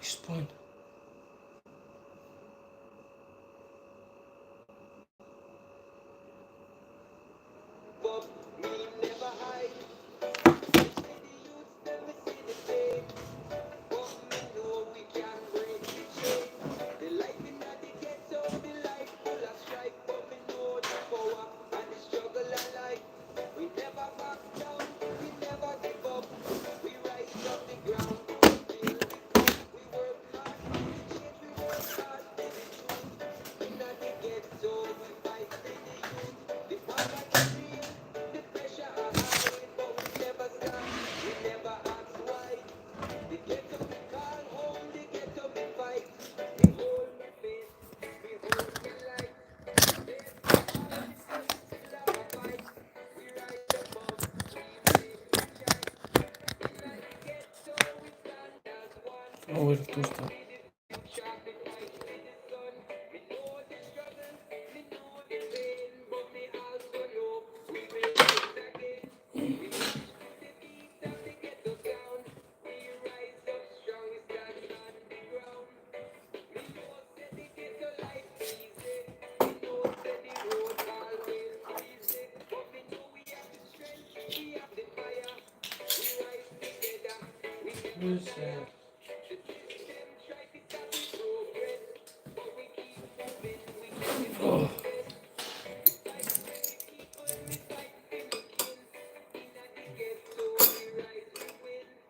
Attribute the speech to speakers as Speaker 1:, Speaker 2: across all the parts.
Speaker 1: spine. Oh, it does that. Who's oh.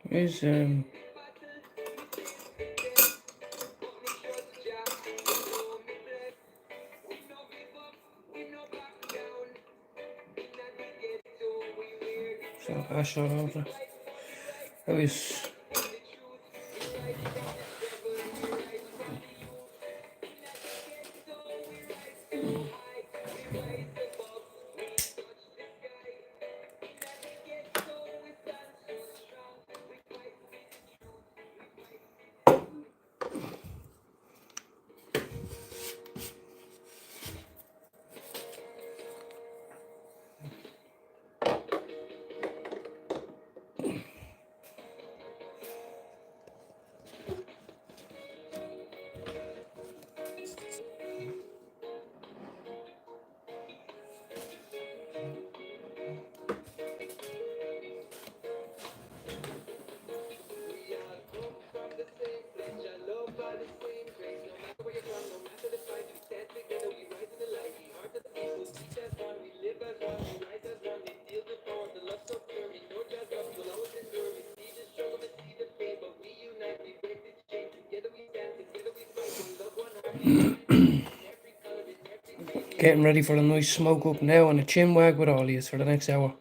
Speaker 1: Where's so Ash all over. How is getting ready for a nice smoke up now and a chin wag with all of you for the next hour.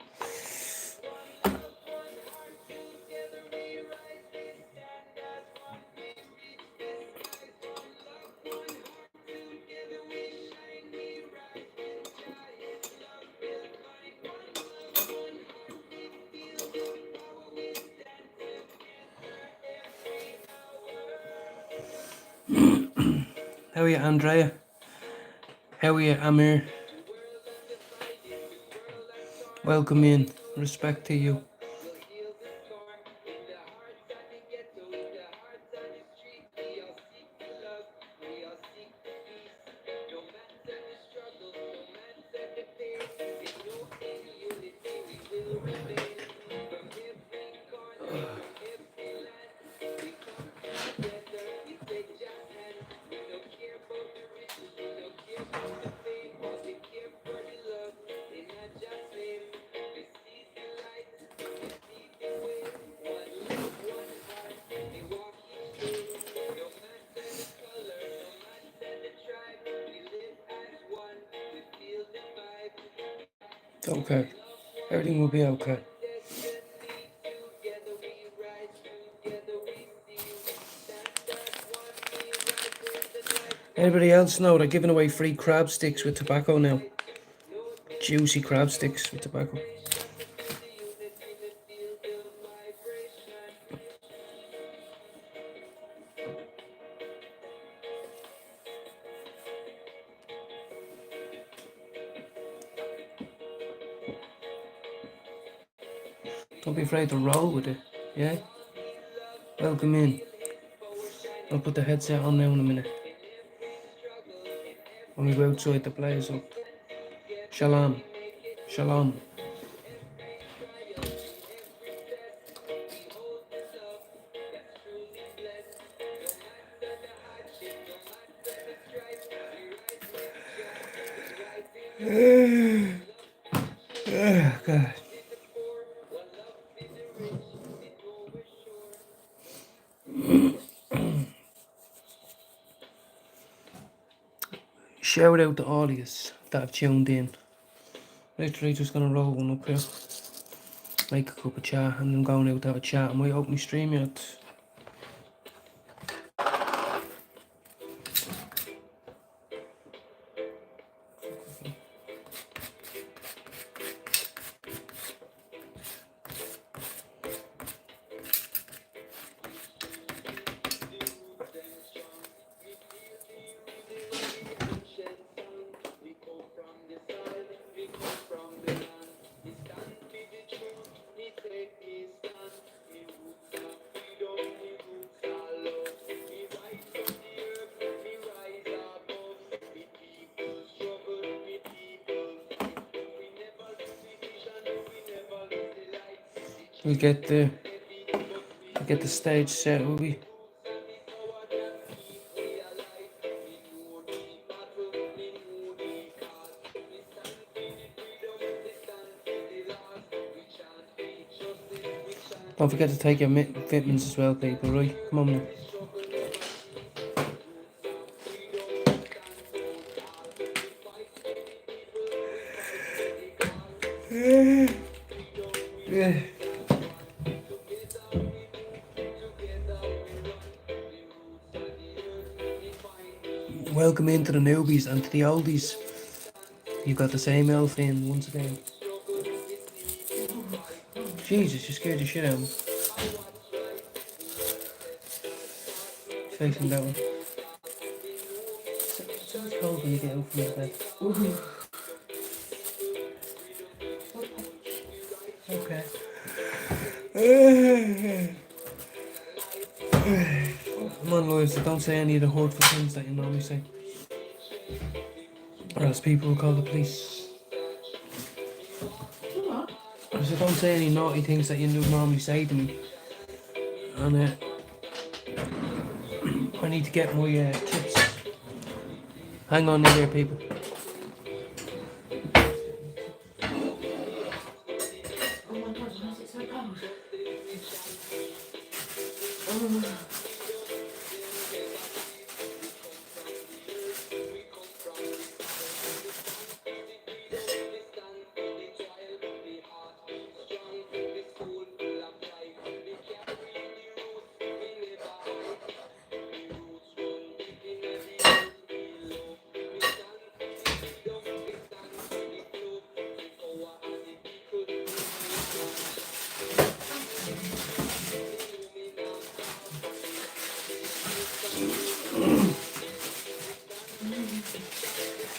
Speaker 1: How are you, Andrea? How are you, Amir? Welcome in. Respect to you. It's okay. Everything will be okay. Anybody else know they're giving away free crab sticks with tobacco now? Juicy crab sticks with tobacco. Don't be afraid to roll with it, yeah? Welcome in. I'll put the headset on now in a minute. When we go outside the blaze up. Shalom. Shalom. Oh, God. Shout out to all of you that have tuned in. Literally just gonna roll one up here. Make a cup of chai and then going out to have a chat. I might open my streamyard. We'll get the stage set, will we? Don't forget to take your vitamins as well, people, right? Come on now. Yeah. Welcome into the newbies and to the oldies. You've got the same elf in once again. Jesus, you scared the shit out of me. Facing that one. It's cold when you get out from the bed. Okay. Come on, lawyers, don't say any of the hurtful things that you normally say. Or else people will call the police.
Speaker 2: What?
Speaker 1: So don't say any naughty things that you normally say to me. And I need to get my chips. Hang on in there, people.
Speaker 2: Oh my god, why is it so cold?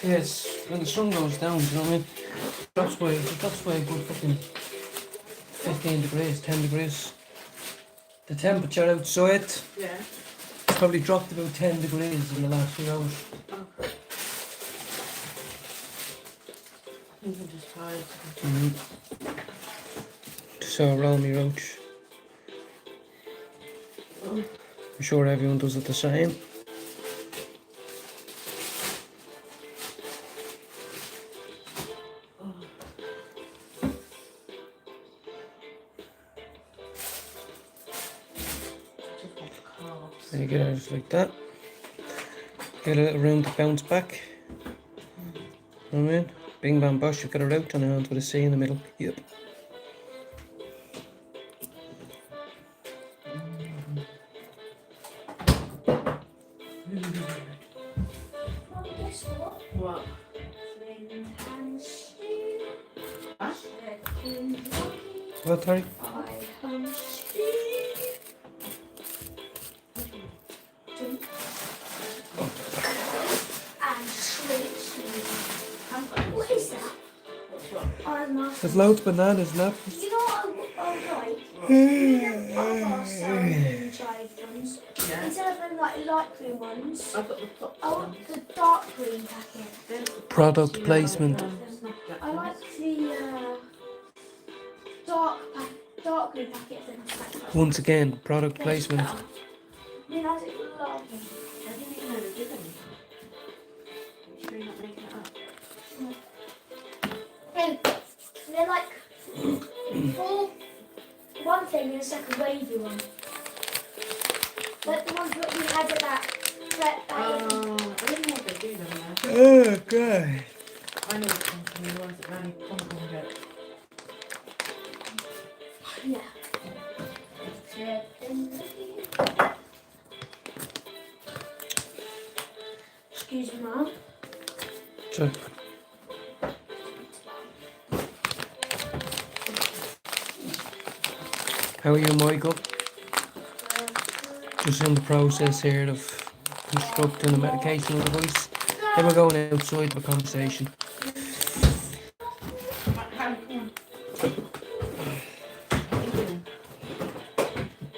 Speaker 1: Yes, when the sun goes down, you know what I mean? It drops by a good fucking 15 degrees, 10 degrees. The temperature outside
Speaker 2: Yeah.
Speaker 1: probably dropped about 10 degrees in the last few hours.
Speaker 2: Okay. I think I'm just tired.
Speaker 1: Just saw a Romy Roach. I'm sure everyone does it the same. There you go, just like that. Get a little room to bounce back. You know what I mean? Bing bang bosh, you've got a route on your hands with a C in the middle. Yep.
Speaker 2: What?
Speaker 1: What, Terry?
Speaker 3: What is that?
Speaker 1: There's loads of bananas left.
Speaker 3: You know what I like? I've got some inside ones.
Speaker 2: Yeah.
Speaker 3: Instead of them like light green ones,
Speaker 2: I've got the top
Speaker 3: I
Speaker 2: one.
Speaker 3: want the dark green packet.
Speaker 2: Then
Speaker 1: Product
Speaker 2: see,
Speaker 1: placement.
Speaker 2: Snapchat
Speaker 3: I like the dark green packet than the
Speaker 1: Once again, product placement.
Speaker 3: I mean, I think a lot of them.
Speaker 2: I didn't even know they did any. You sure you're not making it up?
Speaker 3: And they're like full one thing and it's like a wavy one. Like the ones that we had at that
Speaker 2: I didn't know what they do them there.
Speaker 1: Oh, God.
Speaker 2: I know what company, the ones that Nanny Pom get.
Speaker 3: yeah. Excuse me, Mum.
Speaker 1: So, how are you, Michael? Just in the process here of constructing a medicational device. Then we're going outside for a conversation.
Speaker 2: Harry, come on.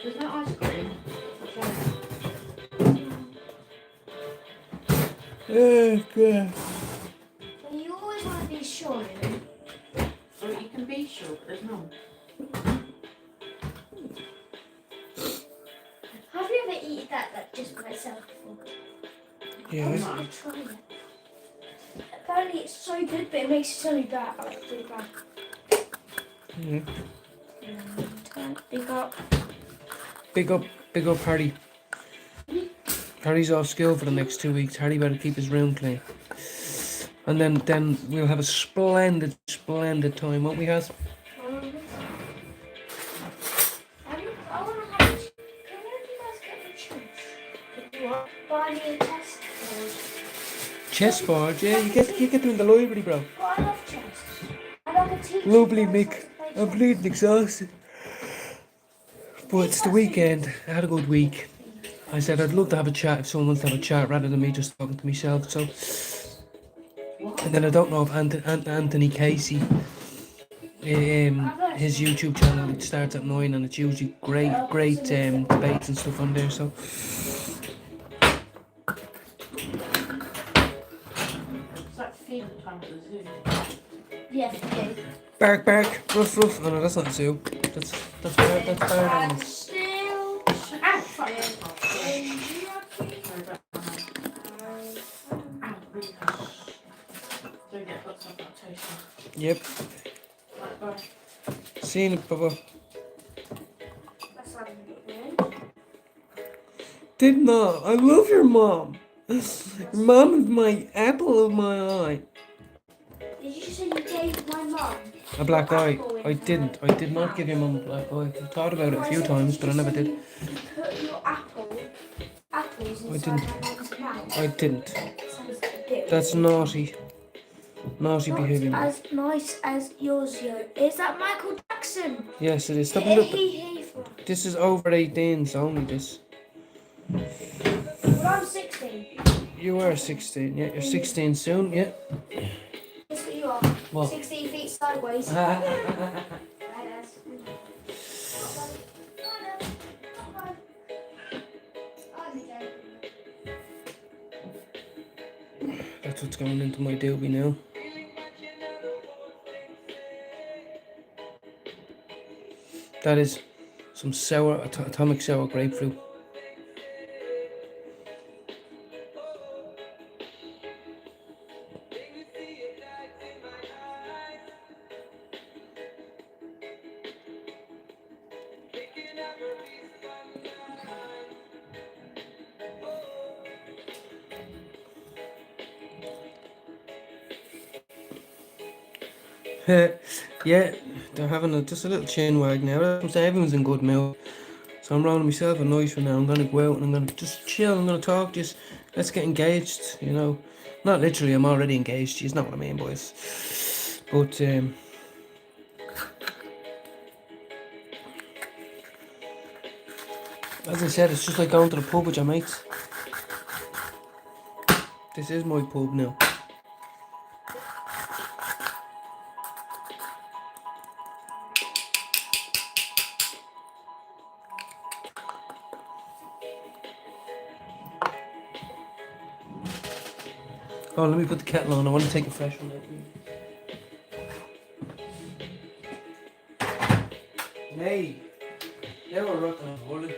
Speaker 2: There's no ice cream.
Speaker 1: Oh, God.
Speaker 3: Well, you always want to be sure.
Speaker 2: Or you can be sure, but there's none.
Speaker 3: Have you ever eaten that like just by itself before? I
Speaker 1: Yeah.
Speaker 3: was going to try it. Apparently it's so good, but it makes it so bad. I like really bad.
Speaker 1: Yeah.
Speaker 3: Big up.
Speaker 1: Big up, Harry. Harry's off school for the next 2 weeks. Harry better keep his room clean. And then we'll have a splendid time, won't we, Has?
Speaker 3: I want to have. Can one of you guys get me chance? What? Buy me a test board.
Speaker 1: Chessboard, yeah, you get them in the library, bro.
Speaker 3: But I love chess. And I can teach
Speaker 1: Lovely,
Speaker 3: you guys
Speaker 1: Mick.
Speaker 3: how to play
Speaker 1: I'm
Speaker 3: chess.
Speaker 1: bleeding exhausted. But it's the weekend. I had a good week. I said I'd love to have a chat if someone wants to have a chat rather than me just talking to myself. So, and then I don't know if Anthony Casey, his YouTube channel, it starts at 9 and it's usually great debates and stuff on there. So,
Speaker 2: It's like feeding time at the zoo.
Speaker 3: Yeah, okay.
Speaker 1: bark, ruff. Oh no, that's not a zoo. That's bird
Speaker 3: And
Speaker 1: animals.
Speaker 3: still.
Speaker 2: Ow! Fuck! Sorry, but, ow, really hard. Don't get lots of that toaster.
Speaker 1: Yep.
Speaker 2: Right, bye.
Speaker 1: See you, Papa.
Speaker 3: That's not a bit weird.
Speaker 1: Did not. I love your mom. Your mom is my apple of my eye.
Speaker 3: Did you say you gave my mum
Speaker 1: A black eye.
Speaker 3: apple in
Speaker 1: I
Speaker 3: her
Speaker 1: didn't. I did not give your mum a black eye. I thought about it a few times, but I never did.
Speaker 3: You put your apples
Speaker 1: I
Speaker 3: inside
Speaker 1: didn't.
Speaker 3: my mum's mouth.
Speaker 1: I didn't.
Speaker 3: Sounds a bit
Speaker 1: That's
Speaker 3: weird.
Speaker 1: naughty. Naughty
Speaker 3: Not
Speaker 1: behaviour.
Speaker 3: as nice as yours, yo. Is that Michael Jackson?
Speaker 1: Yes, it is. Stop
Speaker 3: Hee
Speaker 1: look.
Speaker 3: hee from.
Speaker 1: This is over 18s only. This.
Speaker 3: Well, I'm 16.
Speaker 1: You are 16. Yeah, you're 16 soon. Yeah.
Speaker 3: Guess what you are?
Speaker 1: What?
Speaker 3: 16 feet sideways.
Speaker 1: That's what's going into my doobie now. That is some atomic sour grapefruit. Yeah, they're having just a little chin wag now. I'm saying everyone's in good mood. So I'm rolling myself a nice one now. I'm gonna go out and I'm gonna just chill. I'm gonna talk. Just let's get engaged. You know, not literally. I'm already engaged. You know what I mean, boys. But as I said, it's just like going to the pub with your mates. This is my pub now. Oh, let me put the kettle on. I want to take a fresh one out. Nay, now we're rocking and rolling.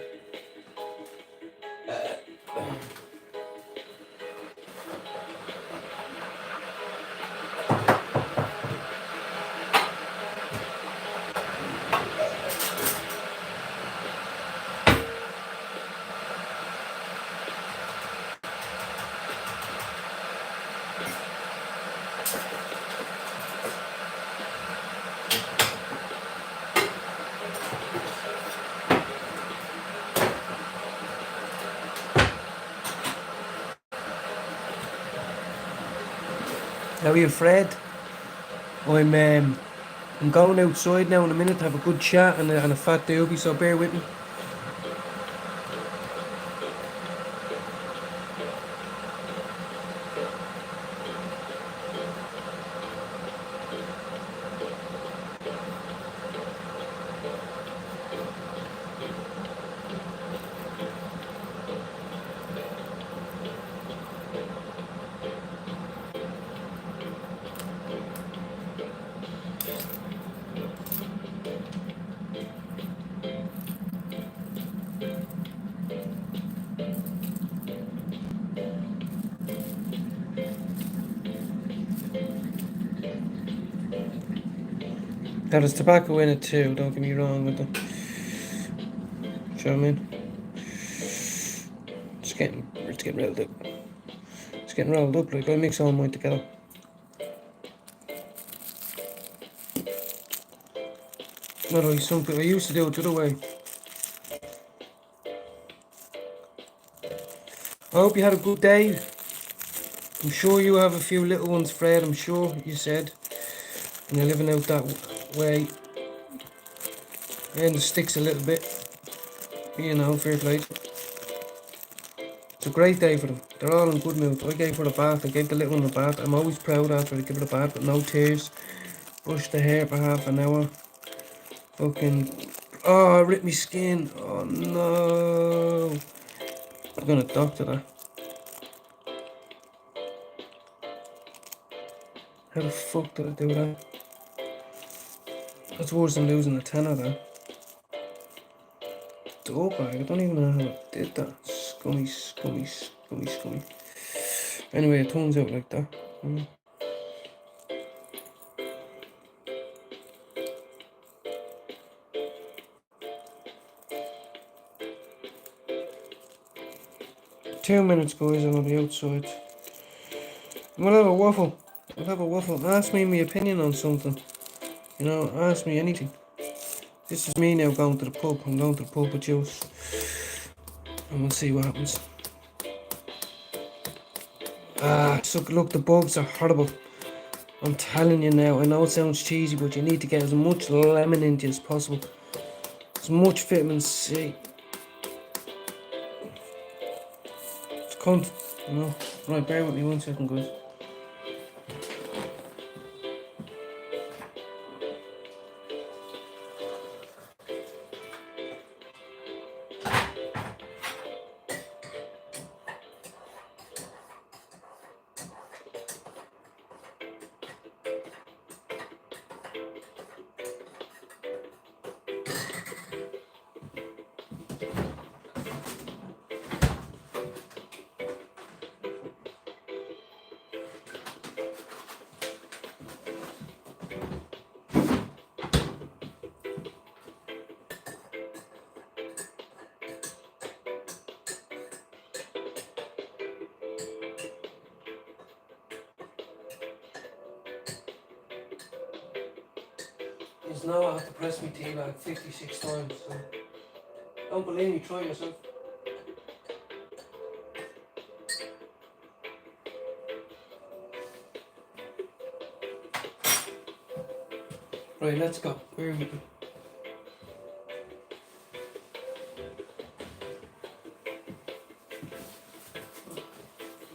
Speaker 1: Are you afraid? I'm going outside now in a minute to have a good chat and a fat doobie, so bear with me. Now there's tobacco in it too, don't get me wrong with them. Do you know what I mean? It's getting rolled up. It's getting rolled up, like I mix all mine together. Not like some people, I used to do it the other way. I hope you had a good day. I'm sure you have a few little ones, Fred, I'm sure you said. And you're living out that way. And the sticks a little bit. You know, fair play. It's a great day for them. They're all in good mood. I gave her a bath. I gave the little one a bath. I'm always proud after I give her a bath with no tears. Brush the hair for half an hour. Fucking... Oh, I ripped my skin. Oh, no. I'm gonna doctor that. How the fuck did I do that? That's worse than losing a tenner, though. Dog bag. I don't even know how I did that. Scummy, scummy, scummy, scummy. Anyway, it turns out like that. 2 minutes, guys, and I'll be outside. We'll have a waffle. We'll have a waffle. Ask me my opinion on something. You know, ask me anything. This is me now going to the pub. I'm going to the pub with juice. And we'll see what happens. So look, the bugs are horrible. I'm telling you now. I know it sounds cheesy, but you need to get as much lemon into you as possible. As much vitamin C. It's cunt, you know. Right, bear with me 1 second, guys. It's now I have to press my tea bag 56 times, so don't believe me, try yourself. Right, let's go. Where are we?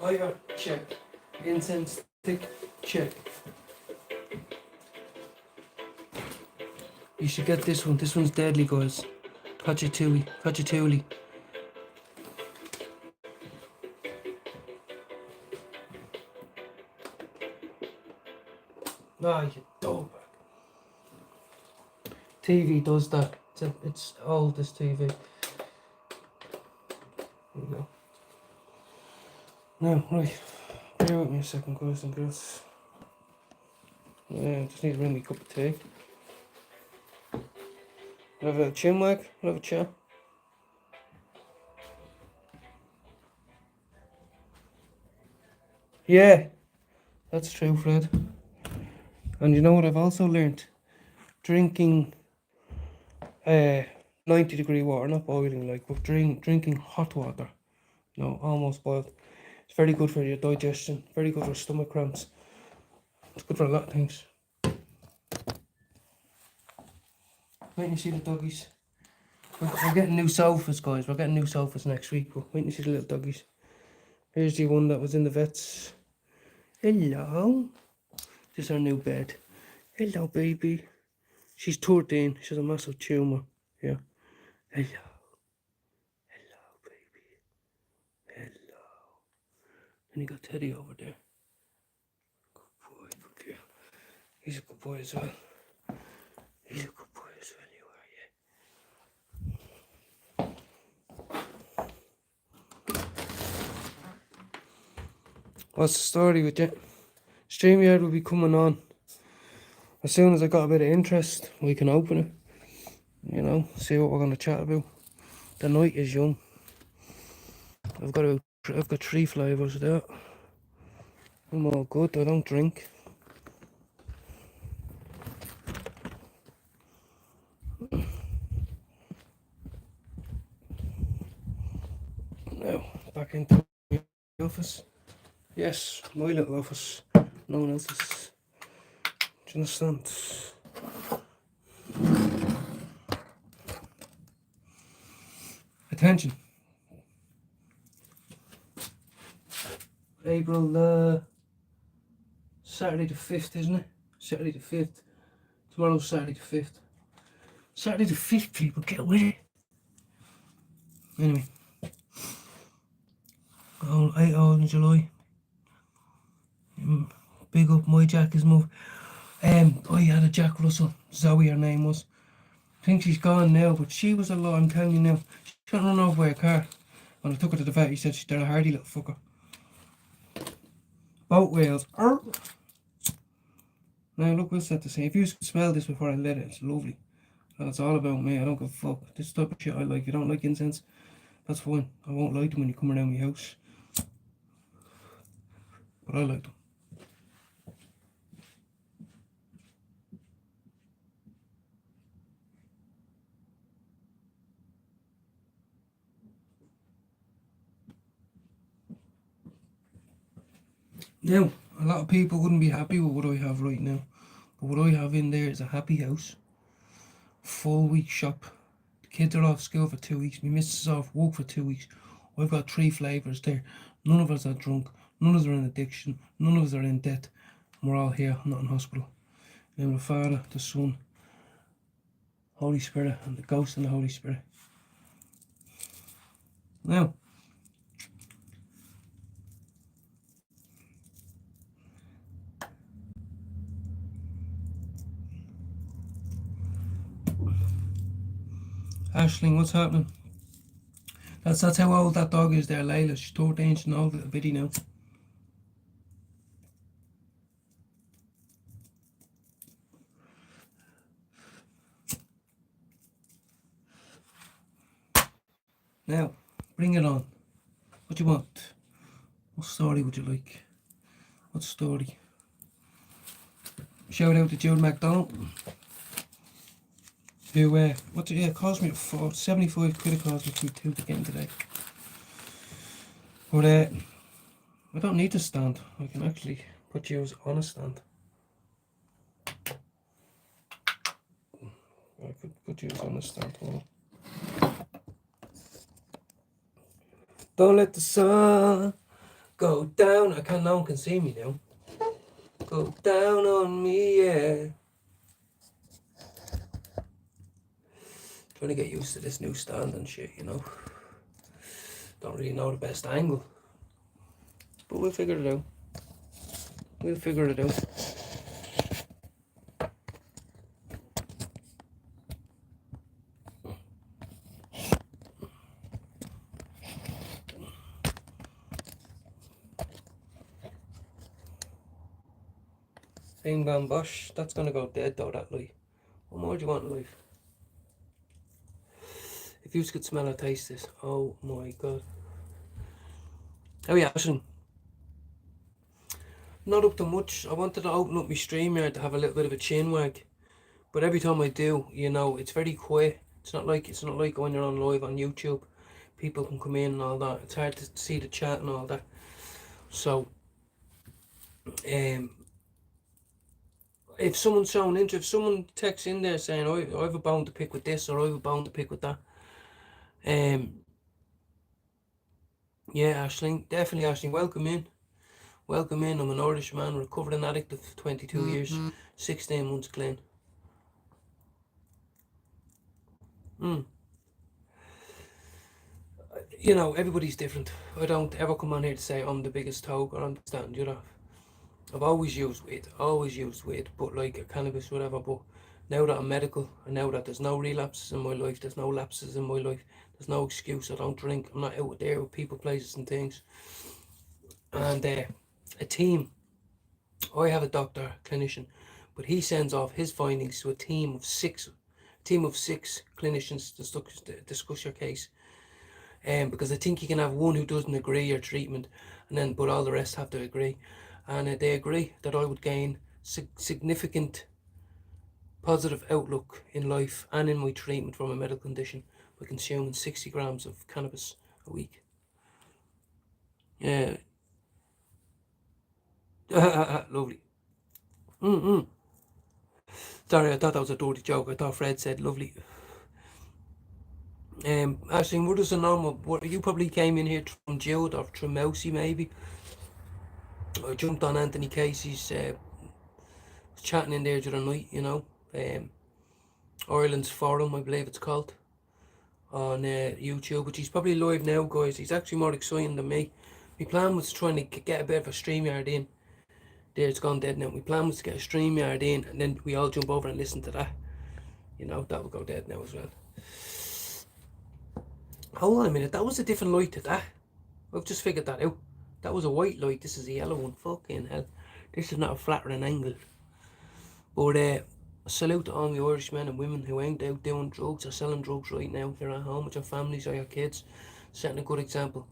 Speaker 1: Lighter, check. Incense stick, check. You should get this one. This one's deadly, guys. Cacciatuli. Cacciatuli. Ah, you dog. TV does that. It's old, this TV. There you go. Now, right. Bear with me a second, guys and girls. Yeah, just need to bring me a cup of tea. Have a little chin wag, have a chat. Yeah, that's true, Fred. And you know what I've also learnt? Drinking 90-degree water, not boiling like, but drinking hot water. No, almost boiled. It's very good for your digestion, very good for stomach cramps. It's good for a lot of things. Wait till you see the doggies. We're getting new sofas, guys. We're getting new sofas next week, but wait till you see the little doggies. Here's the one that was in the vet's. Hello. This is our new bed. Hello, baby. She's 13. She has a massive tumour. Yeah. Hello. Hello, baby. Hello. And you got Teddy over there. Good boy. Good girl. He's a good boy as well. He's a good boy as well, you are, yeah. What's the story with you? StreamYard will be coming on. As soon as I got a bit of interest, we can open it. You know, see what we're going to chat about. The night is young. I've got 3 flavours there. I'm all good. I don't drink. Now, back into the office. Yes, my little office. No one else's. Do you understand? Attention. April Saturday the 5th, isn't it? Saturday the 5th. Tomorrow's Saturday the 5th. Saturday the 5th, people, get with it. Anyway. 8 hours in July. Big up, my Jack is moved. I had a Jack Russell, Zoe her name was. I think she's gone now, but she was a lot, I'm telling you now. She got run over by a car. When I took her to the vet, he said she's a hardy little fucker. Boat whales. Arr! Now look, we'll set the same. If you smell this before I let it, it's lovely. And it's all about me, I don't give a fuck. This type of shit I like. If you don't like incense, that's fine. I won't like them when you come around my house. But I like them. Now, a lot of people wouldn't be happy with what I have right now. But what I have in there is a happy house. Full week shop. The kids are off school for 2 weeks. My missus is off work for 2 weeks. I've got 3 flavours there. None of us are drunk. None of us are in addiction. None of us are in debt. And we're all here, not in hospital. Now the Father, the Son, Holy Spirit, and the Ghost and the Holy Spirit. Now, Aisling, what's happening? That's how old that dog is there, Layla. She's 13, she's an old little bitty now. Now, bring it on. What do you want? What story would you like? What story? Shout out to Jude McDonald. Who, it cost me 75 quid. It cost me to 2 again today. But I don't need to stand. I can actually put you on a stand. I could put you on a stand. Hold on. Don't let the sun go down. No one can see me now. Go down on me, yeah. Trying to get used to this new stand and shit, you know. Don't really know the best angle. But we'll figure it out. Bing bang bosh. That's gonna go dead though, that light. What more do you want in life? If you could smell or taste this, oh my god. Oh yeah, Ashton. Not up to much. I wanted to open up my StreamYard to have a little bit of a chin wag. But every time I do, you know, it's very quiet. It's not like when you're on live on YouTube. People can come in and all that. It's hard to see the chat and all that. So if someone's showing interest, if someone texts in there saying, I have a bone to pick with this or I have a bone to pick with that. Yeah, Aisling, definitely Aisling, welcome in. Welcome in. I'm an Irish man, recovering addict of 22 years, 16 months clean. You know, everybody's different. I don't ever come on here to say I'm the biggest toke or understand, you know. I've always used weed, but like cannabis, whatever. But now that I'm medical, and now that there's no relapses in my life, there's no lapses in my life, there's no excuse. I don't drink. I'm not out there with people, places, and things. And a team. I have a doctor, clinician, but he sends off his findings to a team of six clinicians to discuss your case. Because I think you can have one who doesn't agree your treatment, but all the rest have to agree, and they agree that I would gain significant positive outlook in life and in my treatment from a medical condition by consuming 60 grams of cannabis a week. Yeah. Lovely. Sorry, I thought that was a dirty joke. I thought Fred said lovely. Ashling, what is a normal? What you probably came in here from Jude or from Mousy maybe. I jumped on Anthony Casey's chatting in there the other night, you know. Ireland's Forum, I believe it's called, on YouTube, which he's probably live now, guys. He's actually more exciting than me. My plan was trying to get a bit of a StreamYard in. There, it's gone dead now. My plan was to get a StreamYard in, and then we all jump over and listen to that. You know, that would go dead now as well. Hold on a minute, that was a different light to that. I've just figured that out. That was a white light, this is a yellow one. Fucking hell. This is not a flattering angle. But salute to all the Irish men and women who ain't out doing drugs or selling drugs right now. They're at home with your families or your kids, setting a good example.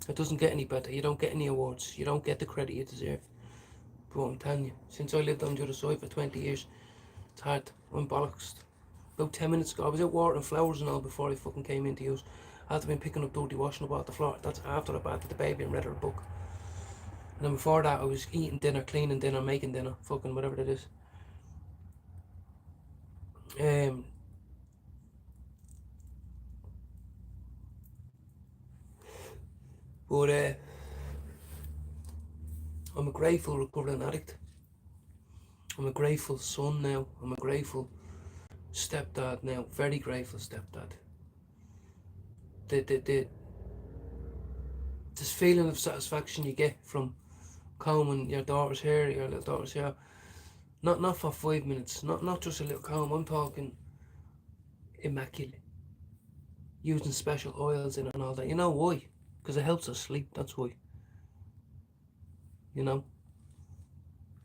Speaker 1: It doesn't get any better. You don't get any awards. You don't get the credit you deserve. But I'm telling you, since I lived on the other side for 20 years, it's hard. I'm bollocks. About 10 minutes ago, I was out watering flowers and all before I fucking came into use. After been picking up dirty washing up off the floor. That's after I bathed the baby and read her a book. And then before that, I was eating dinner, cleaning dinner, making dinner, fucking whatever it is. But I'm a grateful recovering addict. I'm a grateful son now. I'm a grateful stepdad now. Very grateful stepdad. This feeling of satisfaction you get from combing your daughter's hair, your little daughter's hair, not for 5 minutes, not just a little comb. I'm talking immaculate, using special oils in it and all that. You know why? Because it helps us sleep. That's why. You know.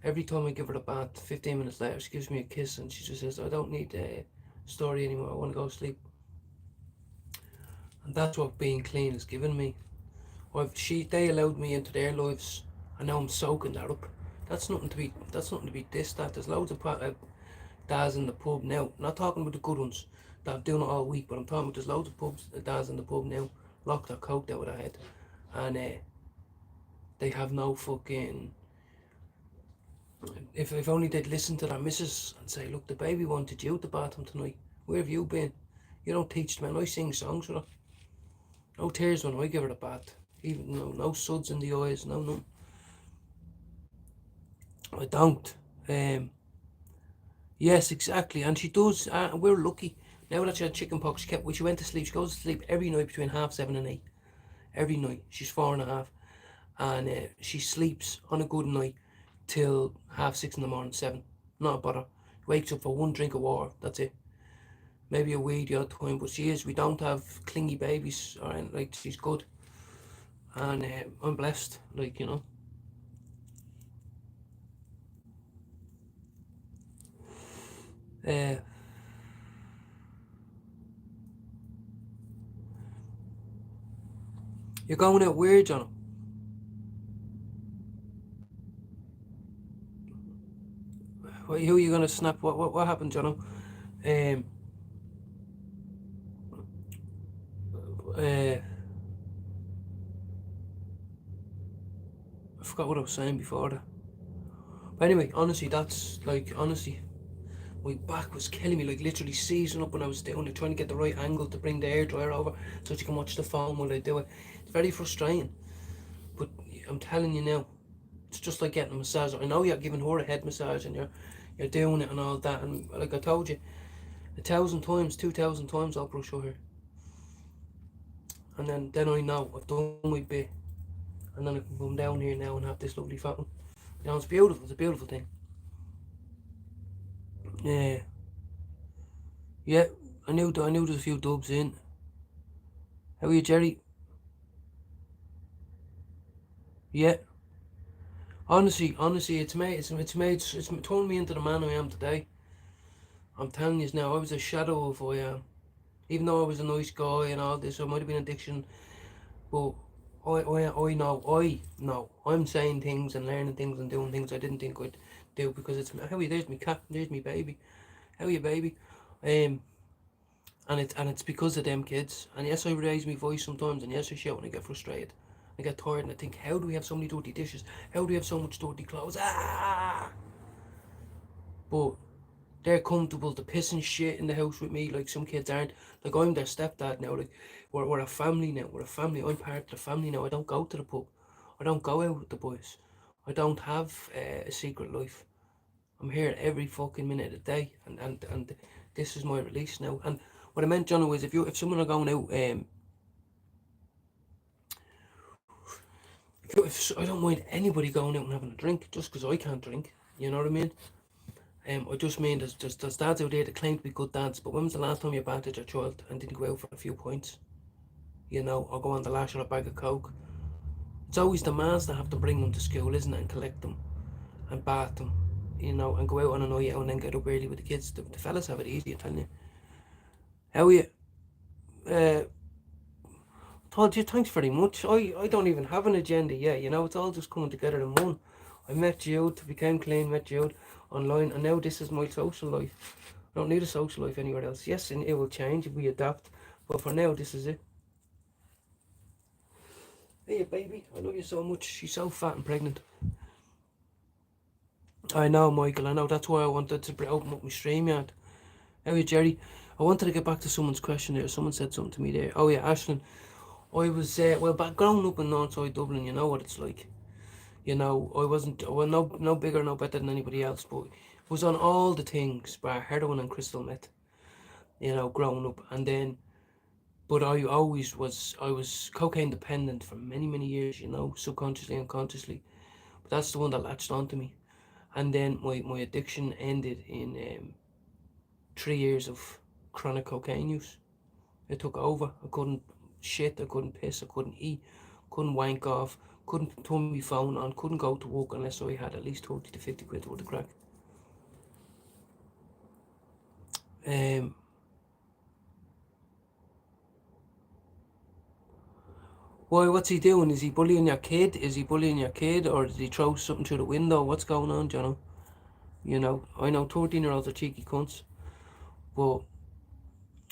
Speaker 1: Every time I give her a bath, 15 minutes later, she gives me a kiss and she just says, I don't need a story anymore. I want to go to sleep. And that's what being clean has given me. They allowed me into their lives, and now I'm soaking that up. That's nothing to be dissed at. There's loads of dads in the pub now. I'm not talking about the good ones that have done it all week, but I'm talking about there's loads of dads in the pub now, locked their coke out of their head, and they have no fucking. If only they'd listen to their missus and say, look, the baby wanted you at the bathroom tonight. Where have you been? You don't teach them. I sing songs with her. No tears when I give her a bath. Even no suds in the eyes, no. I don't. Yes, exactly. And she does. We're lucky. Now that she had chicken pox, when she went to sleep, she goes to sleep every night between 7:30 and 8. Every night. She's 4.5. And she sleeps on a good night till 6:30 in the morning, 7. Not a bother. Wakes up for one drink of water. That's it. Maybe a weed the odd time, but we don't have clingy babies or anything. Like, she's good. And I'm blessed, like, you know. Uh, you're going out weird, John. Who are you gonna snap? What happened, John? I forgot what I was saying before that. But anyway, honestly, that's like, honestly, my back was killing me, like literally seizing up when I was doing it, trying to get the right angle to bring the hairdryer over so you can watch the phone while I do it. It's very frustrating. But I'm telling you now, it's just like getting a massage. I know you're giving her a head massage and you're doing it and all that, and like I told you, 1,000 times, 2,000 times I'll brush her hair. And then I know I've done my bit. And then I can come down here now and have this lovely photo. You know, it's beautiful, it's a beautiful thing. Yeah. Yeah, I knew there's a few dubs in. How are you, Jerry? Yeah. Honestly, it's turned me into the man I am today. I'm telling you now, I was a shadow of who I am. Even though I was a nice guy and all this, I might have been addiction, but I know, I'm saying things and learning things and doing things I didn't think I'd do because it's, how are you, there's me cat, there's me baby. How are you, baby? And it's because of them kids. And yes, I raise my voice sometimes, and yes, I shout when I get frustrated. I get tired and I think, how do we have so many dirty dishes? How do we have so much dirty clothes? But they're comfortable to piss and shit in the house with me like some kids aren't. Like, I'm their stepdad now. Like, we're a family now. We're a family. I'm part of the family now. I don't go to the pub. I don't go out with the boys. I don't have a secret life. I'm here every fucking minute of the day, and this is my release now. And what I meant, John, was if someone are going out, if I don't mind anybody going out and having a drink just because I can't drink. You know what I mean? I just mean there's dads out there that claim to be good dads, but when was the last time you battered your child and didn't go out for a few pints? You know, or go on the lash or a bag of coke. It's always the mans that have to bring them to school, isn't it, and collect them and bath them, you know, and go out on a night out and then get up early with the kids. The fellas have it easy, I'm telling you. How are you? Told you, thanks very much. I don't even have an agenda yet, you know, it's all just coming together in one. I met Jude, became clean, met Jude online, and now this is my social life. I don't need a social life anywhere else. Yes, and it will change if we adapt, but for now, this is it. Hey, baby, I love you so much. She's so fat and pregnant. I know, Michael, I know. That's why I wanted to open up my StreamYard. How are you, Jerry? I wanted to get back to someone's question there. Someone said something to me there. Oh, yeah, Ashlyn. I was, back growing up in Northside Dublin, you know what it's like. You know, I wasn't, well, no bigger, no better than anybody else, but was on all the things, bar heroin and crystal meth, you know, growing up. And then, but I was cocaine dependent for many, many years, you know, subconsciously and consciously. But that's the one that latched onto me. And then my addiction ended in 3 years of chronic cocaine use. It took over. I couldn't shit, I couldn't piss, I couldn't eat, couldn't wank off, couldn't turn my phone on, couldn't go to work unless I had at least 30 to 50 quid worth of crack. Why, what's he doing? Is he bullying your kid? Or did he throw something through the window? What's going on, Jono? You know, I know 13-year-olds are cheeky cunts, but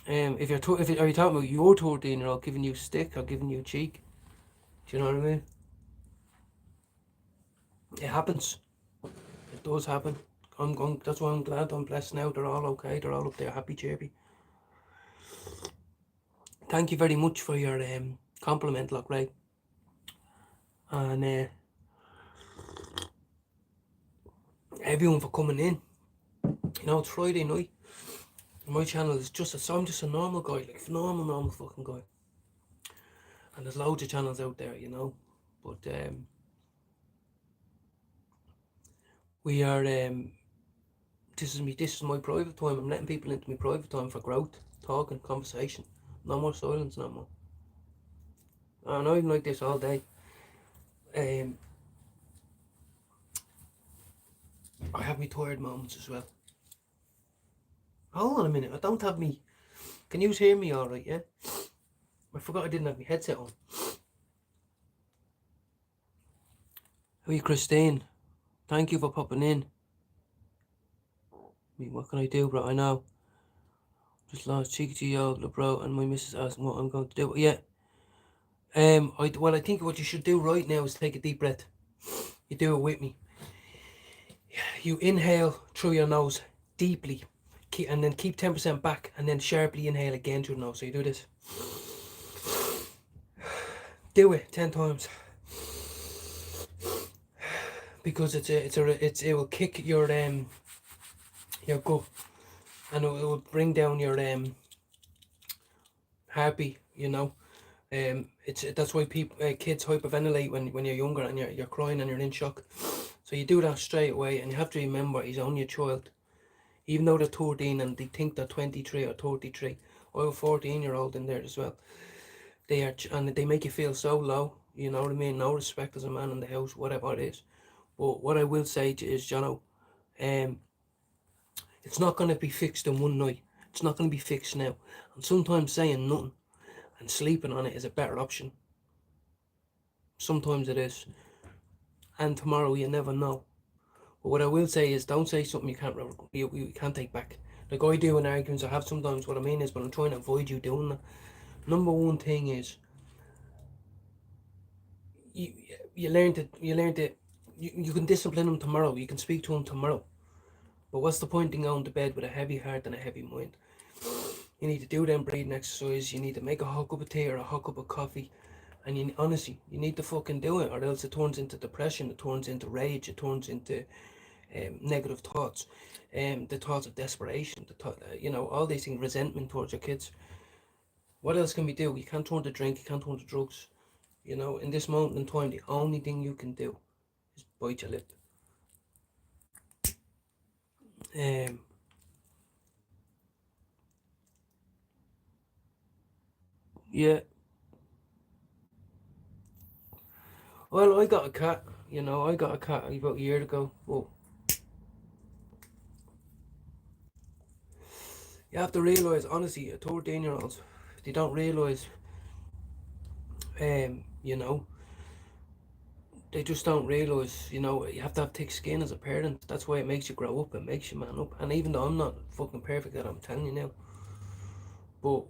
Speaker 1: if are you talking about your 13-year-old giving you stick or giving you cheek? Do you know what I mean? It happens. It does happen. That's why I'm glad I'm blessed now. They're all okay. They're all up there, happy, chirpy. Thank you very much for your compliment, look, right? And everyone for coming in. You know, it's Friday night. My channel is I'm just a normal guy, like normal fucking guy. And there's loads of channels out there, you know. But we are this is my private time. I'm letting people into my private time for growth, talking, conversation. No more silence, no more. And I'm like this all day. I have my tired moments as well. Hold on a minute, I don't have me. Can you hear me alright, yeah? I forgot I didn't have my headset on. How are you, Christine? Thank you for popping in. What can I do, bro? I know. Just lost cheeky to you, bro, and my missus asked what I'm going to do. Yeah. I think what you should do right now is take a deep breath. You do it with me. You inhale through your nose deeply, and then keep 10% back, and then sharply inhale again through the nose. So you do this. Do it 10 times. Because it will kick your gut, and it will bring down your heartbeat. You know, that's why kids hyperventilate when you're younger and you're crying and you're in shock. So you do that straight away, and you have to remember he's only a child, even though they're 13 and they think they're 23 or 33. I have a 14-year-old in there as well. They are, and they make you feel so low. You know what I mean? No respect as a man in the house, whatever it is. But what I will say to you is, Jono, it's not going to be fixed in one night. It's not going to be fixed now. And sometimes saying nothing and sleeping on it is a better option. Sometimes it is. And tomorrow you never know. But what I will say is, don't say something you can't take back. Like I do in arguments, I have sometimes. What I mean is, but I'm trying to avoid you doing that. Number one thing is, you learn to you can discipline him tomorrow. You can speak to him tomorrow. But what's the point in going to bed with a heavy heart and a heavy mind? You need to do them breathing exercise. You need to make a hot cup of tea or a hot cup of coffee. And honestly, you need to fucking do it, or else it turns into depression, it turns into rage, it turns into negative thoughts, the thoughts of desperation, all these things, resentment towards your kids. What else can we do? You can't turn to drink, you can't turn to drugs. In this moment in time, the only thing you can do is bite your lip. Yeah. Well, I got a cat. I got a cat about a year ago. But you have to realise, honestly, a 13-year-old, they don't realise, you know, they just don't realise, you have to have thick skin as a parent. That's why it makes you grow up, it makes you man up. And even though I'm not fucking perfect at it, I'm telling you now. But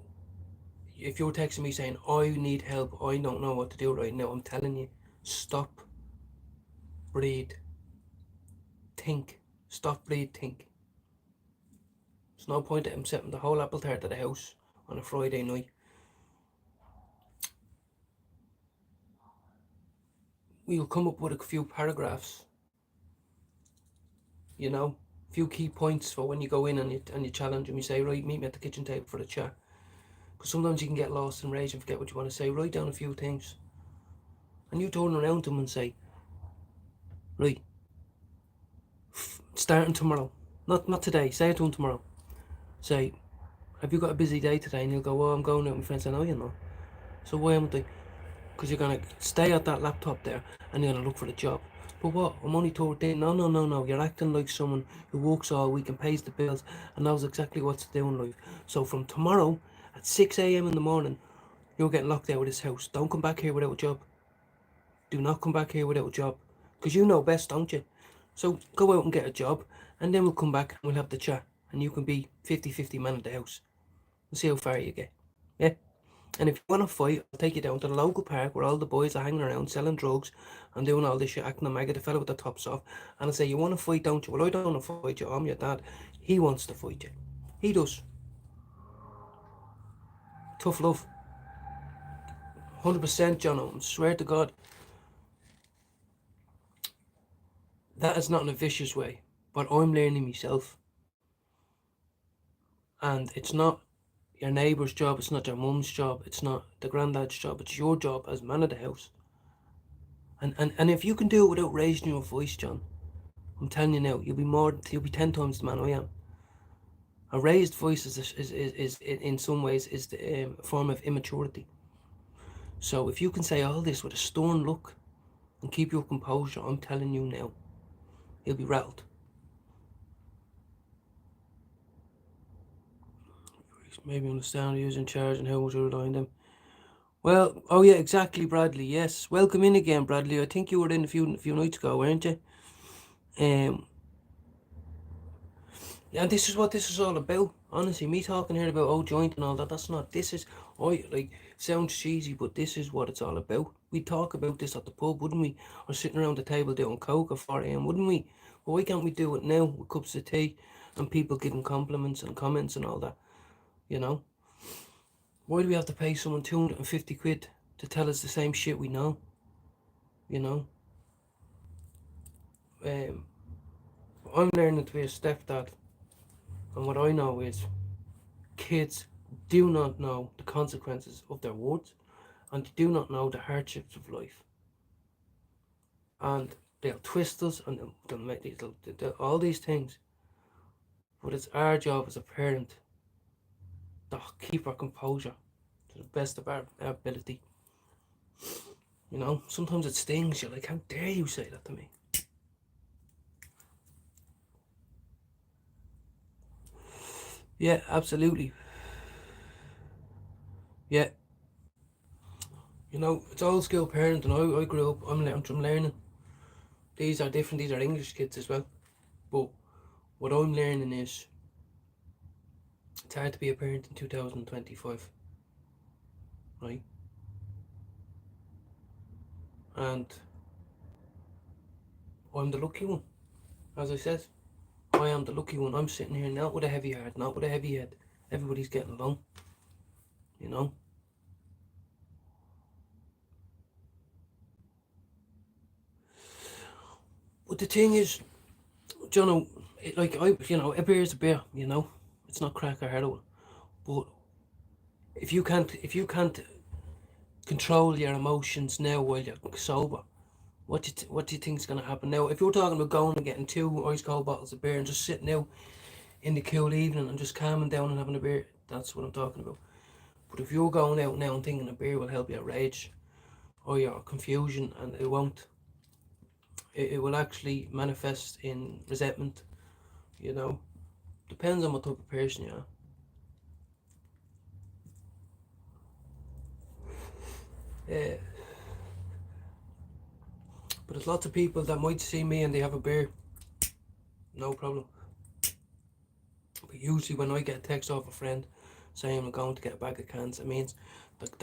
Speaker 1: if you're texting me saying, I need help, I don't know what to do right now, I'm telling you, stop, breathe, think. Stop, breathe, think. There's no point in him setting the whole apple tart at the house on a Friday night. We'll come up with a few paragraphs, a few key points for when you go in and you challenge him. You say, right, meet me at the kitchen table for the chat. Because sometimes you can get lost in rage and forget what you want to say. Write down a few things. And you turn around to him and say, right, starting tomorrow. Not today, say it to him tomorrow. Say, have you got a busy day today? And he'll go, well, I'm going out with my friends. I know you know. So why am I? Because you're going to stay at that laptop there and you're going to look for a job. But what? I'm only 13. No. You're acting like someone who works all week and pays the bills and knows exactly what to do in life. So from tomorrow at 6 a.m. in the morning, you're getting locked out of this house. Don't come back here without a job. Do not come back here without a job. Because you know best, don't you? So go out and get a job and then we'll come back and we'll have the chat. And you can be 50-50 man at the house. We'll see how far you get. Yeah? And if you want to fight, I'll take you down to the local park where all the boys are hanging around selling drugs and doing all this shit, acting a maggot, the fella with the tops off. And I'll say, you want to fight, don't you? Well, I don't want to fight you. I'm your dad. He wants to fight you. He does. Tough love. 100%, John. I swear to God. That is not in a vicious way. But I'm learning myself. And it's not your neighbour's job. It's not your mum's job. It's not the granddad's job. It's your job as man of the house. And if you can do it without raising your voice, John, I'm telling you now, you'll be 10 times the man I am. A raised voice is in some ways is a form of immaturity. So if you can say all this with a stern look and keep your composure, I'm telling you now, he'll be rattled. maybe understand who's in charge and how much you rely on them. Well, oh yeah, exactly, Bradley. Yes, welcome in again, Bradley. I think you were in a few nights ago, weren't you? And this is what this is all about. Honestly, me talking here about joint and all that, that's not, this is, like, sounds cheesy, but this is what it's all about. We'd talk about this at the pub, wouldn't we? Or sitting around the table doing coke at 4 a.m, wouldn't we? But why can't we do it now with cups of tea and people giving compliments and comments and all that, you know? Why do we have to pay someone 250 quid to tell us the same shit we know, you know? I'm learning to be a stepdad, and what I know is kids do not know the consequences of their words, and they do not know the hardships of life. And they'll twist us and they'll make all these things. But it's our job as a parent to keep our composure to the best of our ability. You know, sometimes it stings. You're like, how dare you say that to me? Yeah, absolutely. Yeah. You know, it's old school parenting. I grew up, I'm learning. These are different, these are English kids as well. But what I'm learning is it's hard to be a parent in 2025, right? And I'm the lucky one. As I said, I am the lucky one. I'm sitting here not with a heavy heart, not with a heavy head. Everybody's getting along, you know? But the thing is, Jono, a beer is a beer, you know? It's not crack or heroin. But if you can't control your emotions now while you're sober, what do you think is going to happen now? If you're talking about going and getting 2 ice cold bottles of beer and just sitting out in the cool evening and just calming down and having a beer, that's what I'm talking about. But if you're going out now and thinking a beer will help your rage or your confusion, and it won't, it will actually manifest in resentment, you know? Depends on what type of person you are. But there's lots of people that might see me and they have a beer, no problem. But usually when I get a text off a friend saying I'm going to get a bag of cans, it means that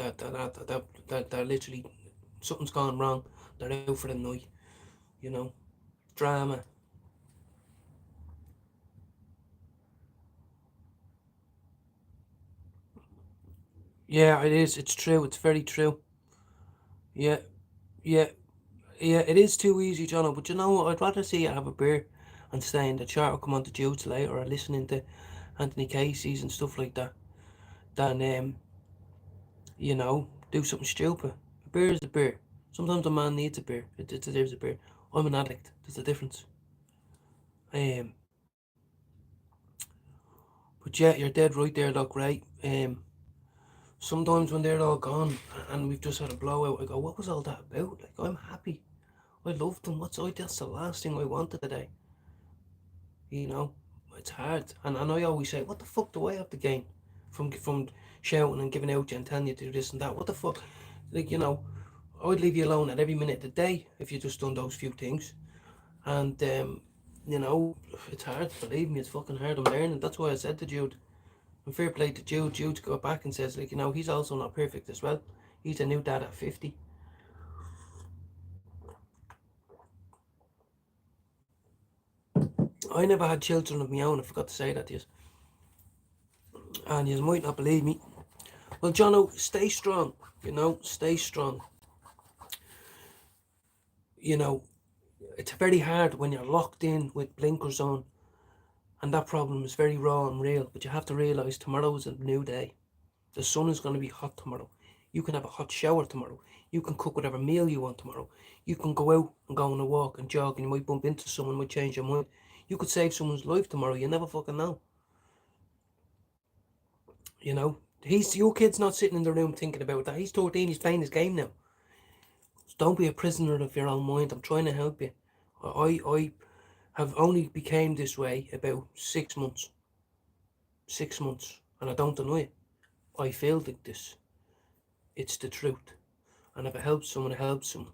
Speaker 1: they're literally, something's gone wrong. They're out for the night, you know. Drama. Yeah, it is. It's true. It's very true. Yeah, yeah, yeah. It is too easy, Jono. But you know what? I'd rather see you have a beer and stay in the chat or come on to Jude's later or listening to Anthony Casey's and stuff like that than you know, do something stupid. A beer is a beer. Sometimes a man needs a beer. It deserves a beer. I'm an addict. There's a difference. But yeah, you're dead right there, look, right? Sometimes when they're all gone and we've just had a blowout, I go, what was all that about? Like, I'm happy. I loved them. That's the last thing I wanted today. You know, it's hard. And I always say, what the fuck do I have to gain from shouting and giving out you and telling you to do this and that? What the fuck? Like, you know, I'd leave you alone at every minute of the day if you just done those few things. And, you know, it's hard. Believe me, it's fucking hard. I'm learning. That's why I said to Jude, and fair play to Jude. Jude got back and says, like, you know, he's also not perfect as well. He's a new dad at 50. I never had children of my own. I forgot to say that to you. And you might not believe me. Well, Jono, stay strong. You know, stay strong. You know, it's very hard when you're locked in with blinkers on. And that problem is very raw and real. But you have to realise tomorrow is a new day. The sun is going to be hot tomorrow. You can have a hot shower tomorrow. You can cook whatever meal you want tomorrow. You can go out and go on a walk and jog, and you might bump into someone, might change your mind. You could save someone's life tomorrow. You never fucking know. You know, your kid's not sitting in the room thinking about that. He's 13. He's playing his game now. So don't be a prisoner of your own mind. I'm trying to help you. I have only became this way about 6 months. 6 months. And I don't deny it. I feel like this. It's the truth. And if it helps someone, it helps someone.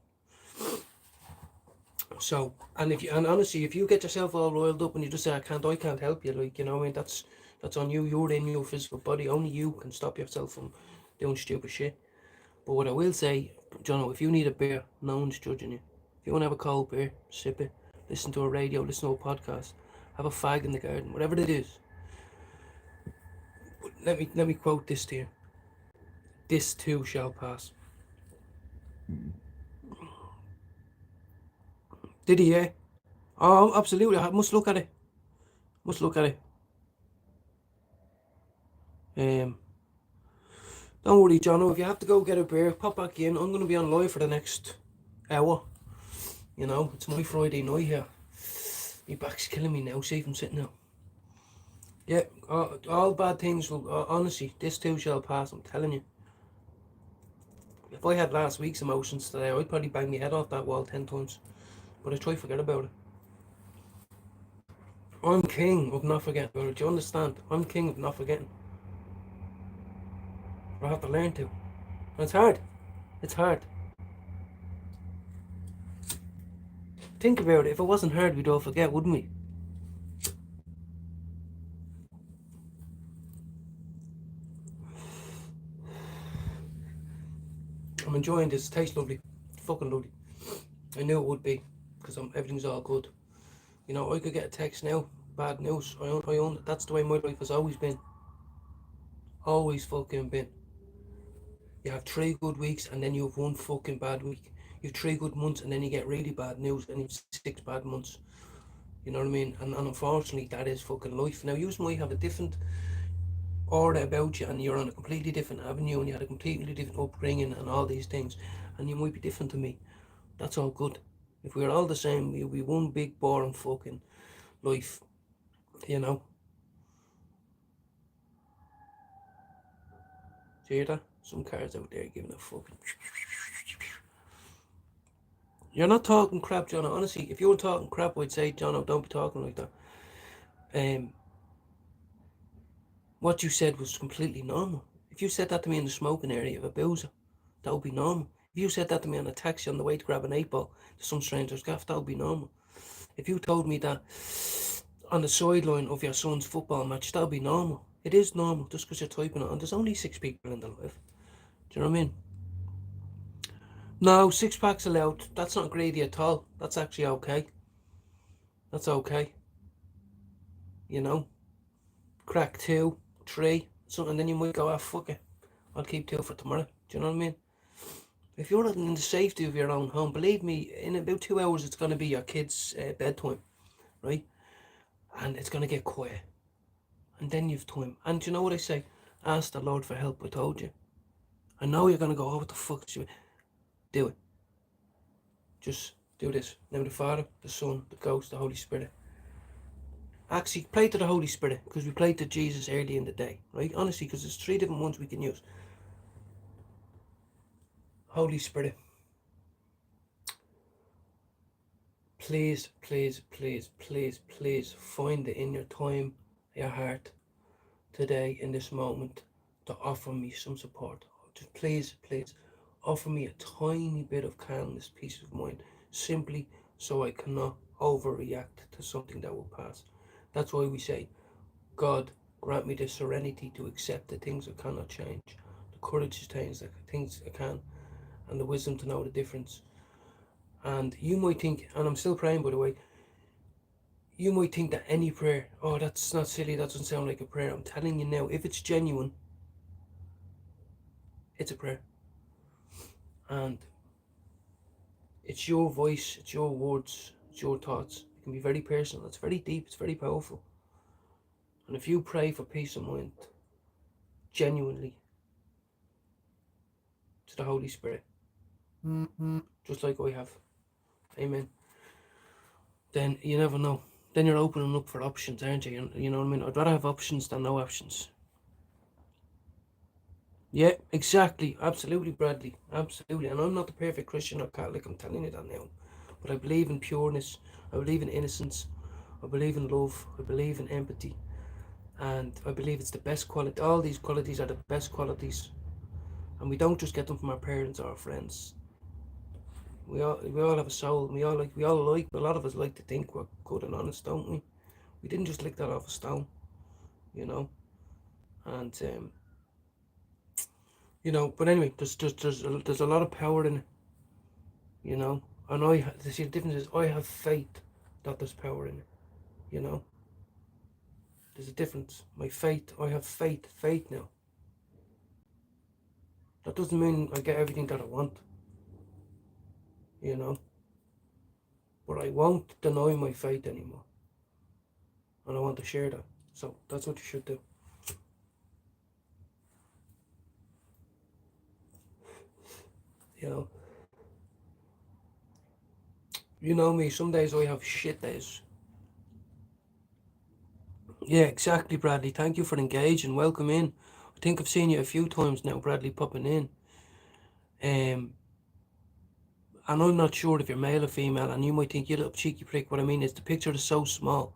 Speaker 1: So, and honestly, if you get yourself all roiled up and you just say, I can't help you, like, you know, I mean, that's on you. You're in your physical body. Only you can stop yourself from doing stupid shit. But what I will say, Jono, if you need a beer, no one's judging you. If you want to have a cold beer, sip it. Listen to a radio, listen to a podcast, have a fag in the garden, whatever it is. But let me quote this to you. This too shall pass. Did he? Yeah. Oh, absolutely. I must look at it. Must look at it. Don't worry, Jono. If you have to go get a beer, pop back in. I'm going to be on live for the next hour. You know, it's my Friday night here. My back's killing me now. See if I'm sitting now. Yeah, all bad things will, honestly, this too shall pass, I'm telling you. If I had last week's emotions today, I'd probably bang my head off that wall 10 times. But I try to forget about it. I'm king of not forgetting about it. Do you understand? I'm king of not forgetting. I have to learn to. And it's hard. It's hard. Think about it. If it wasn't hard, we'd all forget, wouldn't we? I'm enjoying this. It tastes lovely. Fucking lovely. I knew it would be, because everything's all good. You know, I could get a text now. Bad news. I own it. That's the way my life has always been. Always fucking been. You have 3 good weeks and then you have 1 fucking bad week. You have 3 good months and then you get really bad news and you have 6 bad months. You know what I mean? And unfortunately, that is fucking life. Now, you might have a different aura about you and you're on a completely different avenue and you had a completely different upbringing and all these things. And you might be different to me. That's all good. If we were all the same, we'd be one big boring fucking life. You know? Do you hear that? Some cars out there giving a fucking... You're not talking crap, Jono. Honestly, if you were talking crap, I'd say, Jono, don't be talking like that. What you said was completely normal. If you said that to me in the smoking area of a boozer, that would be normal. If you said that to me on a taxi on the way to grab an 8-ball to some stranger's gaff, that would be normal. If you told me that on the sideline of your son's football match, that would be normal. It is normal just because you're typing it, and there's only 6 people in the life. Do you know what I mean? No, 6 packs allowed. That's not greedy at all. That's actually okay. That's okay. You know? Crack 2, 3, something, and then you might go, fuck it. I'll keep 2 for tomorrow. Do you know what I mean? If you're not in the safety of your own home, believe me, in about 2 hours it's going to be your kids' bedtime, right? And it's going to get quiet. And then you've time. And do you know what I say? Ask the Lord for help, I told you. I know you're going to go, what the fuck? Do it. Just do this. Now the Father, the Son, the Ghost, the Holy Spirit. Actually, pray to the Holy Spirit, because we prayed to Jesus early in the day, right? Honestly, because there's 3 different ones we can use. Holy Spirit, please, please, please, please, please find it in your time, your heart, today, in this moment, to offer me some support. Just please, please, offer me a tiny bit of calmness, peace of mind, simply so I cannot overreact to something that will pass. That's why we say, God, grant me the serenity to accept the things I cannot change, the courage to change the things I can, and the wisdom to know the difference. And you might think, and I'm still praying by the way, you might think that any prayer, oh, that's not silly, that doesn't sound like a prayer. I'm telling you now, if it's genuine, it's a prayer. And it's your voice, it's your words, it's your thoughts. It can be very personal, it's very deep, it's very powerful. And if you pray for peace of mind, genuinely, to the Holy Spirit, just like I have, amen, then you never know. Then you're opening up for options, aren't you? You know what I mean? I'd rather have options than no options. Yeah, exactly. Absolutely, Bradley. Absolutely. And I'm not the perfect Christian or Catholic, I'm telling you that now. But I believe in pureness. I believe in innocence. I believe in love. I believe in empathy. And I believe it's the best quality. All these qualities are the best qualities, and we don't just get them from our parents or our friends. We all have a soul. We all like. A lot of us like to think we're good and honest, don't we? We didn't just lick that off a stone, you know. And But anyway, there's a lot of power in it, you know. And see the difference is I have faith that there's power in it, you know. There's a difference. My faith, I have faith now. That doesn't mean I get everything that I want, you know. But I won't deny my faith anymore, and I want to share that. So that's what you should do. You know. You know me. Some days I have shit days. Yeah, exactly, Bradley. Thank you for engaging. Welcome in. I think I've seen you a few times now, Bradley, popping in. And I'm not sure if you're male or female, and you might think, you little cheeky prick. What I mean is the picture is so small,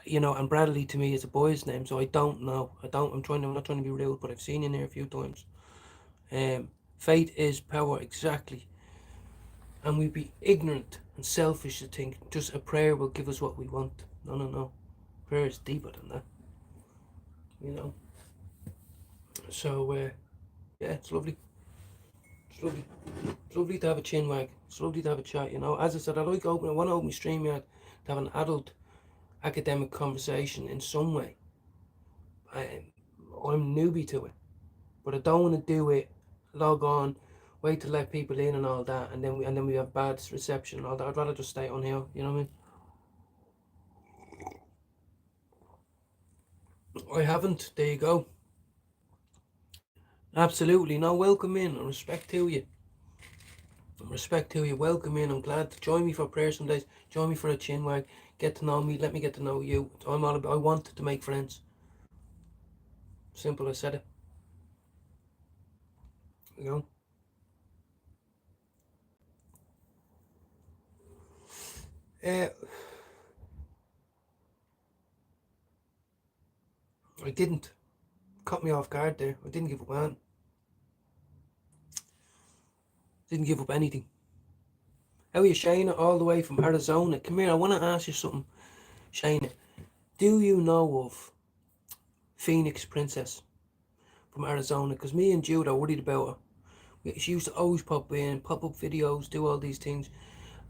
Speaker 1: and Bradley to me is a boy's name, so I don't know. I'm not trying to be rude, but I've seen you there a few times. Faith is power, exactly. And we'd be ignorant and selfish to think just a prayer will give us what we want. No, no, no. Prayer is deeper than that, you know. So, yeah, it's lovely. It's lovely. It's lovely to have a chin wag. It's lovely to have a chat, you know. As I said, I want to open my StreamYard to have an adult academic conversation in some way. I'm newbie to it, but I don't want to do it, log on, wait to let people in and all that, and then we have bad reception and all that. I'd rather just stay on here, you know what I mean? I haven't. There you go. Absolutely. No, welcome in and respect to you. Respect to you. Welcome in. I'm glad to join me for prayer some days. Join me for a chin wag. Get to know me. Let me get to know you. I'm all about. I want to make friends. Simple. I said it. You know. I didn't. Caught me off guard there. I didn't give up, man. Didn't give up anything. How are you, Shayna? All the way from Arizona. Come here. I want to ask you something, Shayna. Do you know of Phoenix Princess from Arizona? Because me and Jude are worried about her. She used to always pop in, pop up videos, do all these things,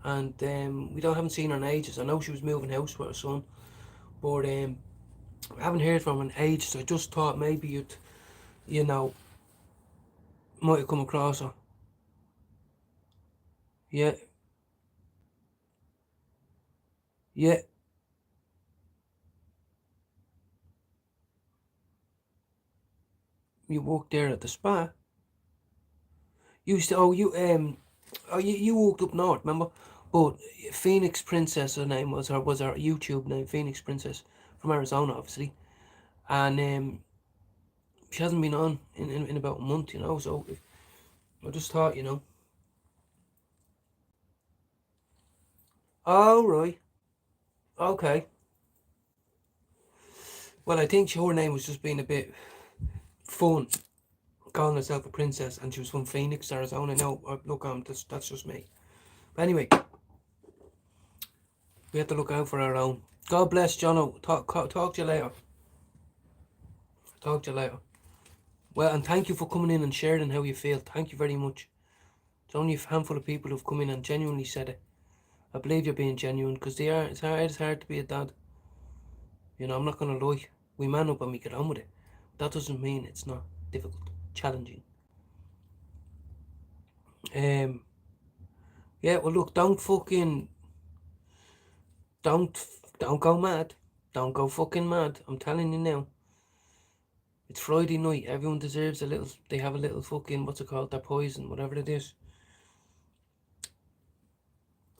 Speaker 1: and we haven't seen her in ages. I know she was moving house with her son, but I haven't heard from her in ages. I just thought maybe you know, might have come across her. Yeah, yeah. You worked there at the spa. You used to. You walked up north, remember? But Phoenix Princess, her name was her YouTube name, Phoenix Princess from Arizona, obviously, and she hasn't been on in about a month, you know. So I just thought, you know. Oh right, okay. Well, I think her name was just being a bit fun, calling herself a princess, and she was from Phoenix, Arizona. No, look, that's just me. But anyway, we have to look out for our own. God bless, Jono. Talk to you later. Talk to you later. Well, and thank you for coming in and sharing how you feel. Thank you very much. It's only a handful of people who've come in and genuinely said it. I believe you're being genuine because they are. It's hard to be a dad. You know, I'm not gonna lie. We man up and we get on with it. That doesn't mean it's not difficult, challenging. Um. Yeah. Well, look. Don't don't go mad. Don't go fucking mad. I'm telling you now. It's Friday night. Everyone deserves a little. They have a little fucking what's it called? Their poison, whatever it is.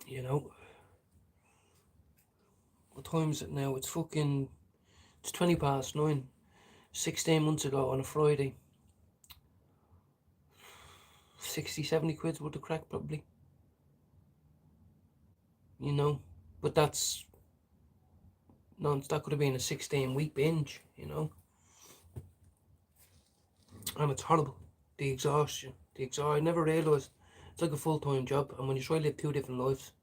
Speaker 1: You know. What time is it now? It's 20 past 9. 16 months ago on a Friday. 60, 70 quid's worth of crack probably. You know. But that's That could have been a 16-week binge, you know. And it's horrible. The exhaustion. I never realised it's like a full-time job. And when you try to live 2 different lives,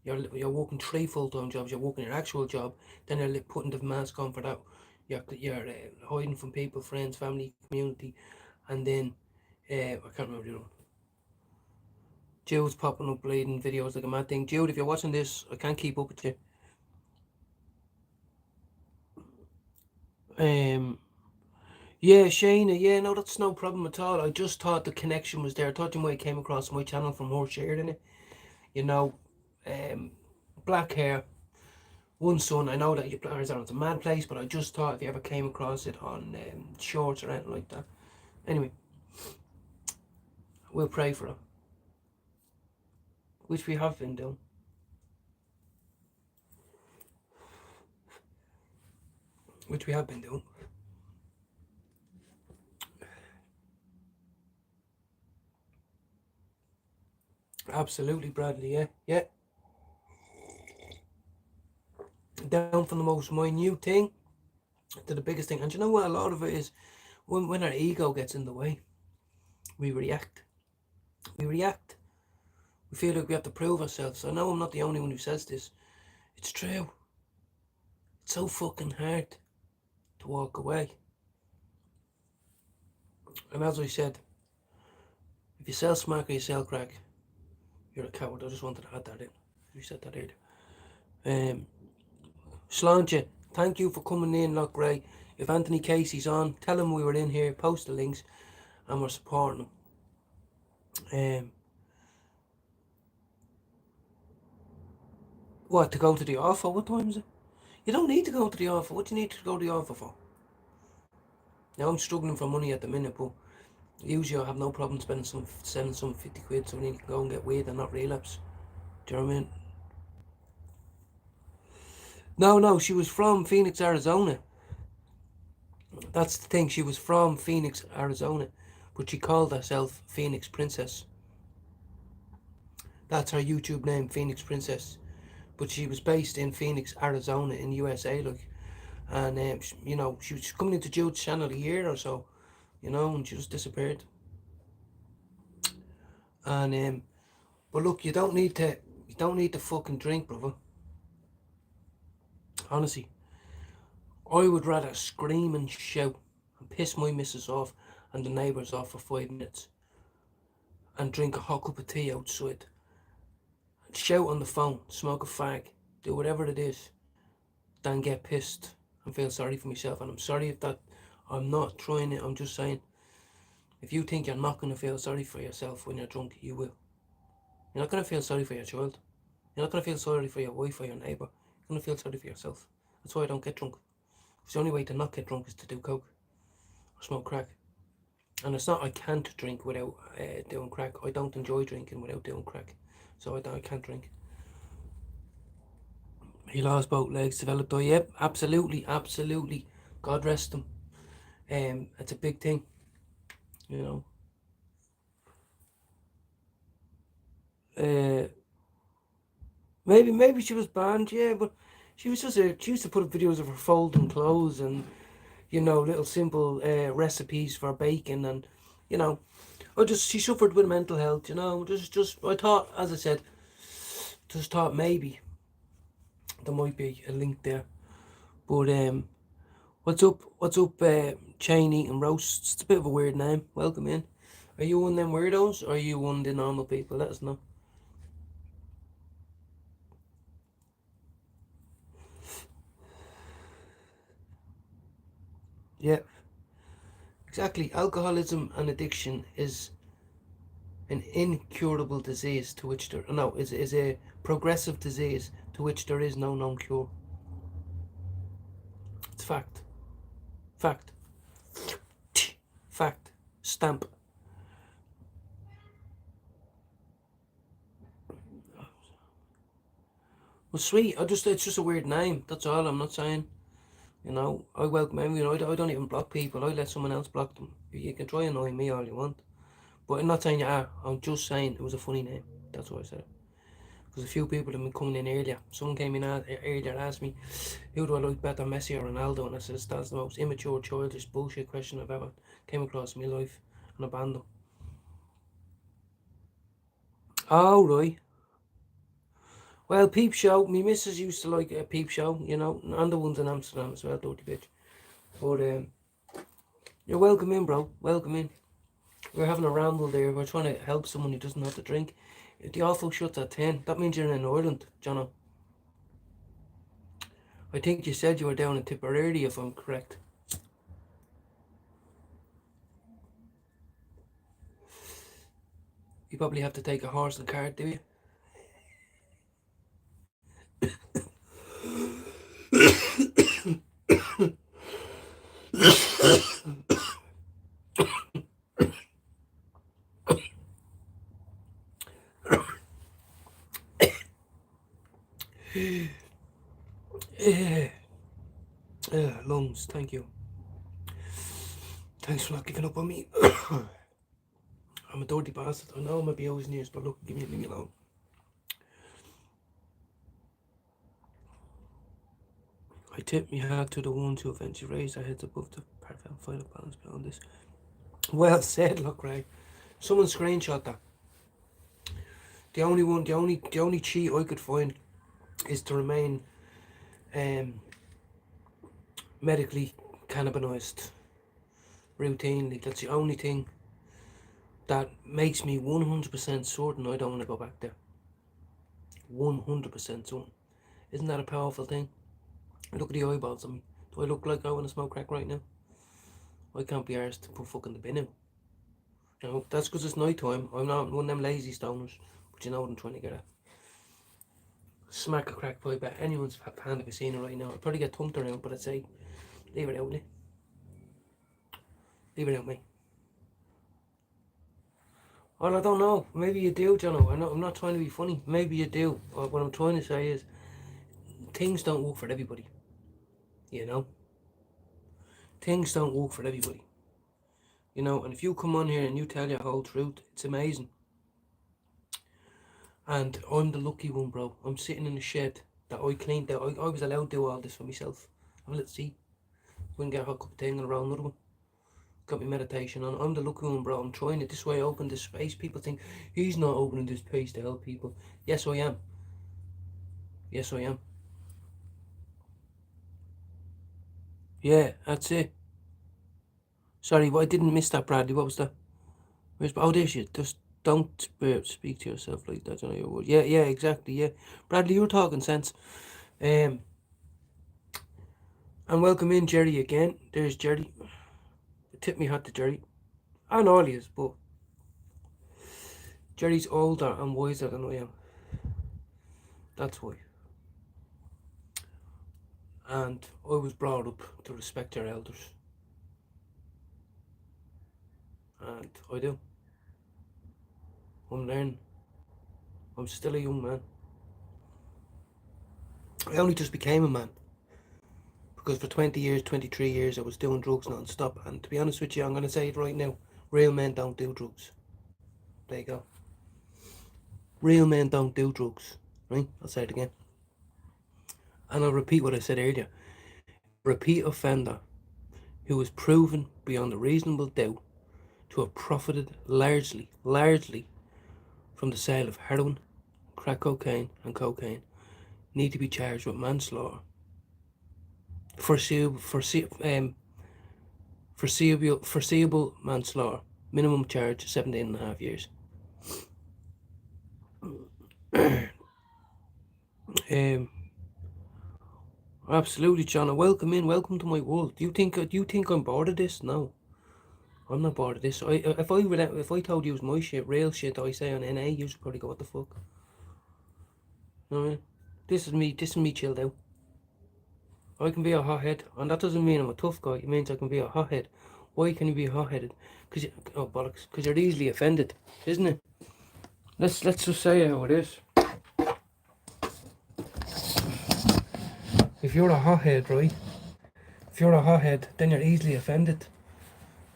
Speaker 1: you're working 3 full-time jobs. You're working your actual job, then you're putting the mask on for that. You're hiding from people, friends, family, community, and then I can't remember the other one. Jude's popping up bleeding videos like a mad thing. Jude, if you're watching this, I can't keep up with you. Yeah, Shayna, yeah, no, that's no problem at all. I just thought the connection was there. I thought you might have came across my channel from her sharing it. You know, black hair, one son. I know that Arizona's a mad place, but I just thought if you ever came across it on shorts or anything like that. Anyway, we'll pray for her, which we have been doing. Absolutely, Bradley, yeah. Down from the most minute thing to the biggest thing. And you know what? A lot of it is when our ego gets in the way, we react. We feel like we have to prove ourselves. I know I'm not the only one who says this. It's true. It's so fucking hard to walk away. And as I said, if you sell smack or you sell crack, you're a coward. I just wanted to add that in. You said that earlier. Sláinte, thank you for coming in, not great. If Anthony Casey's on, tell him we were in here, post the links, and we're supporting him. What, to go to the offer? What time is it? You don't need to go to the offer. What do you need to go to the offer for? Now I'm struggling for money at the minute, but usually I have no problem selling some 50 quid so you can go and get weed and not relapse. Do you know what I mean? No, she was from Phoenix, Arizona. That's the thing, she was from Phoenix, Arizona, but she called herself Phoenix Princess. That's her YouTube name, Phoenix Princess. But she was based in Phoenix, Arizona, in USA, like. And, you know, she was coming into Jude's channel a year or so, you know, and she just disappeared. And, but look, you don't need to fucking drink, brother. Honestly. I would rather scream and shout and piss my missus off and the neighbours off for 5 minutes and drink a hot cup of tea outside and shout on the phone, smoke a fag, do whatever it is, than get pissed and feel sorry for myself. And I'm sorry if that, I'm not trying it, I'm just saying, if you think you're not going to feel sorry for yourself when you're drunk, you will. You're not going to feel sorry for your child. You're not going to feel sorry for your wife or your neighbour. You're going to feel sorry for yourself. That's why I don't get drunk. The only way to not get drunk is to do coke or smoke crack. And it's not I can't drink without doing crack. I don't enjoy drinking without doing crack. So I can't drink. He lost both legs, developed eye. Yep, absolutely. God rest him. It's a big thing, you know. Maybe she was banned, yeah, but she used to put up videos of her folding clothes and, you know, little simple recipes for baking, and, you know, she suffered with mental health, you know. I thought, as I said, just thought maybe there might be a link there. But what's up, chain eating roasts? It's a bit of a weird name. Welcome in. Are you one of them weirdos, or are you one of the normal people? Let us know. Yeah, exactly. Alcoholism and addiction is an incurable disease to which is a progressive disease to which there is no known cure. It's fact. Stamp. Well, sweet. It's just a weird name. That's all. I'm not saying. You know, I welcome everyone. I don't even block people. I let someone else block them. You can try annoying me all you want. But I'm not saying you are. I'm just saying it was a funny name. That's what I said. Because a few people have been coming in earlier. Someone came in earlier and asked me, who do I like better, Messi or Ronaldo? And I said, that's the most immature, childish bullshit question I've ever came across in my life. And I banned them. Oh, right. Well, Peep Show. Me missus used to like a Peep Show, you know. And the ones in Amsterdam as well, dirty bitch. But, you're welcome in, bro. Welcome in. We're having a ramble there. We're trying to help someone who doesn't have to drink. The awful shuts at 10. That means you're in Ireland, Jono. I think you said you were down in Tipperary, if I'm correct. You probably have to take a horse and cart, do you? Lungs, thank you. Thanks for not giving up on me. I'm a dirty bastard. I know I'm abusing you, but look, leave me alone. I tip my hat to the ones who eventually raised their heads above the perfect final balance beyond this. Well said, look, Ray. Someone screenshot that. The only cheat I could find is to remain medically cannabinoized routinely. That's the only thing that makes me 100% certain I don't want to go back there. 100% certain. Isn't that a powerful thing? Look at the eyeballs on me. Do I look like I want to smoke crack right now? I can't be arsed to put fucking the bin out. You know, that's because it's night time. I'm not one of them lazy stoners. But you know what I'm trying to get at. Smack a crack pipe at anyone's hand if I seen it right now. I'd probably get thumped around, but I'd say, leave it out, mate. Leave it out, mate. Well, I don't know. Maybe you do, Jono. I'm not trying to be funny. Maybe you do. What I'm trying to say is, things don't work for everybody. You know? Things don't work for everybody. You know, and if you come on here and you tell your whole truth, it's amazing. And I'm the lucky one, bro. I'm sitting in the shed that I cleaned out. I was allowed to do all this for myself. Have a little see. Wouldn't get a hot cup of tea and around another one. Got my meditation on. I'm the lucky one, bro. I'm trying it this way. I open this space. People think he's not opening this space to help people. Yes, I am. Yes, I am. Yeah, that's it. Sorry, I didn't miss that, Bradley. What was that? Oh, there she is. Just don't speak to yourself like that. On your word. Yeah, exactly. Yeah, Bradley, you're talking sense. And welcome in, Jerry, again. There's Jerry. Tip me hat to Jerry. And all he is, but Jerry's older and wiser than I am. That's why. And I was brought up to respect your elders. And I do. I'm learning. I'm still a young man. I only just became a man. Because for 20 years, 23 years, I was doing drugs non-stop. And to be honest with you, I'm going to say it right now. Real men don't do drugs. There you go. Real men don't do drugs. Right? I'll say it again. And I'll repeat what I said earlier. Repeat offender who is proven beyond a reasonable doubt to have profited largely from the sale of heroin, crack cocaine and cocaine need to be charged with manslaughter. Foreseeable manslaughter. Minimum charge 17.5 years. Absolutely, John. Welcome in. Welcome to my world. Do you think I'm bored of this? No, I'm not bored of this. If I told you it was my shit, real shit that I say on NA, you should probably go, what the fuck? You know what I mean? This is me chilled out. I can be a hothead, and that doesn't mean I'm a tough guy. It means I can be a hothead. Why can you be hot-headed? Bollocks. Because you're easily offended, isn't it? Let's just say how it is. If you're a hothead, right? If you're a hothead, then you're easily offended.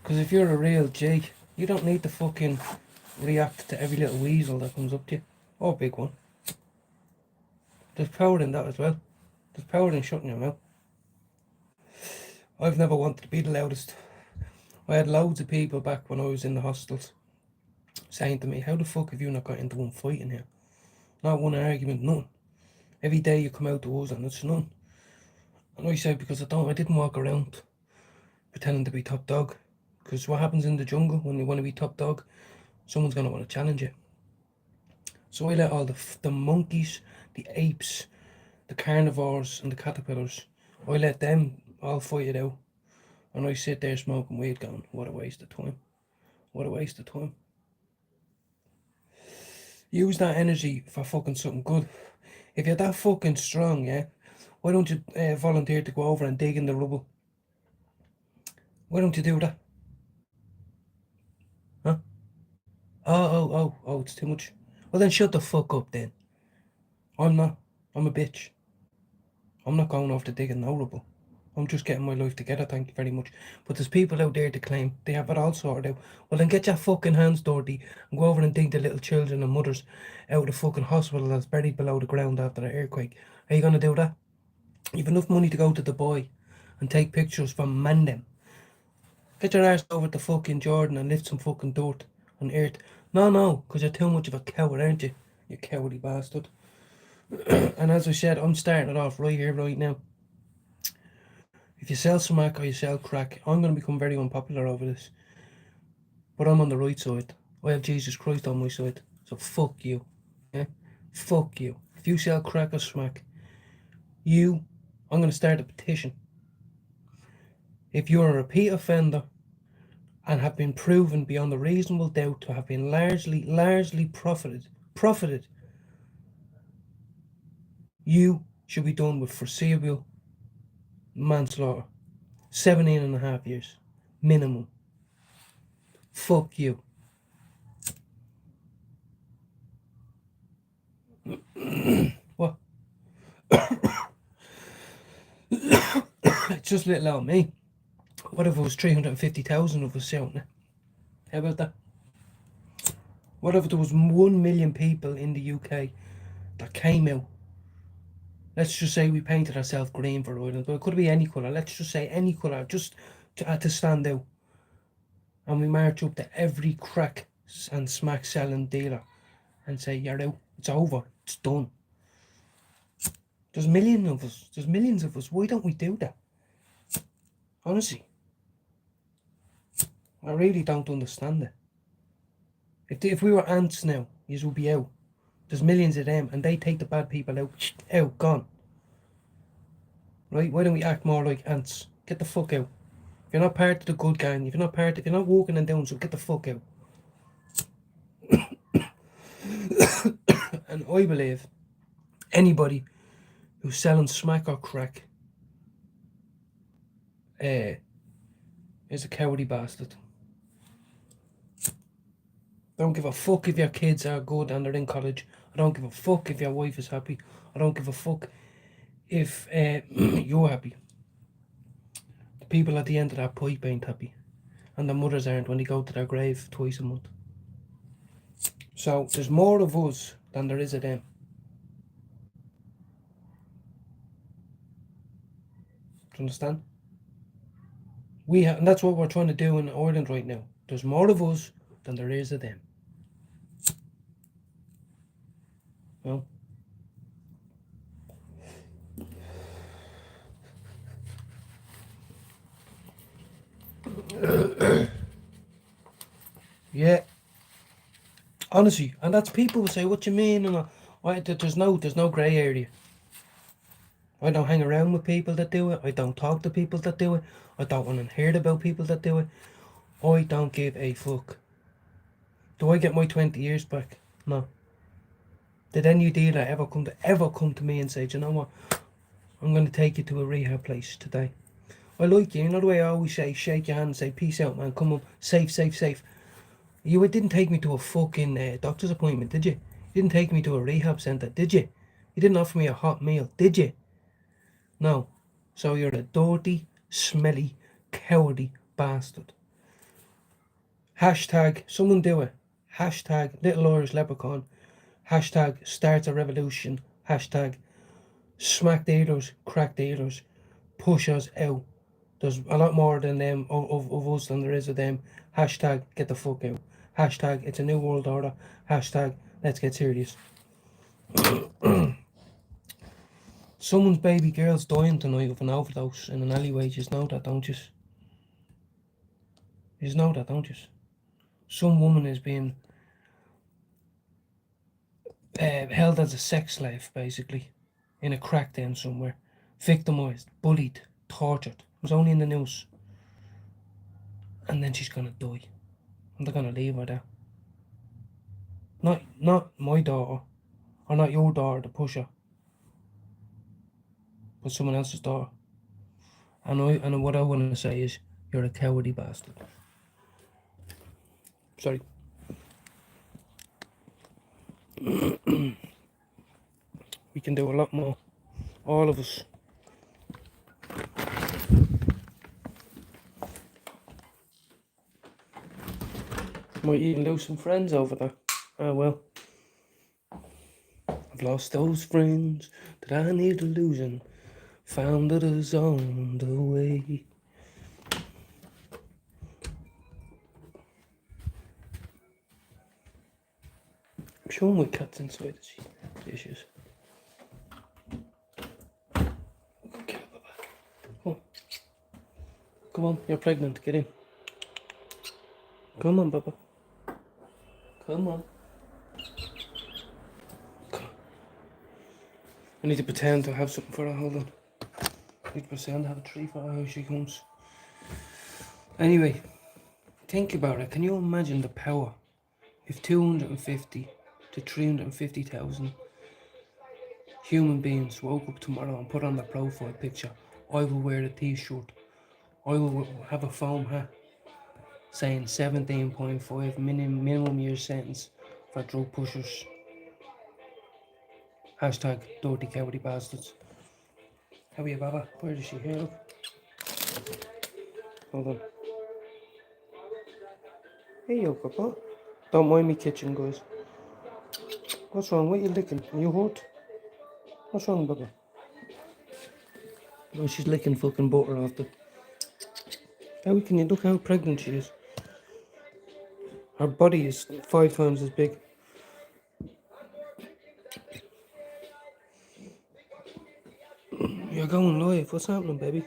Speaker 1: Because if you're a real G, you don't need to fucking react to every little weasel that comes up to you. Or big one. There's power in that as well. There's power in shutting your mouth. I've never wanted to be the loudest. I had loads of people back when I was in the hostels saying to me, how the fuck have you not got into one fight in here? Not one argument, none. Every day you come out to us and it's none. And I said, because I didn't walk around pretending to be top dog. Because what happens in the jungle when you want to be top dog? Someone's going to want to challenge you. So I let all the monkeys, the apes, the carnivores and the caterpillars, I let them all fight it out. And I sit there smoking weed going, what a waste of time. What a waste of time. Use that energy for fucking something good. If you're that fucking strong, yeah, why don't you volunteer to go over and dig in the rubble? Why don't you do that? Huh? Oh, it's too much. Well then shut the fuck up then. I'm not. I'm a bitch. I'm not going off to digging no rubble. I'm just getting my life together, thank you very much. But there's people out there to claim they have it all sorted out. Well then get your fucking hands dirty and go over and dig the little children and mothers out of the fucking hospital that's buried below the ground after the earthquake. Are you gonna do that? You've enough money to go to Dubai and take pictures from Mandem. Get your arse over to fucking Jordan and lift some fucking dirt on earth. No, because you're too much of a coward, aren't you? You cowardly bastard. And as I said, I'm starting it off right here, right now. If you sell smack or you sell crack, I'm going to become very unpopular over this. But I'm on the right side. I have Jesus Christ on my side. So fuck you. Yeah? Fuck you. If you sell crack or smack, I'm going to start a petition. If you're a repeat offender and have been proven beyond a reasonable doubt to have been largely profited, you should be done with foreseeable manslaughter. 17.5 years. Minimum. Fuck you. What? It's just little old me. What if it was 350,000 of us shouting it? How about that? What if there was 1 million people in the UK that came out? Let's just say we painted ourselves green for Ireland, but it could be any colour. Let's just say any colour, just to stand out. And we march up to every crack and smack selling dealer and say, you're out. It's over. It's done. There's millions of us. There's millions of us. Why don't we do that? Honestly. I really don't understand it. If we were ants now, you would be out. There's millions of them and they take the bad people out, gone. Right? Why don't we act more like ants? Get the fuck out. If you're not part of the good gang, if you're not walking and down, so get the fuck out. And I believe anybody who's selling smack or crack is a cowardly bastard. I don't give a fuck if your kids are good and they're in college. I don't give a fuck if your wife is happy. I don't give a fuck if you're happy. The people at the end of that pipe ain't happy. And the mothers aren't when they go to their grave twice a month. So there's more of us than there is of them. Do you understand? And that's what we're trying to do in Ireland right now. There's more of us than there is of them. Well, yeah. Honestly, and that's people will say, what you mean? And there's no grey area. I don't hang around with people that do it. I don't talk to people that do it. I don't want to hear about people that do it. I don't give a fuck. Do I get my 20 years back? No. Did any dealer ever come to me and say, do you know what? I'm going to take you to a rehab place today. I like you. You know the way I always say, shake your hand and say, peace out, man. Come on. Safe. You didn't take me to a fucking doctor's appointment, did you? You didn't take me to a rehab centre, did you? You didn't offer me a hot meal, did you? No. So you're a dirty, smelly, cowardly bastard. Hashtag, someone do it. Hashtag, little Irish leprechaun. Hashtag, starts a revolution. Hashtag, smack dealers, crack dealers, pushers out. There's a lot more than them of us than there is of them. Hashtag get the fuck out. Hashtag it's a new world order. Hashtag let's get serious. Someone's baby girl's dying tonight of an overdose in an alleyway. You know that, don't you? You know that, don't you? Some woman is being held as a sex slave, basically, in a crack den somewhere. Victimised, bullied, tortured. It was only in the news. And then she's gonna die. And they're gonna leave her there. Not my daughter, or not your daughter, the pusher, but someone else's daughter. And what I want to say is, you're a cowardly bastard. Sorry. We can do a lot more. All of us. Might even lose some friends over there. Oh well. I've lost those friends that I need losing. Found others on the way. I'm sure my cat's inside the dishes. Okay, come on. Come on, you're pregnant, get in. Come on, Baba. Come on. I need to pretend to have something for her, hold on. I need to pretend to have a tree for her, here she comes. Anyway, think about it, can you imagine the power if 250 to 350,000 human beings woke up tomorrow and put on their profile picture, I will wear a t-shirt, I will have a foam hat saying 17.5 minimum year sentence for drug pushers. Hashtag dirty cowardly bastards. How are you, Baba? Where is she? Here, look. Hold on. Hey, yo, Papa. Don't mind me kitchen, guys. What's wrong? What are you licking? Are you hurt? What's wrong, Baba? Oh, she's licking fucking butter off the... How can you look how pregnant she is? Her body is 5 times as big. You're going live. What's happening, baby?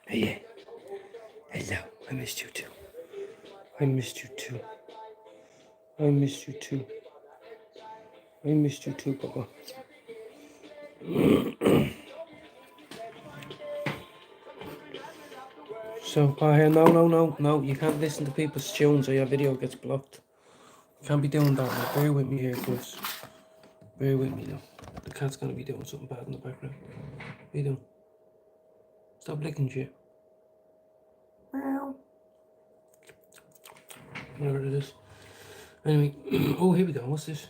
Speaker 1: Hey, hello. I missed you too. I missed you too. I missed you too. I missed you too, Papa. So, no, you can't listen to people's tunes or your video gets blocked. You can't be doing that. Now. Bear with me here, guys. Bear with me now. The cat's gonna be doing something bad in the background. What are you doing? Stop licking shit. Meow. Whatever it is. Anyway, oh, here we go. What's this?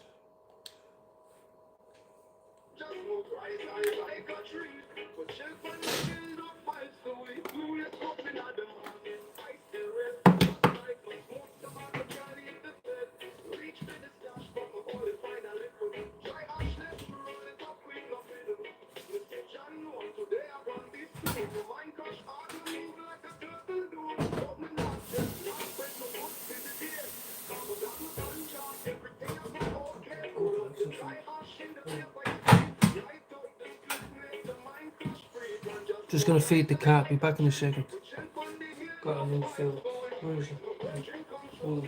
Speaker 1: Just gonna feed the cat. Be back in a second. Got a new fill. Where is it? Oh.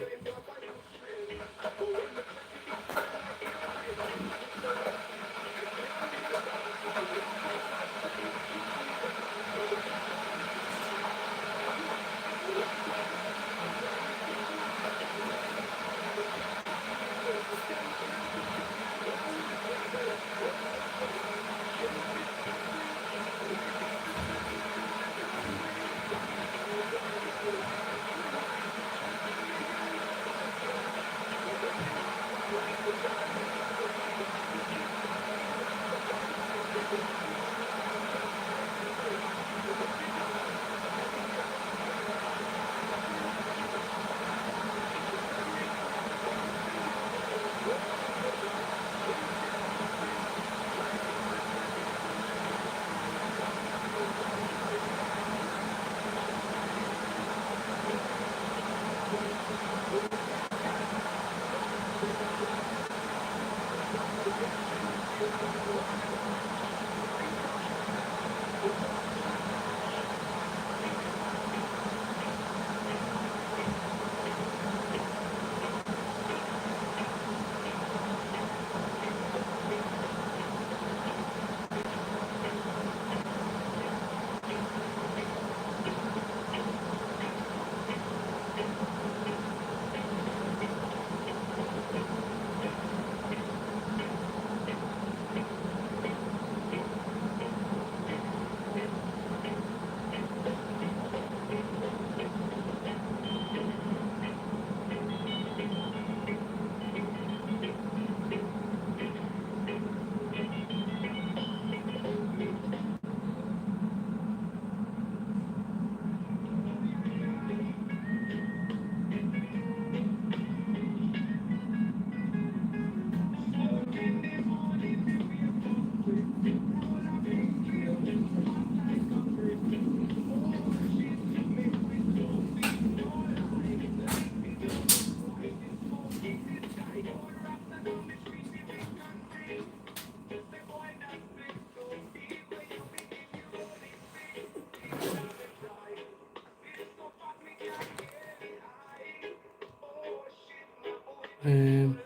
Speaker 1: Um,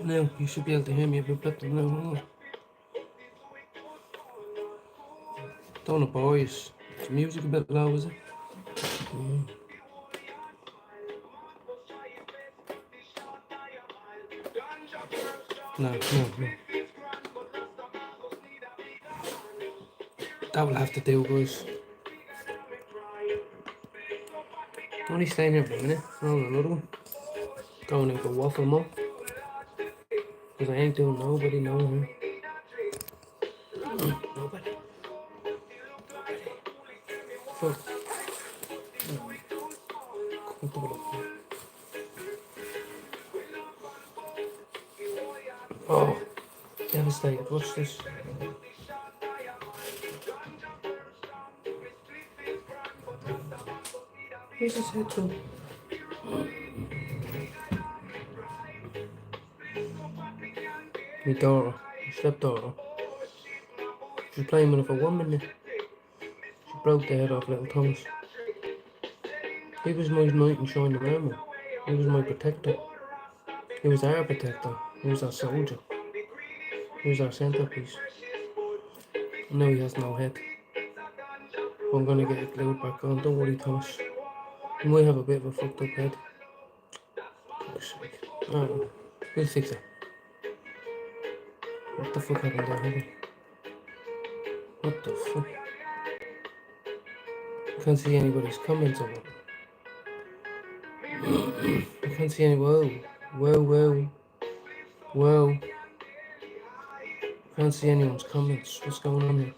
Speaker 1: Now you should be able to hear me a bit better now. Don't know, boys. Is the music a bit low, is it? No. That will have to do, guys. Only staying here for a minute. Roll another one. Going into waffle more. Because I ain't doing nobody, no one. Nobody. Fuck. Oh, devastated. Watch this. Where's his head to? My daughter, my stepdaughter. She was playing with it for 1 minute. She broke the head off little Thomas. He was my knight in shining armour. He was my protector. He was our protector. He was our soldier. He was our centerpiece. And now he has no head. I'm gonna get it glued back on. Don't worry, Thomas. He might have a bit of a fucked up head. Fuck's sake. Oh, we'll fix it. What the fuck happened there? Hold on. What the fuck? I can't see anybody's comments on it. I can't see any. Whoa. Can't see anyone's comments. What's going on here?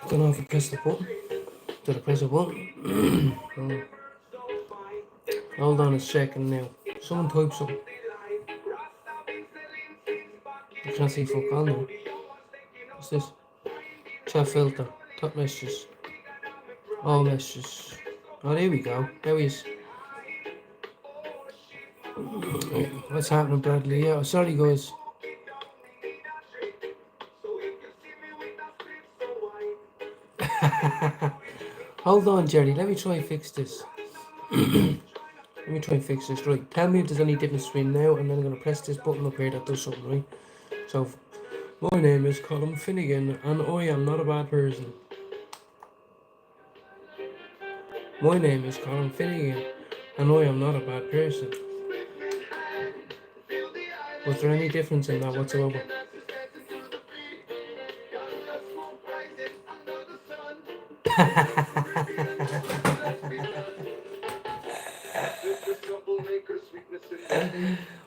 Speaker 1: Don't know if I pressed the button. Did I press a button? Oh. Hold on a second now. Someone type something. I can't see fuck all now. What's this? Chat filter. Top messages. All messages. Oh, there we go. There he is. What's happening, Bradley? Yeah, sorry, guys. Hold on, Jerry. Let me try and fix this. Right. Tell me if there's any difference between now and then I'm going to press this button up here that does something, right? So, my name is Colin Finnegan and I am not a bad person. My name is Colin Finnegan and I am not a bad person. Was there any difference in that whatsoever?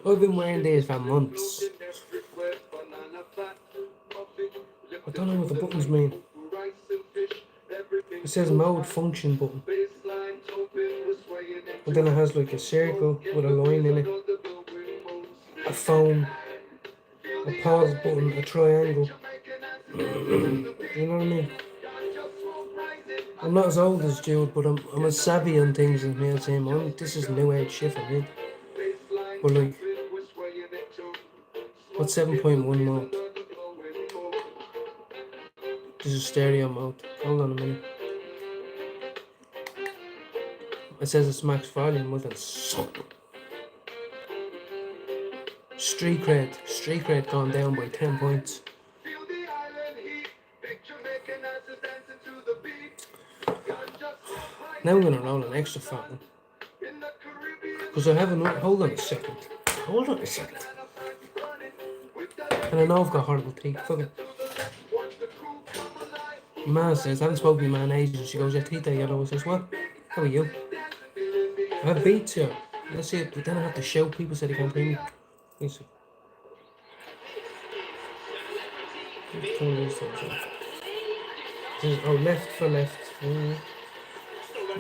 Speaker 1: I've been wearing these for months. I don't know what the buttons mean. It says mode function button. And then it has like a circle with a line in it. A phone. A pause button. A triangle. You know what I mean? I'm not as old as Jude, but I'm as savvy on things as me as him. This is new age shit for me. But like, what's 7.1 mode? This is stereo mode. Hold on a minute. It says it's max volume. Well then, suck. Street cred gone down by 10 points. Now I'm gonna roll an extra fat one. Because I have another. Hold on a second. And I know I've got horrible teeth. Fuck it. My man says, I haven't spoken to my man in ages. She goes, your teeth are yellow. I says, what? How are you? I have beats here. Let's see it. But then I have to shout. People say they can't hear me. Let's see. Let's turn these things off. Oh, left for left.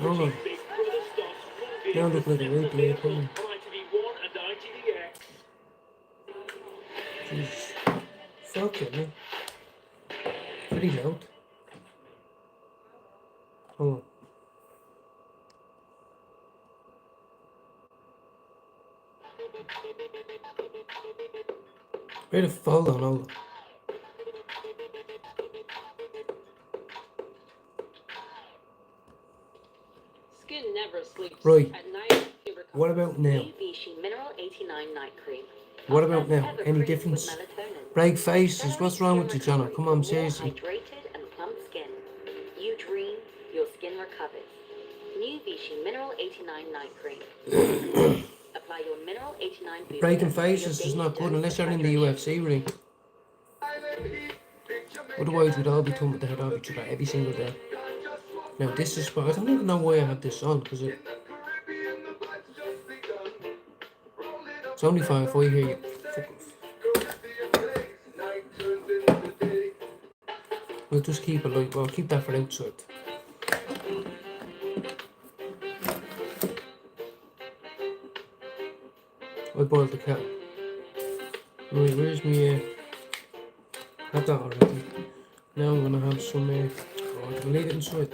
Speaker 1: Hold on. Now look like a replay thing. Jesus. Fuck it, man. Pretty loud. Hold on. Where the fall on, hold on. Right.
Speaker 2: At night, you recover.
Speaker 1: What about now?
Speaker 2: New Vichy Mineral 89 Night Cream.
Speaker 1: What
Speaker 2: Our
Speaker 1: about
Speaker 2: first
Speaker 1: now?
Speaker 2: ever
Speaker 1: Any
Speaker 2: cream
Speaker 1: difference?
Speaker 2: with melatonin.
Speaker 1: Break faces.
Speaker 2: Accelerates
Speaker 1: What's wrong
Speaker 2: skin
Speaker 1: with you, Jono?
Speaker 2: recovery
Speaker 1: Come
Speaker 2: for
Speaker 1: on,
Speaker 2: more
Speaker 1: seriously.
Speaker 2: hydrated and plump skin. You dream, your skin recovers. New Vichy Mineral 89 Night Cream. Apply your Mineral 89 booster.
Speaker 1: Breaking
Speaker 2: for your
Speaker 1: faces is
Speaker 2: daily
Speaker 1: not good
Speaker 2: dose
Speaker 1: unless
Speaker 2: of
Speaker 1: you're in the
Speaker 2: hydration.
Speaker 1: UFC ring. Otherwise, we'd all be talking the head off each other every single day. Now, this is what I don't even know why I have this on because it's only fine if I hear you. Fuck off. We'll just keep it like, well, keep that for outside. I boiled the kettle. Right, where's me? Had that already. Now I'm gonna have some. Oh, I can leave it inside.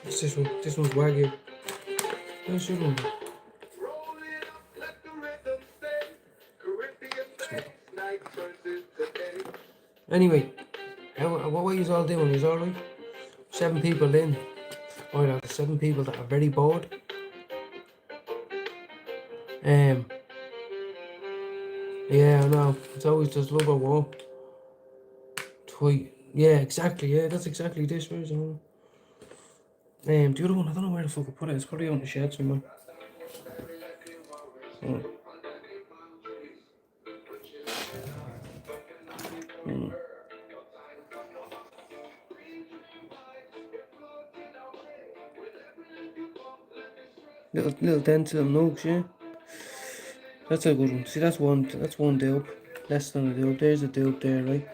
Speaker 1: What's this one? This one's Wagyu. Where's the other one? Anyway, what are you all doing? Is alright? 7 people in. Alright, there's 7 people that are very bored. Yeah, I know. It's always just love or war. Tweet. Yeah, exactly. Yeah, that's exactly this. Where's the one? The other one, I don't know where the fuck I put it. It's probably on the shed somewhere. Oh. Little dental nugs, yeah. That's a good one. See, that's one dub. Less than a dub. There's a dub there, right?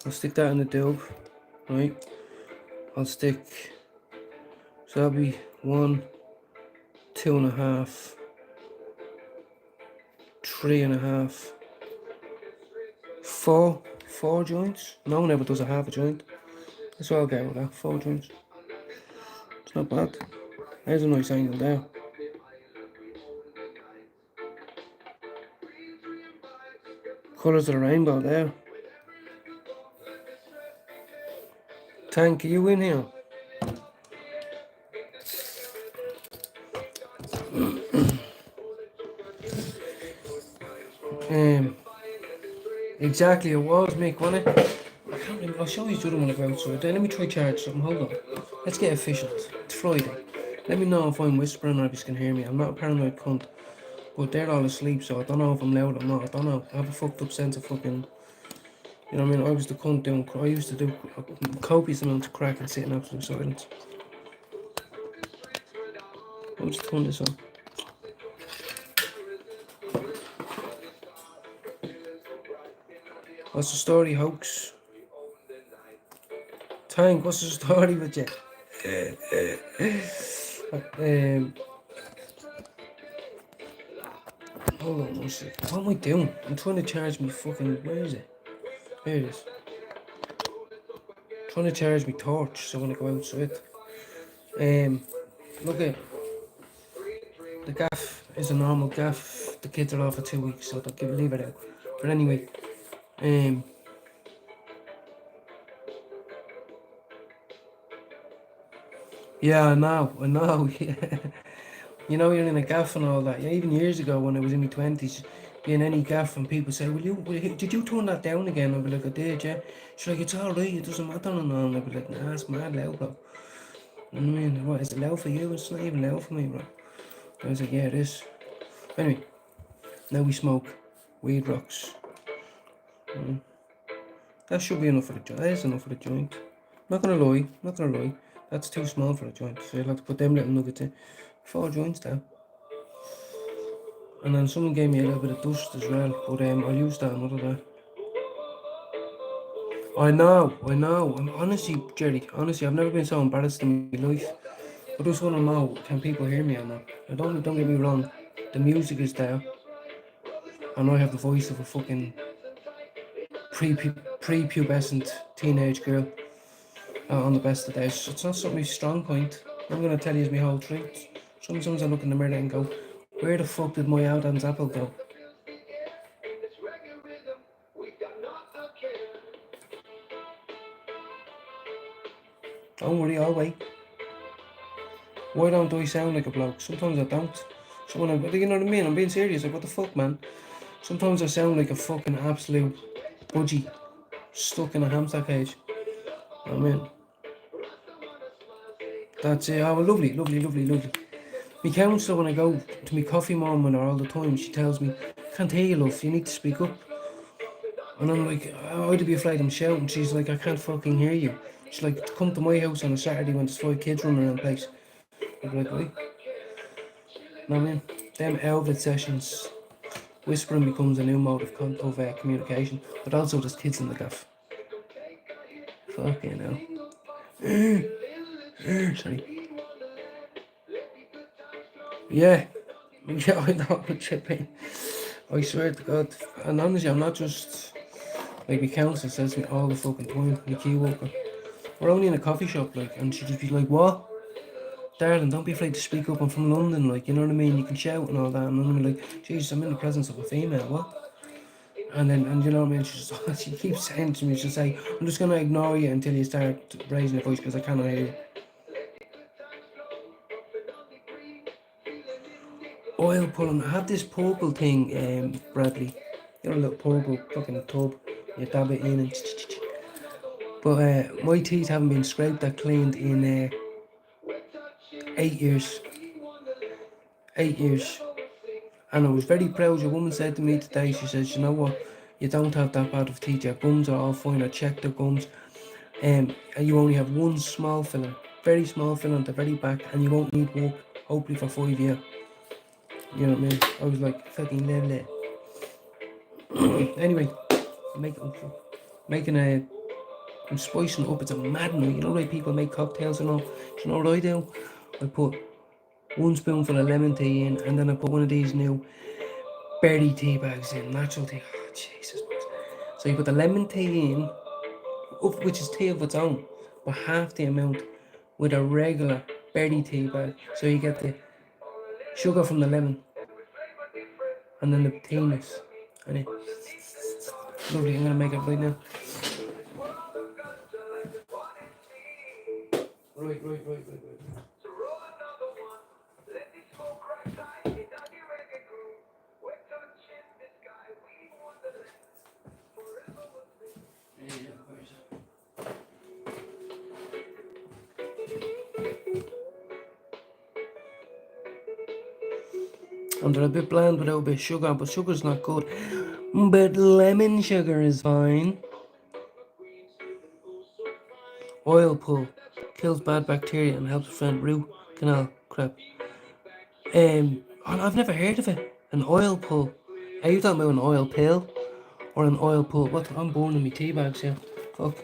Speaker 1: I'll stick that in the dub, right? I'll stick. So that'll be 1, 2.5, 3.5, 4 joints. No one ever does a half a joint. That's what I'll get with that. 4 joints. It's not bad. There's a nice angle there. Colours of the rainbow there. Tank, are you in here? Exactly, it was, Mick, wasn't it? I can't remember. I'll show you the other one about so let me try charge something. Hold on. Let's get efficient. It's Friday. Let me know if I'm whispering or if you can hear me. I'm not a paranoid cunt. But they're all asleep, so I don't know if I'm loud or not. I don't know. I have a fucked up sense of fucking. You know what I mean? I was the cunt doing. I used to do copious amounts of crack and sit in absolute silence. I'll just turn this on. What's the story, hoax? Tank, what's the story with you? Hold on one sec. What am I doing? I'm trying to charge me fucking. Where is it? There it is. Trying to charge me torch so when I go outside. Look at the gaff is a normal gaff. The kids are off for 2 weeks, so they'll leave it out. But anyway, yeah, I know, yeah. You know, you're in a gaff and all that. Yeah, even years ago when I was in my 20s, being any gaff and people say, did you turn that down again? I'd be like, I did, yeah. She's like, it's alright, it doesn't matter and all. And I'd be like, nah, it's mad loud, bro. I mean, what, is it loud for you? It's not even loud for me, bro. I was like, yeah, it is. Anyway, now we smoke weed rocks. That should be enough for the joint. That is enough for the joint. Not gonna lie. That's too small for a joint, so you'll have to put them little nuggets in. 4 joints there. And then someone gave me a little bit of dust as well, but I'll use that another day. I know. Honestly, Jerry, I've never been so embarrassed in my life. I just want to know, can people hear me or not? Don't get me wrong, the music is there. And I have the voice of a fucking prepubescent teenage girl on the best of days. It's not something strong point. I'm going to tell you my whole truth. Sometimes I look in the mirror and go, where the fuck did my Adam's apple go? Don't worry, I'll wait. Why don't I sound like a bloke? Sometimes I don't. So when you know what I mean? I'm being serious. Like, what the fuck, man? Sometimes I sound like a fucking absolute budgie stuck in a hamster cage. You know what I mean? That's it. Oh, lovely, lovely, lovely, lovely. My counsellor, when I go to my coffee mom with her all the time, she tells me, can't hear you, love, you need to speak up. And I'm like, I'd be afraid I'm shouting. She's like, I can't fucking hear you. She's like, come to my house on a Saturday when there's 5 kids running around the place. I'd be like, right? Know what I mean? Them Elvid sessions, whispering becomes a new mode of communication, but also there's kids in the gaff. Fucking hell. Sorry. Yeah. Yeah, I know what you're saying. I swear to God. And honestly, I'm not just... Like, my counsellor says to me all the fucking time, my key worker. We're only in a coffee shop, like, and she'd just be like, what? Darling, don't be afraid to speak up. I'm from London, like, you know what I mean? You can shout and all that. And I'm like, Jesus, I'm in the presence of a female, what? And then, and you know what I mean? She keeps saying to me, she'll say, I'm just going to ignore you until you start raising your voice because I cannot hear you. Oil pulling. I had this purple thing, Bradley. You know, a little purple fucking tub. You dab it in and... But my teeth haven't been scraped or cleaned in 8 years. 8 years. And I was very proud. A woman said to me today, she says, you know what, you don't have that bad of teeth, your gums are all fine, I checked the gums, and you only have one small filler, very small filler at the very back, and you won't need work, hopefully for 5 years. You know what I mean? I was like, fucking lovely. Anyway, I'm spicing it up, it's a mad night. You know why people make cocktails and all? Do you know what I do? I put 1 spoonful of lemon tea in, and then I put one of these new berry tea bags in, natural tea. Oh, Jesus. So you put the lemon tea in, which is tea of its own, but half the amount with a regular berry tea bag. So you get the sugar from the lemon, and then the teeness. And it, lovely, I'm going to make it right now. Right. And they're a bit bland without a bit of sugar, but sugar's not good. But lemon sugar is fine. Oil pull kills bad bacteria and helps prevent root canal crap. I've never heard of it. An oil pull. Are you talking about an oil pill or an oil pull? What? I'm burning my tea bags here. Fuck.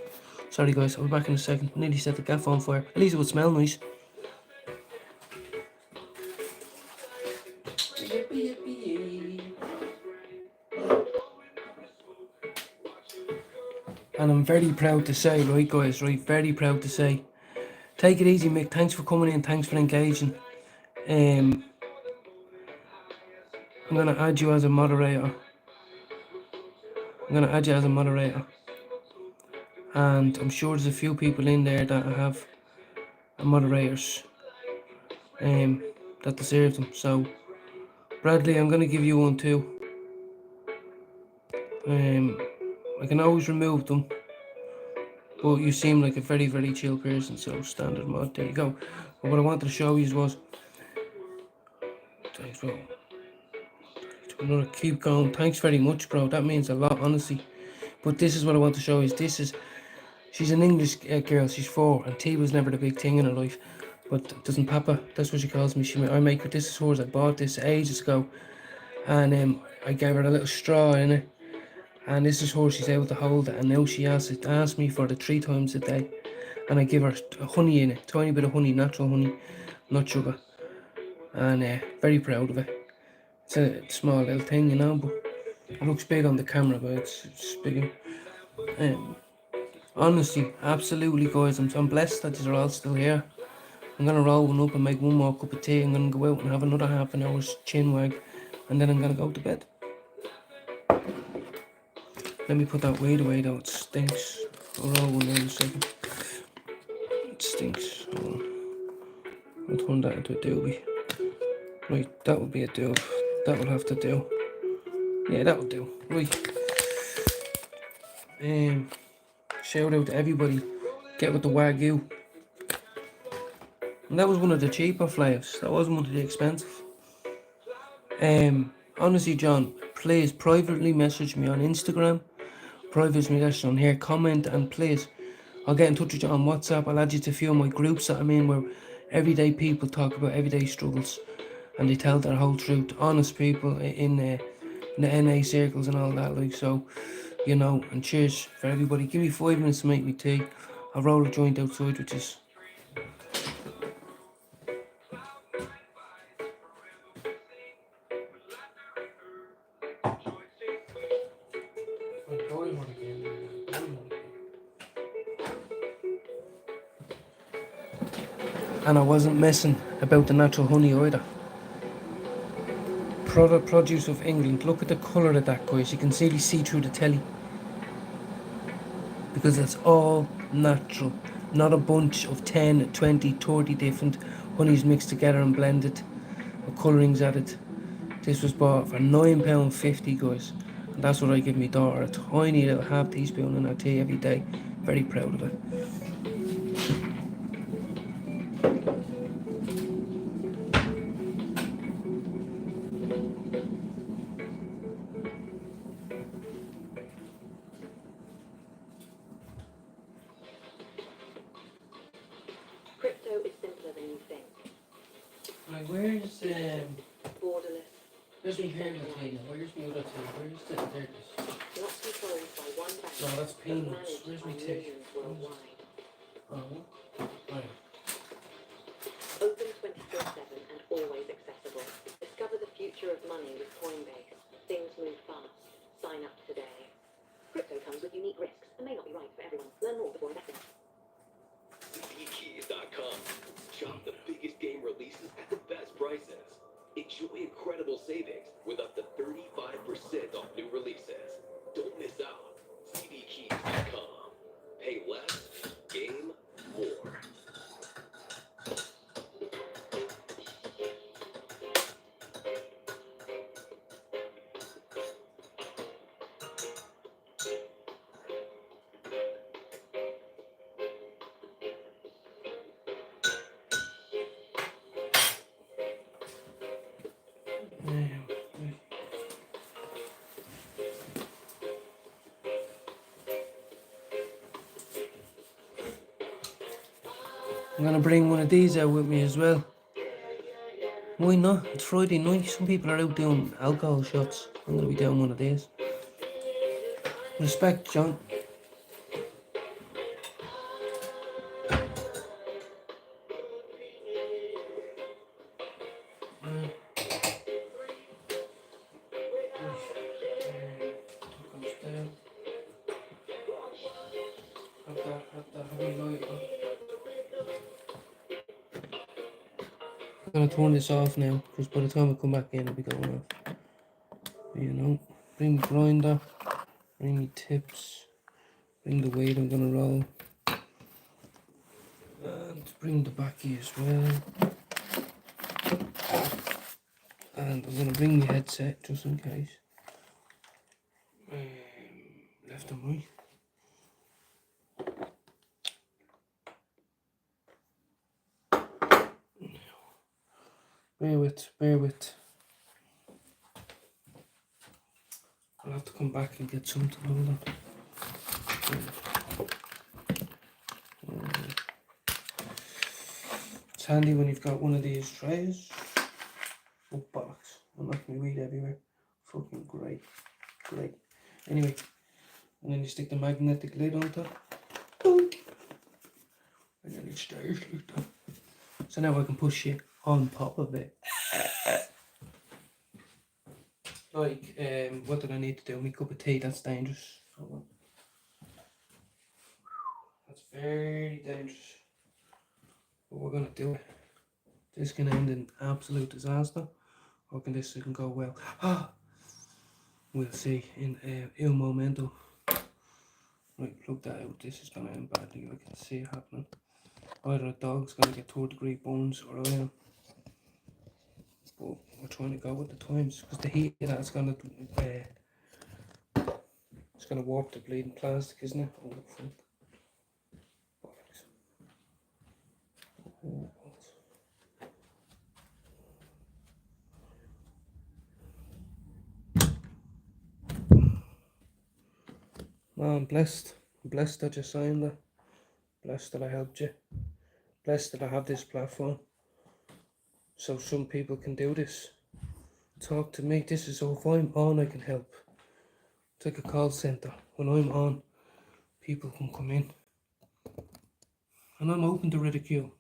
Speaker 1: Sorry guys, I'll be back in a second. Nearly set the gaff on fire. At least it would smell nice. And I'm very proud to say, right guys, right, very proud to say, take it easy Mick, thanks for coming in, thanks for engaging. I'm going to add you as a moderator. And I'm sure there's a few people in there that have moderators that deserve them. So, Bradley, I'm going to give you one too. I can always remove them, but you seem like a very, very chill person, so standard mod, there you go. But what I wanted to show you was, thanks bro, keep going, thanks very much bro, that means a lot honestly. But this is what I want to show you, she's an English girl, she's 4, and tea was never the big thing in her life, but doesn't Papa, that's what she calls me, I make her, this is hers, I bought this ages ago, and I gave her a little straw in it, and this is how she's able to hold it, and now she asks me for it 3 times a day, and I give her honey in it, tiny bit of honey, natural honey, not sugar, and very proud of it. It's a small little thing, you know, but it looks big on the camera, but it's big. Honestly, absolutely guys, I'm blessed that you're all still here. I'm going to roll one up and make one more cup of tea. I'm going to go out and have another half an hour's chin wag, and then I'm going to go to bed. Let me put that weight away though, it stinks. I'll roll one in a second. It stinks. So I'll turn that into a doobie. Right, that will be a doob. That will have to do. Yeah, that will do. Right. Shout out to everybody. Get with the Wagyu. And that was one of the cheaper flyers. That wasn't one of the expensive. Honestly, John, please privately message me on Instagram. Private message on here. Comment, and please, I'll get in touch with you on WhatsApp. I'll add you to a few of my groups that I'm in where everyday people talk about everyday struggles and they tell their whole truth. Honest people in the NA circles and all that, like, so, you know. And cheers for everybody. Give me 5 minutes to make me tea. I'll roll a joint outside, which is. And I wasn't messing about the natural honey either. Produce of England. Look at the colour of that, guys. You can see through the telly. Because it's all natural. Not a bunch of 10, 20, 30 different honeys mixed together and blended with colourings added. This was bought for £9.50, guys. And that's what I give my daughter. A tiny little half teaspoon in her tea every day. Very proud of it.
Speaker 2: Crypto is simpler than you think.
Speaker 1: Like, where's
Speaker 2: Borderless.
Speaker 1: There's me hair tea now. Where's my other tea? Where's the there it is.
Speaker 2: Not controlled by one bank.
Speaker 1: No, that's
Speaker 2: but
Speaker 1: peanuts.
Speaker 2: managed
Speaker 1: Where's
Speaker 2: by
Speaker 1: my tea?
Speaker 2: millions worldwide.
Speaker 1: Oh, right.
Speaker 2: Open 24/7 and always accessible. Discover the future of money with Coinbase. Things move fast. Sign up today. Crypto comes with unique risks and may not be right for everyone. Learn more before investing.
Speaker 4: cdkeys.com. Shop the biggest game releases at the best prices. Enjoy incredible savings with up to 35% off new releases. Don't miss out. cdkeys.com. Pay less, game more.
Speaker 1: I'm gonna bring one of these out with me as well. Why not? It's Friday night. Some people are out doing alcohol shots. I'm gonna be doing one of these. Respect, John. I'm gonna turn this off now because by the time I come back in, it'll be going off. You know, bring the grinder, bring the tips, bring the weight I'm gonna roll, and bring the backy as well. And I'm gonna bring the headset just in case. Left and right. Bear with. I'll have to come back and get something. Hold on. It's handy when you've got one of these trays. Oh, bollocks. I'm knocking my weed everywhere. Fucking great. Anyway, and then you stick the magnetic lid on top. And then it stays like that. So now I can push it on top of it. Like, what did I need to do? My cup of tea, that's dangerous. Hold on. That's very dangerous. But we're gonna do it. This can end in absolute disaster, or can this can go well? We'll see in il momento. Right, plug that out. This is gonna end badly. I can see it happening. Either a dog's gonna get 3rd-degree burns or I am. But we're trying to go with the times because the heat of that's gonna it's gonna warp the bleeding plastic, isn't it? Oh, fuck. Oh, no, I'm blessed. I'm blessed that you signed that. Blessed that I helped you. Blessed that I have this platform. So some people can do this. Talk to me. This is so if I'm on, I can help. It's like a call centre. When I'm on, people can come in. And I'm open to ridicule.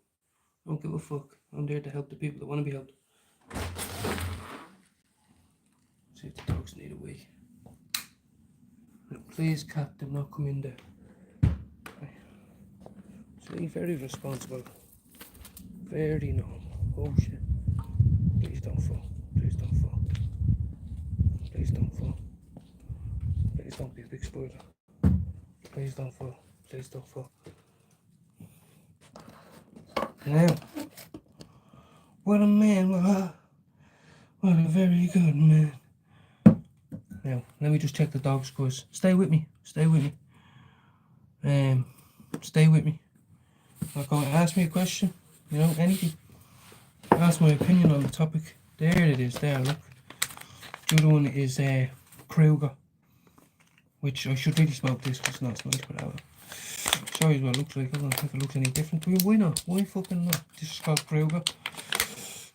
Speaker 1: I don't give a fuck. I'm there to help the people that want to be helped. See if the dogs need a wee. Now, please, cat, do not come in there. See, very responsible. Very normal. Oh shit. Please don't fall. Please don't fall. Please don't fall. Please don't be a big spoiler. Please don't fall. Please don't fall. Now, what a man, what a very good man. Now, let me just check the dog scores. Stay with me. Stay with me. Stay with me. Not going to ask me a question. You know, anything. Ask my opinion on the topic. There it is. There, look. The other one is Kruger, which I should really smoke this because it's not nice, but I will. Sorry what it looks like. I don't think it looks any different to you. Why not? Why fucking not? This is called Kruger.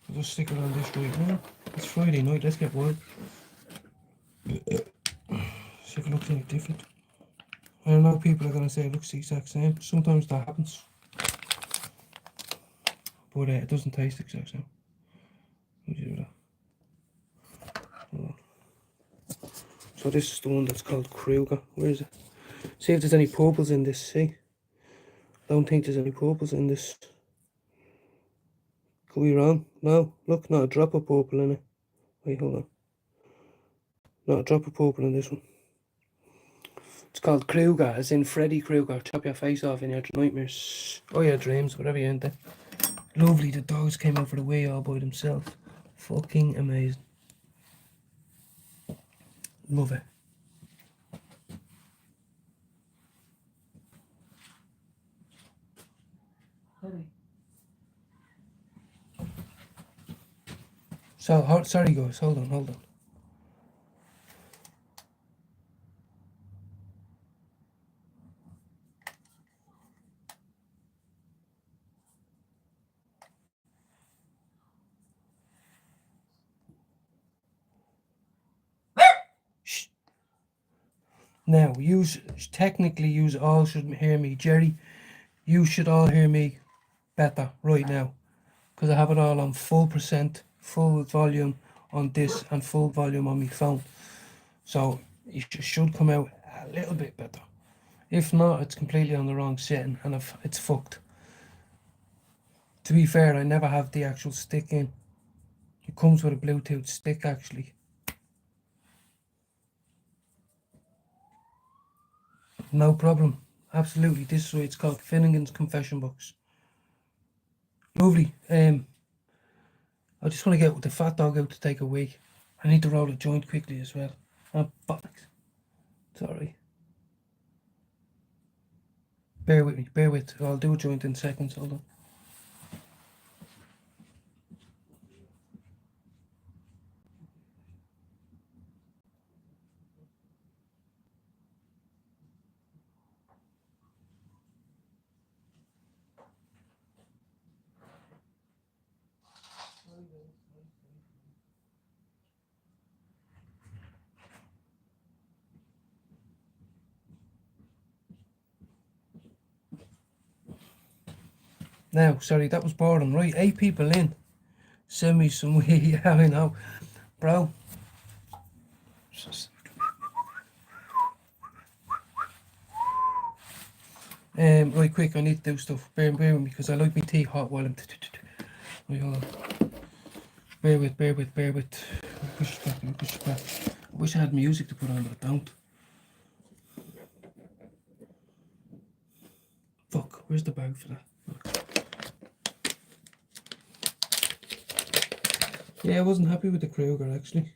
Speaker 1: I'll just stick it on this right now. It's Friday night. Let's get wild. See if it looks any different. I know people are going to say it looks the exact same. Sometimes that happens. But it doesn't taste the exact same. Let me do that. Hold on. So this is the one that's called Kruger. Where is it? See if there's any purples in this, see? I don't think there's any purples in this. Could be wrong. No, look, not a drop of purple in it. Wait, hold on. Not a drop of purple in this one. It's called Kruger, as in Freddy Krueger. Chop your face off in your nightmares. Or your dreams, whatever you're into. Lovely, the dogs came out for the wee all by themselves. Fucking amazing. Love it. So, sorry guys, hold on. Shh. Now, technically you all should hear me. Jerry, you should all hear me better right now. Because I have it all on full volume on this and full volume on my phone. So it should come out a little bit better. If not, it's completely on the wrong setting and it's fucked. To be fair, I never have the actual stick in. It comes with a Bluetooth stick actually. No problem. Absolutely. This is why it's called Finnegan's Confession Box. Lovely. I just want to get the fat dog out to take a wee. I need to roll a joint quickly as well. Bollocks. Sorry. Bear with me. I'll do a joint in seconds. Hold on. Now, sorry, that was boring. Right, 8 people in. Send me some wee. Yeah, I know. Bro. Right, quick, I need to do stuff. Bear with me because I like my tea hot while I'm... Right, hold on. Bear with. Push it back. I wish I had music to put on, but I don't. Fuck, where's the bag for that? Look. Yeah, I wasn't happy with the Kruger actually.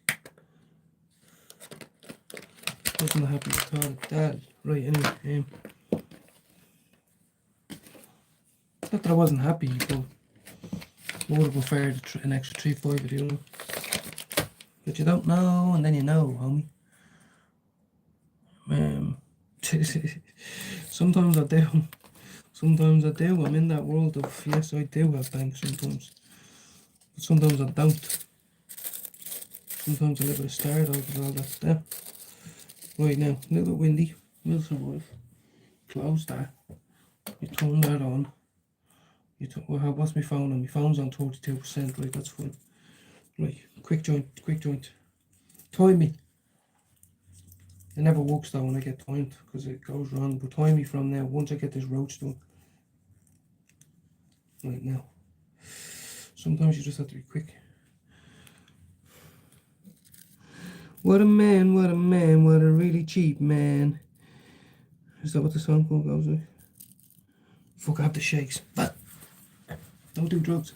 Speaker 1: Wasn't happy at all with that. Right, anyway. Not that I wasn't happy, but I would have preferred an extra 3.5, you know. But you don't know, and then you know, homie. Sometimes I do. Sometimes I do. I'm in that world of, yes, I do have banks sometimes. But sometimes I don't. Sometimes I live with a star dog and all that stuff. Right now, a little bit windy. We'll survive. Close that. You turn that on. What's my phone on? My phone's on 32%. Right, that's fine. Right, quick joint. Time me. It never works though when I get timed because it goes wrong. But time me from now once I get this roach done. Right now. Sometimes you just have to be quick. What a man, what a man, what a really cheap man. Is that what the song goes like? Fuck, I have the shakes. But don't do drugs.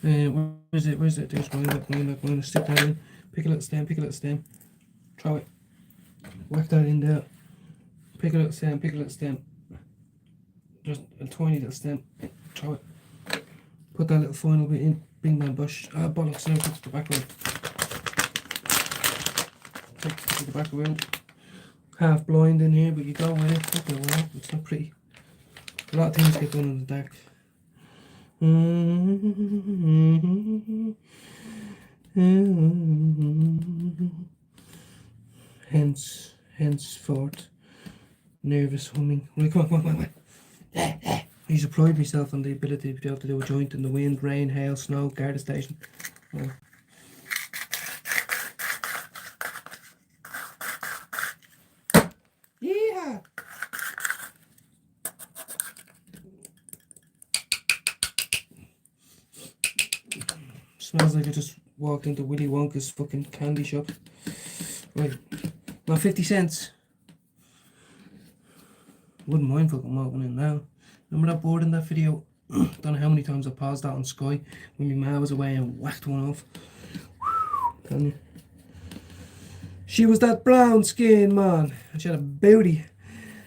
Speaker 1: Where's it? There's going back. Stick that in. Pick a little stem. Throw it. Whack that in there. Pick a little stem. Just a tiny little stem. Throw it. Put that little final bit in. Bing bang bush. Ah, bollocks, now take the back round. Take the back around. Half blind in here, but you go with it. Fuck it, well, it's not pretty. A lot of things get done in the dark. Henceforth, nervous humming. Right, come on. I just applied myself on the ability to be able to do a joint in the wind, rain, hail, snow, guard station. Oh. Yeah. Smells like I just walked into Willy Wonka's fucking candy shop. Right. Now 50 cents. Wouldn't mind fucking walking in now. Remember that board in that video? Don't know how many times I paused that on Sky when my ma was away and whacked one off. Telling you. She was that brown skin, man. And she had a booty.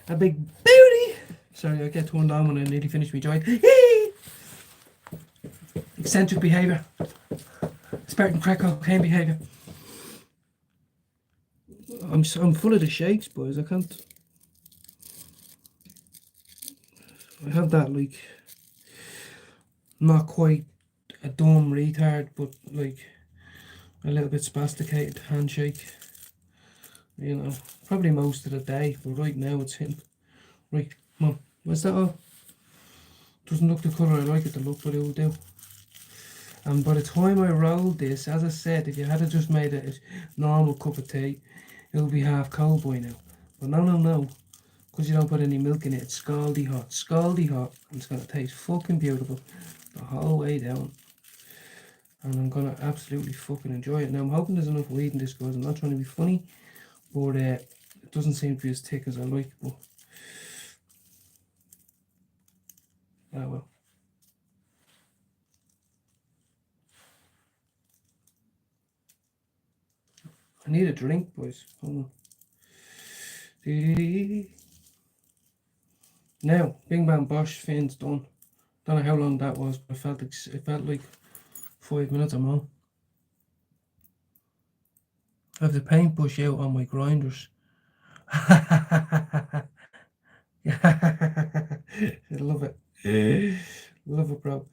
Speaker 1: A big booty. Sorry, I get turned on when I nearly finished my joint. Eccentric behaviour. Spartan crack cocaine behaviour. I'm full of the shakes, boys. I can't. I have that, like, not quite a dumb retard, but like a little bit spasticated handshake. You know, probably most of the day, but right now it's him. Right, come on. What's that all? Doesn't look the colour I like it to look, but it will do. And by the time I rolled this, as I said, if you had just made a normal cup of tea, it'll be half cold by now. But no. Because you don't put any milk in it, it's scaldy hot, and it's going to taste fucking beautiful the whole way down. And I'm going to absolutely fucking enjoy it. Now, I'm hoping there's enough weed in this, guys. I'm not trying to be funny, but it doesn't seem to be as thick as I like, but ah well. I need a drink, boys. Hold on. Now, Bing Bang Bosh, Finn's done. Don't know how long that was, but it felt like 5 minutes or more. I have the paintbrush out on my grinders. I love it. Love it, bro.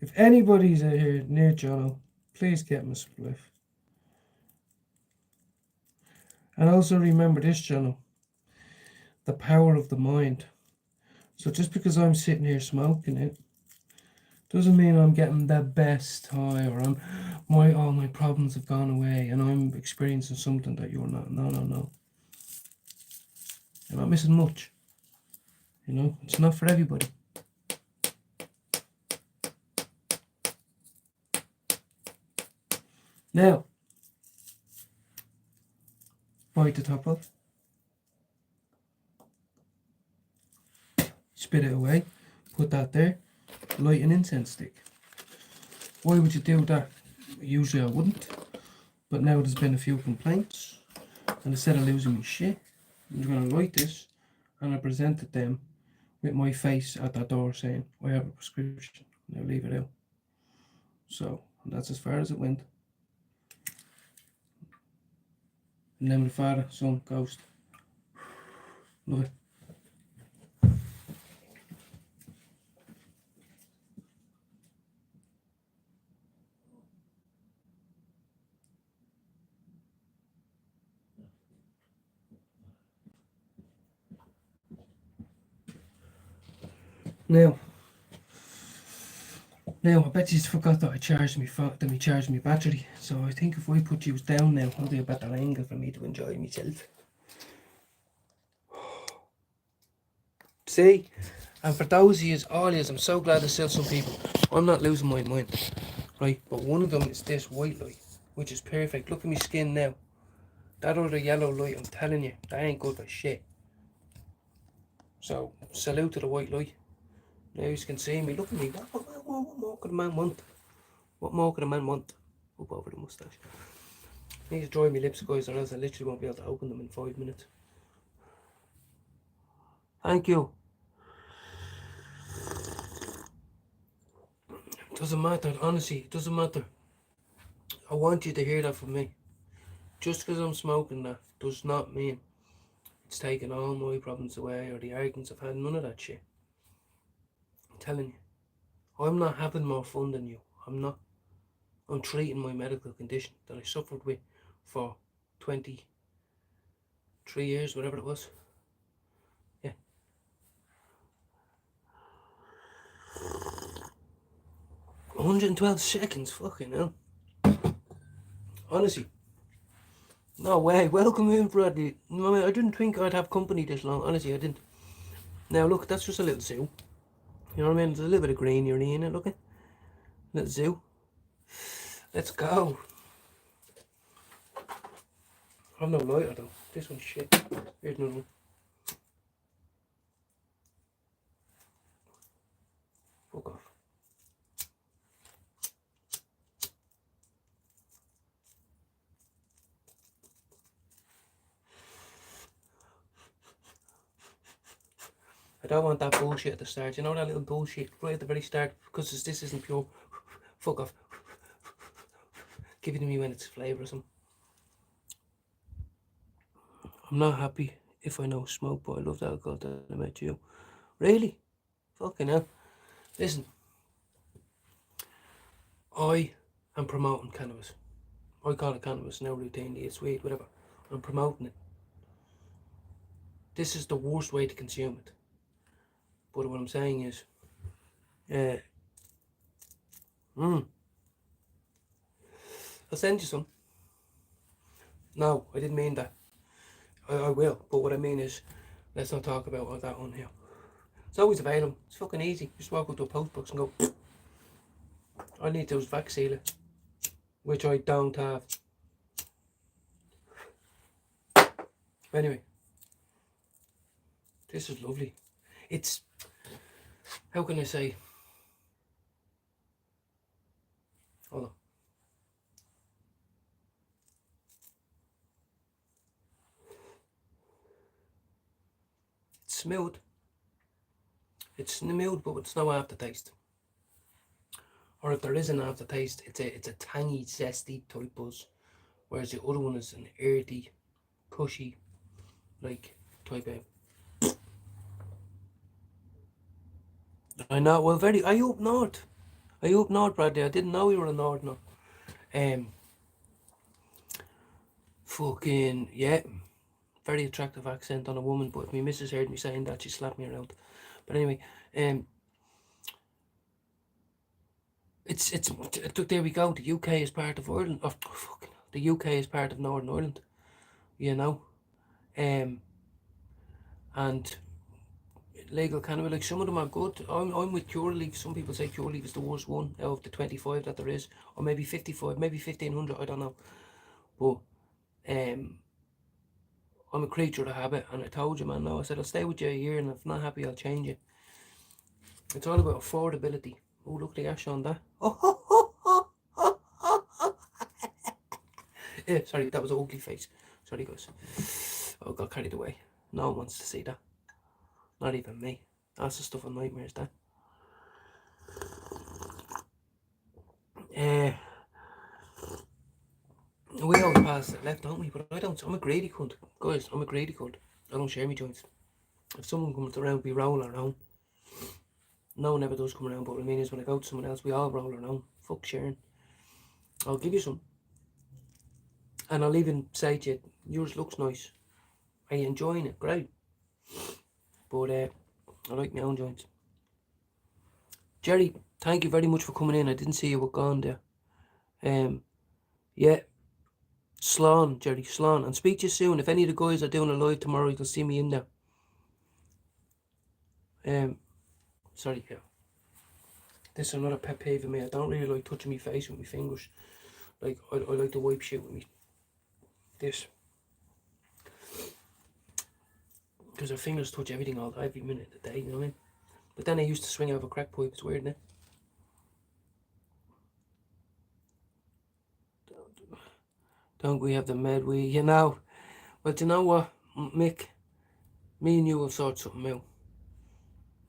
Speaker 1: If anybody's out here near Jono, please get me a spliff. And also remember this, Jono. The power of the mind. So just because I'm sitting here smoking it doesn't mean I'm getting the best high or all my problems have gone away and I'm experiencing something that you're not. No. You're not missing much. You know, it's not for everybody. Now, bite the top off. Spit it away. Put that there. light an incense stick. Why would you do that? Usually I wouldn't, but now there's been a few complaints, and instead of losing my shit, I'm just going to write this, and I presented them with my face at that door saying, I have a prescription, and I'll leave it out. So, that's as far as it went. And then the Father, Son, Ghost. Love it. Now, I bet you forgot that I charged me phone, that me charged my battery. So I think if I put you down now, it'll be a better angle for me to enjoy myself. See? And for those of you, all of you, I'm so glad to see some people. I'm not losing my mind. Right? But one of them is this white light, which is perfect. Look at my skin now. That other yellow light, I'm telling you, that ain't good for shit. So, salute to the white light. Now you can see me. Look at me. What more could a man want? What more could a man want? Up over the moustache. I need to dry my lips, guys, or else I literally won't be able to open them in 5 minutes. Thank you. Doesn't matter, honestly, it doesn't matter. I want you to hear that from me. Just because I'm smoking that does not mean it's taking all my problems away or the arguments I've had. None of that shit. I'm telling you. I'm not having more fun than you. I'm not. I'm treating my medical condition that I suffered with for 23 years, whatever it was. Yeah. $112 seconds, fucking hell. Honestly. No way. Welcome in, Bradley. No, I didn't think I'd have company this long. Honestly, I didn't. Now, look, that's just a little zoo. You know what I mean? There's a little bit of greenery in it, look at. Little zoo. Let's go. I've no lighter though. This one's shit. Here's another one. Fuck off. I don't want that bullshit at the start. You know that little bullshit right at the very start? Because this isn't pure. Fuck off. Give it to me when it's flavoursome. I'm not happy if I know smoke, but I love the alcohol that I met you. Really? Fucking hell. Listen. I am promoting cannabis. I call it cannabis now routinely. It's weed, whatever. I'm promoting it. This is the worst way to consume it. But what I'm saying is, I'll send you some. No, I didn't mean that. I will, but what I mean is, let's not talk about all that on here. It's always available. It's fucking easy. Just walk up to a post box and go. I need those vaccine, which I don't have. Anyway, this is lovely. It's, how can I say? Hold on. It's smooth. It's smooth, but it's no aftertaste. Or if there is an aftertaste, it's a tangy, zesty type buzz. Whereas the other one is an earthy, cushy, like, type of. I know, well, are you up north? Are you up north, Bradley? I didn't know you were a northerner. Fucking, yeah. Very attractive accent on a woman, but if my missus heard me saying that, she slapped me around. But anyway, it's there we go. The UK is part of Ireland. Oh, fucking, the UK is part of Northern Ireland. You know, and legal cannabis, like some of them are good. I'm with Curaleaf. Some people say Curaleaf is the worst one out of the 25 that there is, or maybe 55, maybe 1500. I don't know, but I'm a creature of habit, and I told you, man. No, I said I'll stay with you a year, and if not happy, I'll change it. It's all about affordability. Oh, look at the ash on that. Sorry, that was an ugly face. Sorry, guys. Oh, got carried away. No one wants to see that. Not even me. That's the stuff of nightmares, that. We always pass it left, don't we? But I don't. I'm a greedy cunt. Guys, I'm a greedy cunt. I don't share me joints. If someone comes around, we roll our own. No one ever does come around, but what I mean is when I go to someone else, we all roll our own. Fuck sharing. I'll give you some. And I'll even say to you, yours looks nice. Are you enjoying it? Great. But I like my own joints. Jerry, thank you very much for coming in. I didn't see you were gone there. Yeah. Slán, Jerry, Slán. And speak to you soon. If any of the guys are doing a live tomorrow, you can see me in there. Sorry, yeah. This is another pet peeve of me. I don't really like touching my face with my fingers. Like, I like to wipe shit with me. This. Because our fingers touch everything every minute of the day, you know what I mean? But then I used to swing out of a crack pipe. It's weird, isn't it? Don't we have the med we, you know? But you know what, Mick? Me and you will sort something out.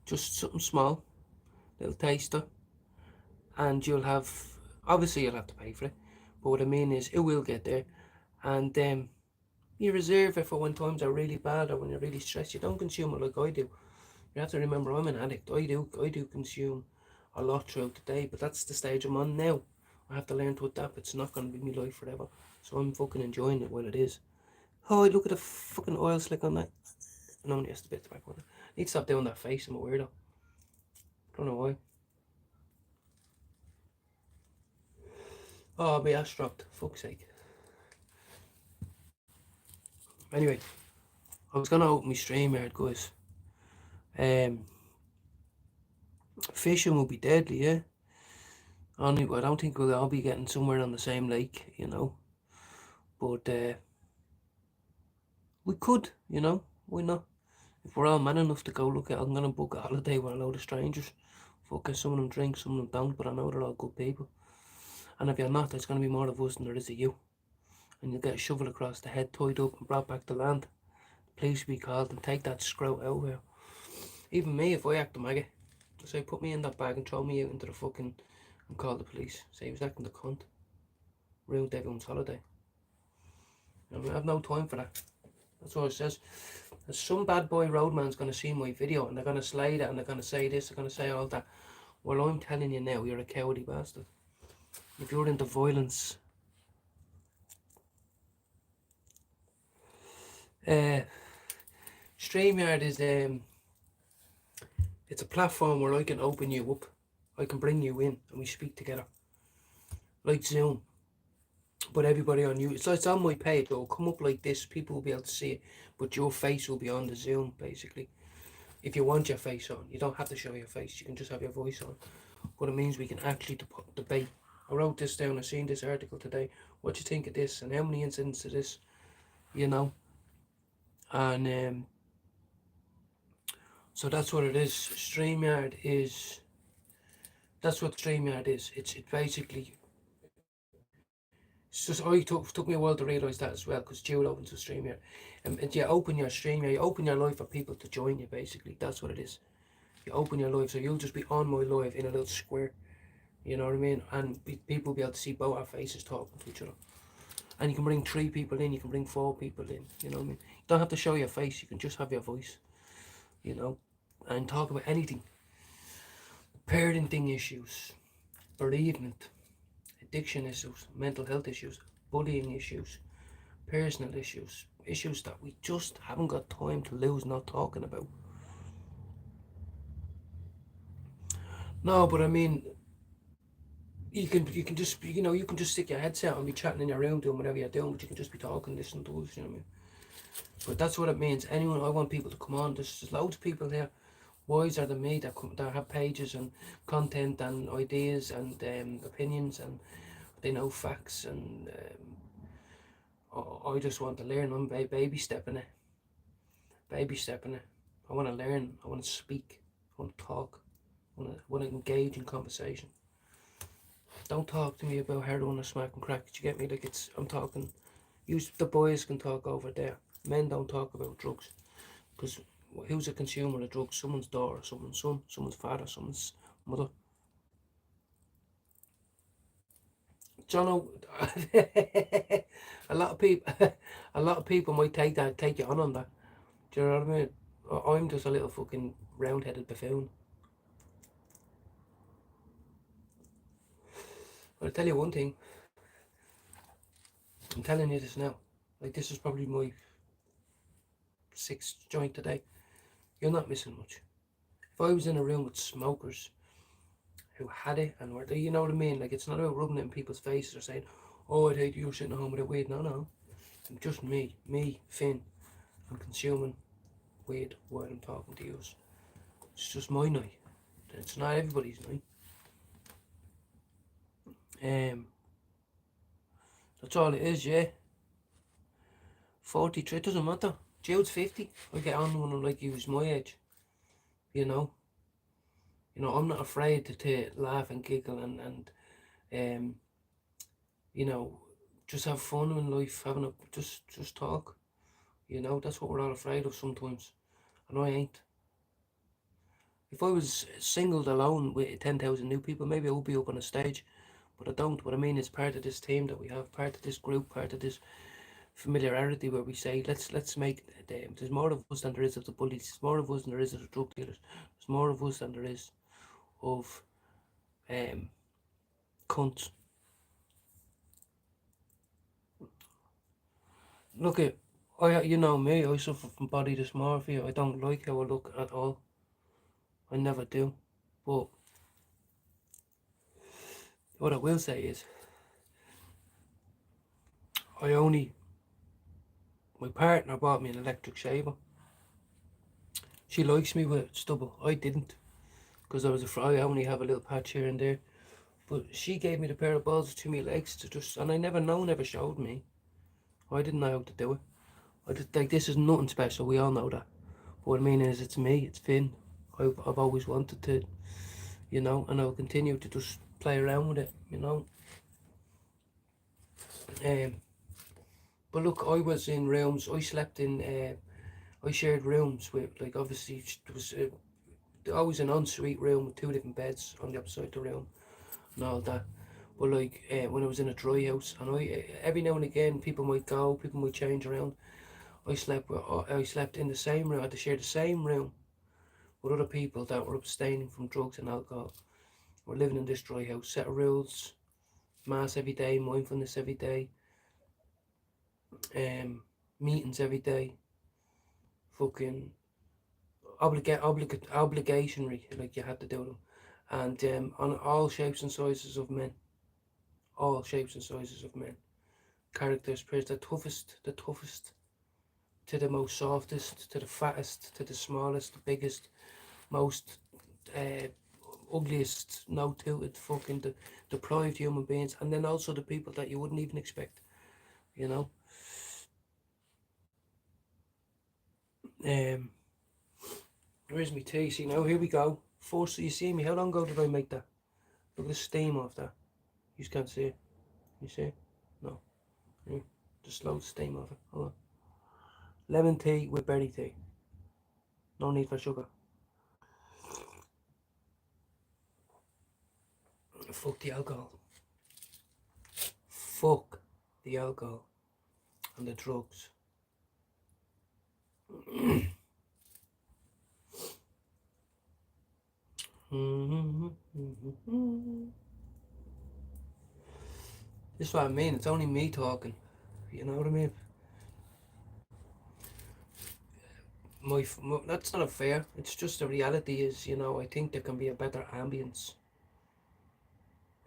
Speaker 1: Just something small. Little taster. And you'll have, obviously you'll have to pay for it. But what I mean is, it will get there. And you reserve it for when times are really bad or when you're really stressed. You don't consume it like I do. You have to remember, I'm an addict. I do consume a lot throughout the day, but that's the stage I'm on now. I have to learn to adapt. It's not going to be my life forever. So I'm fucking enjoying it while it is. Oh, look at the fucking oil slick on that. No one has to bit the back on it. I need to stop doing that face. I'm a weirdo. Don't know why. Oh, my ass dropped. Fuck's sake. Anyway, I was going to open my streamyard, guys. Fishing will be deadly, yeah. Only, I don't think we'll all be getting somewhere on the same lake, you know. But we could, you know. Why not? If we're all man enough to go, look at, I'm gonna book a holiday with a load of strangers. Fuck it, some of them drink, some of them don't, but I know they're all good people. And if you're not, there's gonna be more of us than there is of you. And you'll get a shovel across the head, tied up and brought back to land. The police will be called and take that scrout out here. Even me, if I act a maggot, I say put me in that bag and throw me out into the fucking, and call the police. Say he was acting the cunt. Ruined everyone's holiday. I mean, I have no time for that. That's what it says. There's some bad boy roadman's going to see my video and they're going to slay that and they're going to say this, they're going to say all that. Well, I'm telling you now, you're a cowardly bastard. If you're into violence, StreamYard is it's a platform where I can open you up. I can bring you in and we speak together. Like Zoom. But everybody on you, so it's on my page. It'll come up like this. People will be able to see it, but your face will be on the Zoom, basically. If you want your face on, you don't have to show your face. You can just have your voice on. But it means we can actually debate. I wrote this down. I seen this article today. What do you think of this? And how many incidents of this? You know. And so that's what it is. StreamYard is. That's what StreamYard is. It's basically. It's just, took me a while to realise that as well, because Jude opens a StreamYard. And you open your StreamYard, you open your live for people to join you, basically. That's what it is. You open your live, so you'll just be on my live in a little square. You know what I mean? And people will be able to see both our faces talking to each other. And you can bring 3 people in, you can bring 4 people in. You know what I mean? You don't have to show your face, you can just have your voice. You know? And talk about anything. Parenting issues, bereavement, addiction issues, mental health issues, bullying issues, personal issues, issues that we just haven't got time to lose not talking about. No, but I mean, you can just, you know, you can just stick your headset and be chatting in your room doing whatever you're doing, but you can just be talking, listening to us, you know what I mean? But that's what it means. Anyone, I want people to come on. There's loads of people there wiser than me that have pages and content and ideas and opinions, and they know facts, and I just want to learn. I'm baby stepping it. I want to learn. I want to speak. I want to talk. want to engage in conversation. Don't talk to me about heroin or smoking crack. Did you get me? Like I'm talking. The boys can talk over there. Men don't talk about drugs, because who's a consumer of drugs? Someone's daughter, someone's son, someone's father, someone's mother. John, a lot of people, a lot of people might take you on that. Do you know what I mean? I'm just a little fucking round-headed buffoon. But I'll tell you one thing. I'm telling you this now. Like, this is probably my 6th joint today. You're not missing much. If I was in a room with smokers who had it and were, you know what I mean? Like, it's not about rubbing it in people's faces or saying, oh, I'd hate you sitting at home with a weed. No. I'm just me, Finn. I'm consuming weed while I'm talking to you. It's just my night. It's not everybody's night. That's all it is, yeah. 43, it doesn't matter. Jude's 50. I get on when I'm like he was my age. You know, I'm not afraid to laugh and giggle and you know, just have fun in life, just talk. You know, that's what we're all afraid of sometimes. And I ain't. If I was singled alone with 10,000 new people, maybe I would be up on a stage. But I don't. What I mean is part of this team that we have, part of this group, part of this familiarity where we say, let's make there's more of us than there is of the bullies. There's more of us than there is of the drug dealers. There's more of us than there is of cunts. Look at, you know me, I suffer from body dysmorphia. I don't like how I look at all. I never do. But what I will say is, my partner bought me an electric shaver. She likes me with stubble. I didn't, because I was afraid I only have a little patch here and there. But she gave me the pair of balls to my legs and I never showed me. I didn't know how to do it. I just, like, this is nothing special, we all know that. But what I mean is, it's me, it's Finn. I've always wanted to, you know, and I'll continue to just play around with it, you know. But look, I was in rooms, I slept in, I shared rooms with, like, obviously, it was always an ensuite room with 2 different beds on the opposite side of the room and all that. But like, when I was in a dry house, and every now and again, people might go, people might change around. I slept in the same room. I had to share the same room with other people that were abstaining from drugs and alcohol. We're living in this dry house. Set of rules, mass every day, mindfulness every day, meetings every day, fucking obligationary, like you had to do them, and on all shapes and sizes of men, characters, players, the toughest to the most softest, to the fattest, to the smallest, the biggest, most ugliest, no-tooted, fucking deprived human beings, and then also the people that you wouldn't even expect, you know. Where's my tea? See, now here we go. First, you see me, how long ago did I make that? Look at the steam off that. You just can't see it. You see it? No. Just slow the steam off it. Hold on. Lemon tea with berry tea. No need for sugar. Fuck the alcohol. Fuck the alcohol and the drugs. This is what I mean. It's only me talking. You know what I mean? That's not fair. It's just the reality is, you know, I think there can be a better ambience.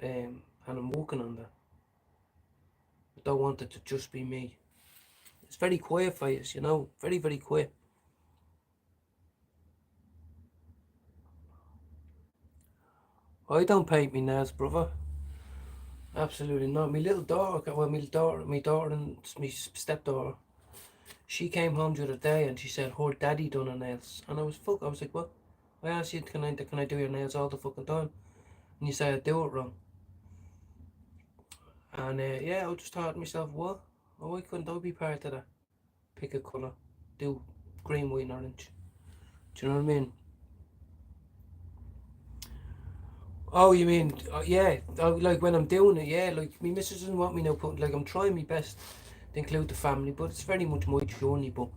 Speaker 1: And I'm working on that. I don't want it to just be me. It's very quiet for you, you know, very, very quiet. I don't paint me nails, brother. Absolutely not. My little daughter, my daughter and my stepdaughter, she came home the other day and she said her daddy done her nails. And I was like, what? I ask you, can I do your nails all the fucking time? And you say I do it wrong. And yeah, I just thought to myself, what? Oh, why couldn't I be part of that? Pick a colour, do green, white, and orange. Do you know what I mean? Oh, you mean, yeah, like when I'm doing it, yeah, like, my missus doesn't want me now putting, like, I'm trying my best to include the family, but it's very much my journey, but,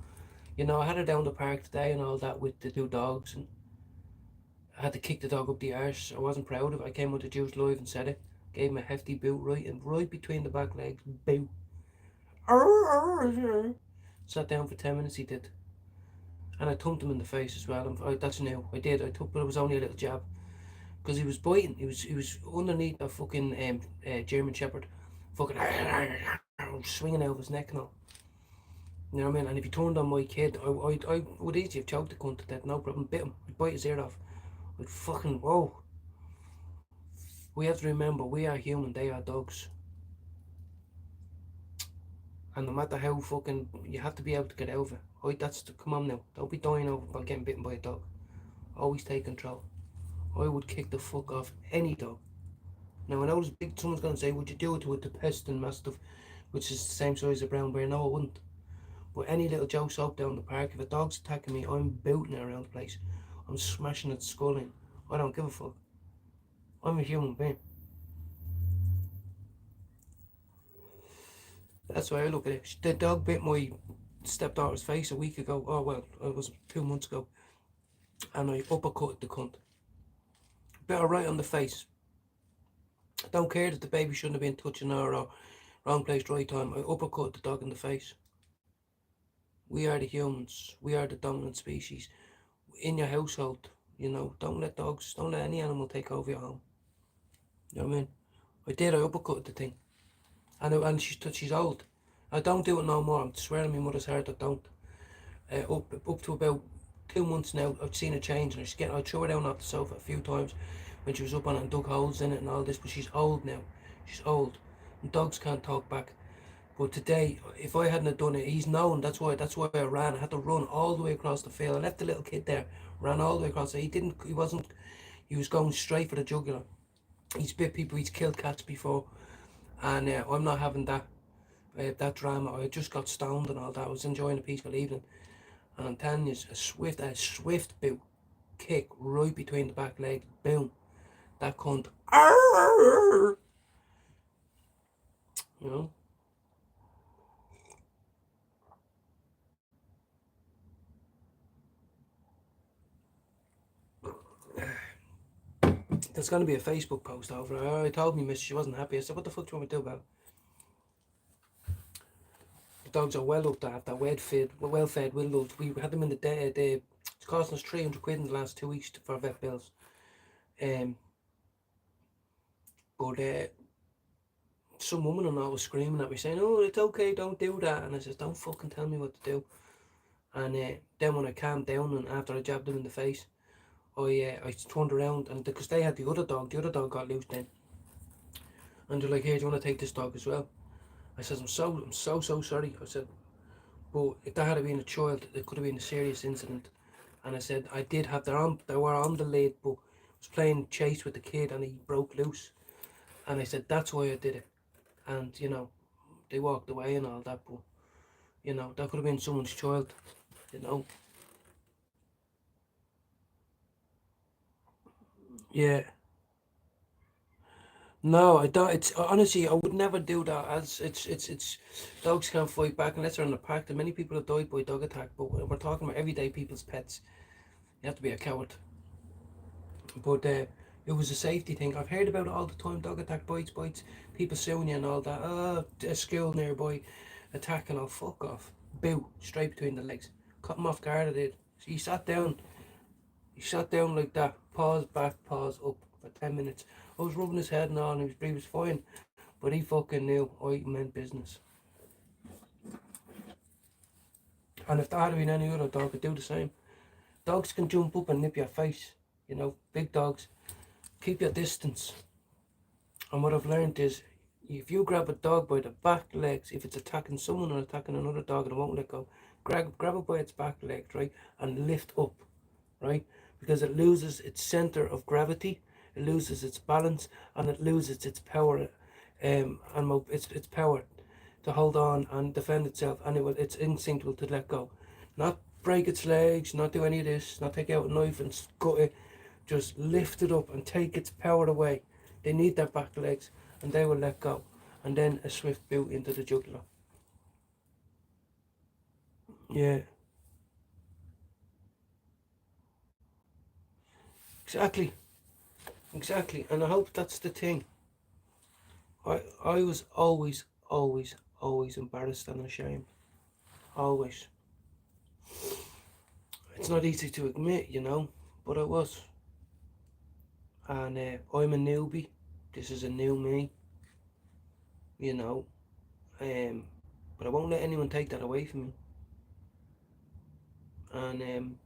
Speaker 1: you know, I had her down the park today and all that with the two dogs, and I had to kick the dog up the arse. I wasn't proud of it. I came out to Juice Live and said it, gave him a hefty boot right between the back legs, boot. Sat down for 10 minutes, he did. And I thumped him in the face as well. That's new. I did. I took, but it was only a little jab. Because he was biting. He was underneath a fucking German Shepherd, fucking swinging out of his neck and all. You know what I mean? And if he turned on my kid, I would easily have choked the cunt to death, no problem. Bit him. I'd bite his ear off. I'd fucking whoa. We have to remember, we are human. They are dogs. And no matter how fucking, you have to be able to get over it. Come on now. Don't be dying over by getting bitten by a dog. Always take control. I would kick the fuck off any dog. Now I know there's big, someone's going to say, would you do it with the Peston Mastiff, which is the same size as a brown bear? No, I wouldn't. But any little Joe Soap down the park, if a dog's attacking me, I'm booting it around the place. I'm smashing its skull in. I don't give a fuck. I'm a human being. That's why I look at it. The dog bit my stepdaughter's face a week ago. Oh well, it was 2 months ago. And I uppercut the cunt. Bit her right on the face. I don't care that the baby shouldn't have been touching her or wrong place, right time. I uppercut the dog in the face. We are the humans. We are the dominant species. In your household, you know, don't let any animal take over your home. You know what I mean? I did, I uppercut the thing. And she's old. I don't do it no more. I'm swearing my mother's heart I don't. Up to about 2 months now, I've seen a change, and I threw her down off the sofa a few times when she was up on it and dug holes in it and all this, but she's old now. She's old. And dogs can't talk back. But today, if I hadn't have done it, he's known. That's why I ran. I had to run all the way across the field. I left the little kid there, ran all the way across. He was going straight for the jugular. He's bit people, he's killed cats before, and I'm not having that drama. I just got stoned and all that. I was enjoying a peaceful evening, and I'm telling you, a swift boot, kick right between the back leg, boom, that cunt, you know. There's going to be a Facebook post over her. I told me miss she wasn't happy. I said, what the fuck do you want me to do about it? The dogs are well looked after, well fed, well loved. We had them in the day. It's costing us 300 quid in the last 2 weeks for vet bills. But some woman and I was screaming at me saying, oh, it's okay, don't do that. And I said, don't fucking tell me what to do. And then when I calmed down and after I jabbed them in the face, I turned around, and because they had the other dog got loose then. And they're like, here, do you want to take this dog as well? I said, I'm so sorry. I said, but if that had been a child, it could have been a serious incident. And I said, I did have they were on the lid, but I was playing chase with the kid and he broke loose. And I said, that's why I did it. And, you know, they walked away and all that, but, you know, that could have been someone's child, you know. Yeah. No, I don't. It's honestly, I would never do that. As it's dogs can't fight back unless they're in a pack. And many people have died by dog attack, but we're talking about everyday people's pets. You have to be a coward. But it was a safety thing. I've heard about it all the time. Dog attack, bites, people suing you and all that. A school nearby, attacking. Oh, fuck off. Boo, straight between the legs. Cut him off guard. I did. So he sat down. He sat down like that. Pause back, pause up for 10 minutes. I was rubbing his head and all, and he was fine. But he fucking knew I meant business. And if there had been any other dog, I'd do the same. Dogs can jump up and nip your face. You know, big dogs. Keep your distance. And what I've learned is, if you grab a dog by the back legs, if it's attacking someone or attacking another dog and it won't let go, grab it by its back legs, right? And lift up, right? because it loses its center of gravity, it loses its balance, and it loses its power, its power to hold on and defend itself, and its instinct will to let go, not break its legs, not do any of this, not take out a knife and cut it, just lift it up and take its power away. They need their back legs, and they will let go, and then a swift boot into the jugular. Yeah, exactly, and I hope that's the thing. I was always embarrassed and ashamed, always. It's not easy to admit, but I was. And I'm a newbie. This is a new me, you know. Um, but I won't let anyone take that away from me. And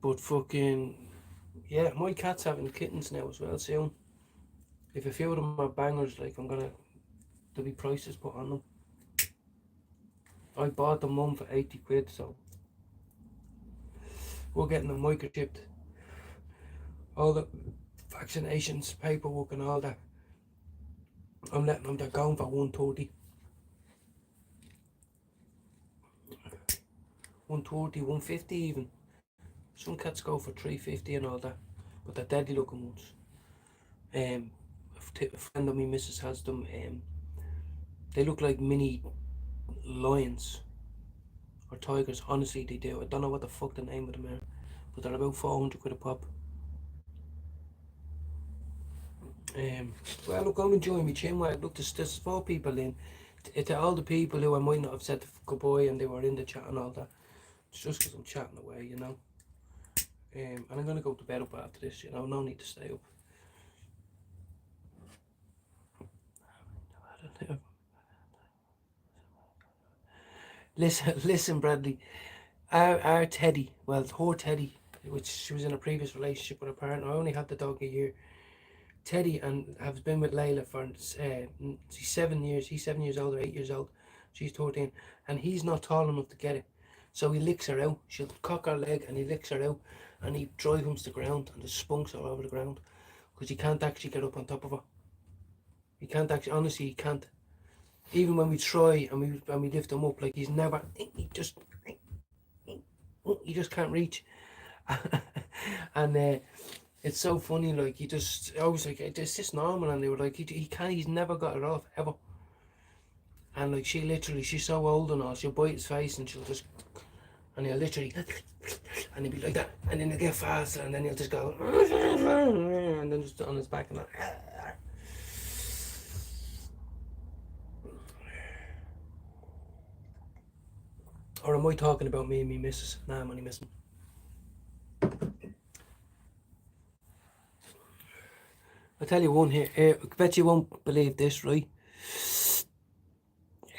Speaker 1: but fucking yeah, my cat's having kittens now as well soon. If a few of them are bangers, like there'll be prices put on them. I bought them one for 80 quid, so we're getting them microchipped. All the vaccinations, paperwork and all that. I'm letting them, they're going for 130. 130, 150 even. Some cats go for 350 and all that, but they're deadly looking ones. A friend of me, Mrs. has them. They look like mini lions or tigers. Honestly, they do. I don't know what the fuck the name of them are, but they're about 400 quid a pop. Well, look, I'm enjoying my chin wag. Look, there's 4 people in. To all the people who I might not have said goodbye and they were in the chat and all that, it's just because I'm chatting away, and I'm going to go to bed up after this, no need to stay up. Listen, Bradley, our Teddy, well, her Teddy, which she was in a previous relationship with a partner. I only had the dog a year. Teddy and has been with Layla for she's 7 years. He's 7 years old or 8 years old. She's 13, and he's not tall enough to get it. So he licks her out. She'll cock her leg, and he licks her out, and he drives him to the ground, and there's spunks all over the ground because he can't actually get up on top of her. He can't actually. Honestly, he can't. Even when we try and we lift him up, like he just can't reach. And it's so funny, like I was like, it's just normal, and they were like, he can't, he's never got it off ever. And like she's so old and all, she'll bite his face and he'll literally, and he'll be like that, and then he'll get faster, and then he'll just go, and then just on his back and that. Or am I talking about me and me missus? Nah, I'm only missing. I'll tell you one here. I bet you won't believe this, right?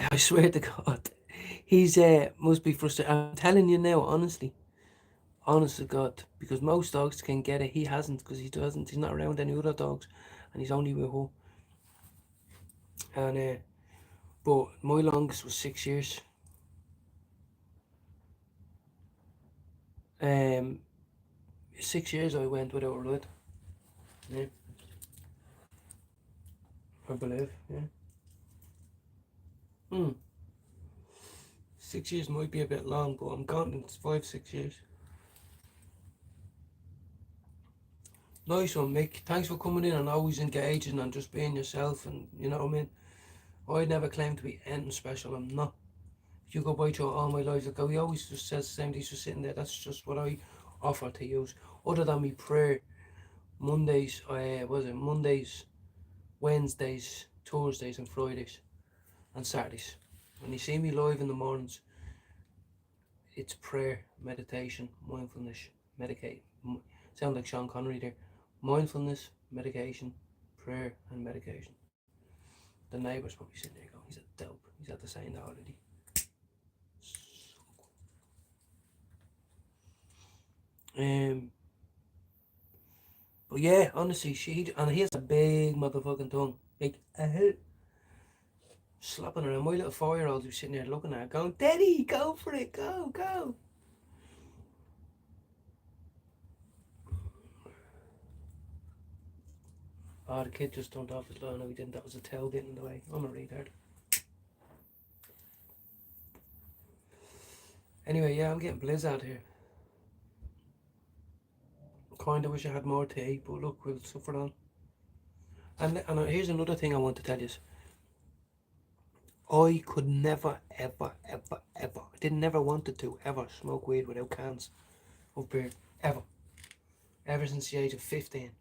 Speaker 1: I swear to God. He's must be frustrated. I'm telling you now, honestly. Honest to God. Because most dogs can get it. He hasn't, because he doesn't. He's not around any other dogs. And he's only with her. And but my longest was 6 years. 6 years I went without a ride. Yeah. I believe, yeah. 6 years might be a bit long, but I'm counting 5-6 years. Nice one, Mick. Thanks for coming in and always engaging and just being yourself, and you know what I mean. I never claim to be anything special. I'm not. If you go by through all my life, like he always just says the same thing. He's just sitting there. That's just what I offer to use. Other than me prayer, Mondays, Mondays, Wednesdays, Thursdays, and Fridays, and Saturdays. When you see me live in the mornings, it's prayer, meditation, mindfulness, medicate. Sound like Sean Connery there. Mindfulness, medication, prayer, and medication. The neighbour's probably sitting there going, he's a dope. He's had to saying that already. But yeah, honestly, and he has a big motherfucking tongue. Big, slapping around. My little 4-year-old who's sitting there looking at her, going, Daddy, go for it, go. Oh, the kid just turned off his light. No, he didn't. That was a tail getting in the way. I'm a retard. Anyway, yeah, I'm getting blizzard here. Kinda wish I had more tea, but look, we'll suffer on. And here's another thing I want to tell you. I could never, ever, ever, ever, didn't never wanted to ever smoke weed without cans of beer. Ever. Ever since the age of 15.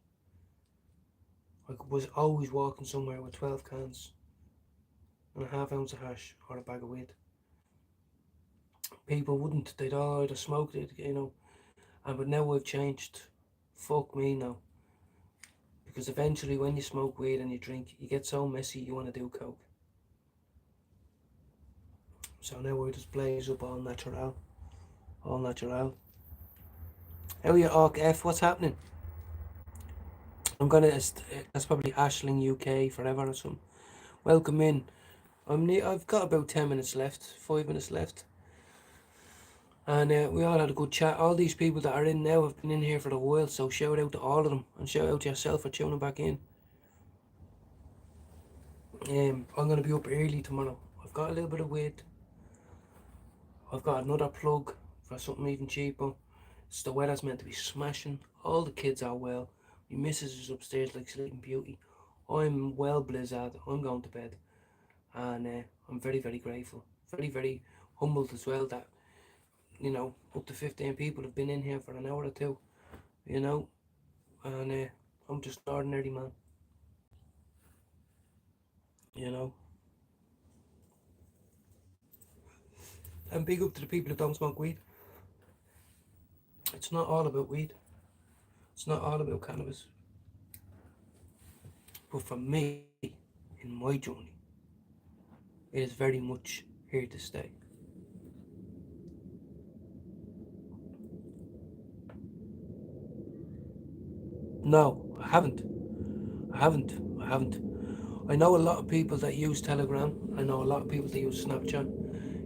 Speaker 1: I was always walking somewhere with 12 cans and a half ounce of hash or a bag of weed. People wouldn't, they'd all either smoked it, you know. But now I've changed. Fuck me now. Because eventually when you smoke weed and you drink, you get so messy you want to do coke. So now I just blaze up all natural. All natural. How are you, Orc F? What's happening? I'm gonna, that's probably Ashling UK forever or something. Welcome in. I've got about 10 minutes left, 5 minutes left. And we all had a good chat. All these people that are in now have been in here for a while, so shout out to all of them. And shout out to yourself for tuning back in. I'm going to be up early tomorrow. I've got a little bit of weight. I've got another plug for something even cheaper. It's the weather's meant to be smashing. All the kids are well. My missus is upstairs like Sleeping Beauty. I'm well blizzard. I'm going to bed. And I'm very, very grateful. Very, very humbled as well that, you know, up to 15 people have been in here for an hour or two, you know, and I'm just an ordinary man, you know. And big up to the people who don't smoke weed. It's not all about weed. It's not all about cannabis. But for me, in my journey, it is very much here to stay. No, I haven't. I know a lot of people that use Telegram. I know a lot of people that use Snapchat,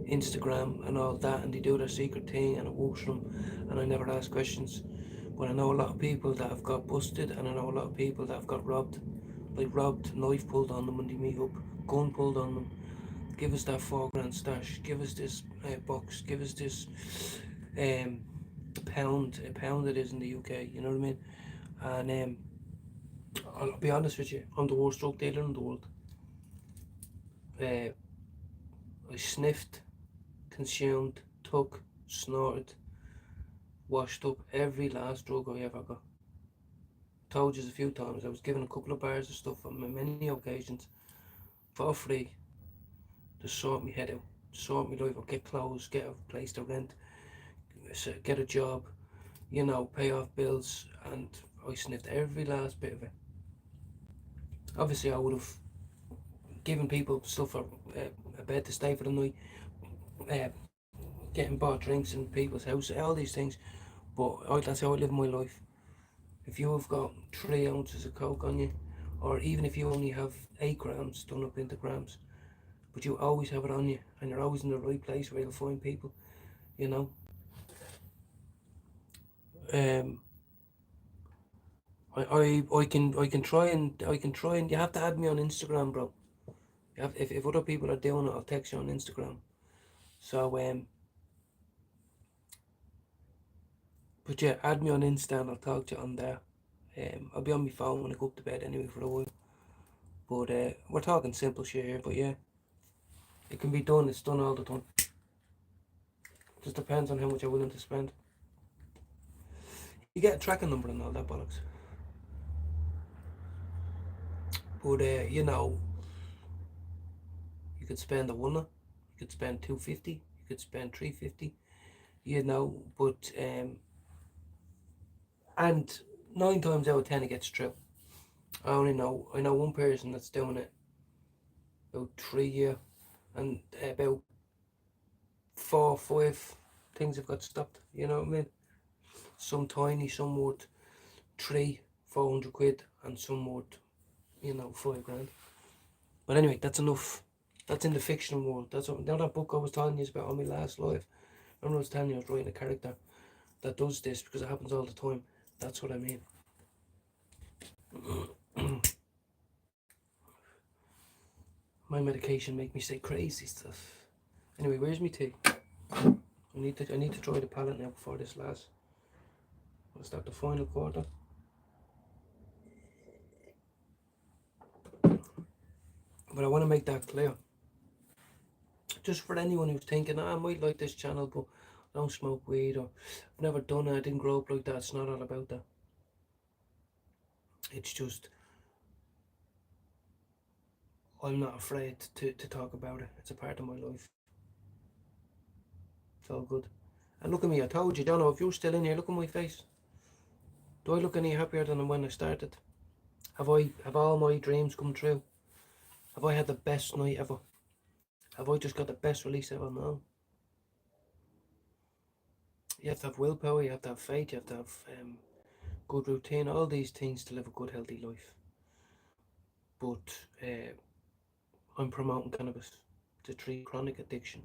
Speaker 1: Instagram and all that, and they do their secret thing and it works for them, and I never ask questions. But I know a lot of people that have got busted, and I know a lot of people that have got robbed. Like robbed, knife pulled on them when they meet up, gun pulled on them. Give us that $4 stash, give us this box, give us this a pound it is in the UK, you know what I mean? And I'll be honest with you, I'm the worst drug dealer in the world. I sniffed, consumed, took, snorted, washed up every last drug I ever got. Told you a few times, I was given a couple of bars of stuff on many occasions for free to sort my head out, sort my life out, get clothes, get a place to rent, get a job, you know, pay off bills, and I sniffed every last bit of it. Obviously I would have given people stuff for a bed to stay for the night, getting bought drinks in people's houses, all these things, but that's how I live my life. If you have got 3 ounces of coke on you, or even if you only have 8 grams done up into grams, but you always have it on you, and you're always in the right place where you'll find people, you know. I can try and you have to add me on Instagram, bro. If other people are doing it, I'll text you on Instagram. So but yeah, add me on Insta and I'll talk to you on there. I'll be on my phone when I go up to bed anyway for a while. But we're talking simple shit here, but yeah, it can be done. It's done all the time. Just depends on how much you're willing to spend. You get a tracking number and all that bollocks. But you know, you could spend a $1, you could spend $2.50, you could spend $3.50, you know. But and 9 times out of 10 it gets through. I know one person that's doing it about 3 years, and about 4 or 5 things have got stopped. You know what I mean? Some tiny, some worth 300-400 quid, and some worth, you know, 5 grand. But anyway, that's enough. That's in the fictional world. That's what, now that book I was telling you about on my last live. Remember I was telling you I was writing a character that does this because it happens all the time. That's what I mean. My medication make me say crazy stuff. Anyway, where's my tea? I need to try the palette now before this lasts. I'll start the final quarter. But I want to make that clear. Just for anyone who's thinking, I might like this channel, but I don't smoke weed, or I've never done it, I didn't grow up like that. It's not all about that. It's just, I'm not afraid to talk about it. It's a part of my life. It's all good. And look at me, I told you, Jono, if you're still in here, look at my face. Do I look any happier than when I started? Have all my dreams come true? Have I had the best night ever? Have I just got the best release ever? No. You have to have willpower, you have to have faith, you have to have good routine, all these things to live a good, healthy life. But I'm promoting cannabis to treat chronic addiction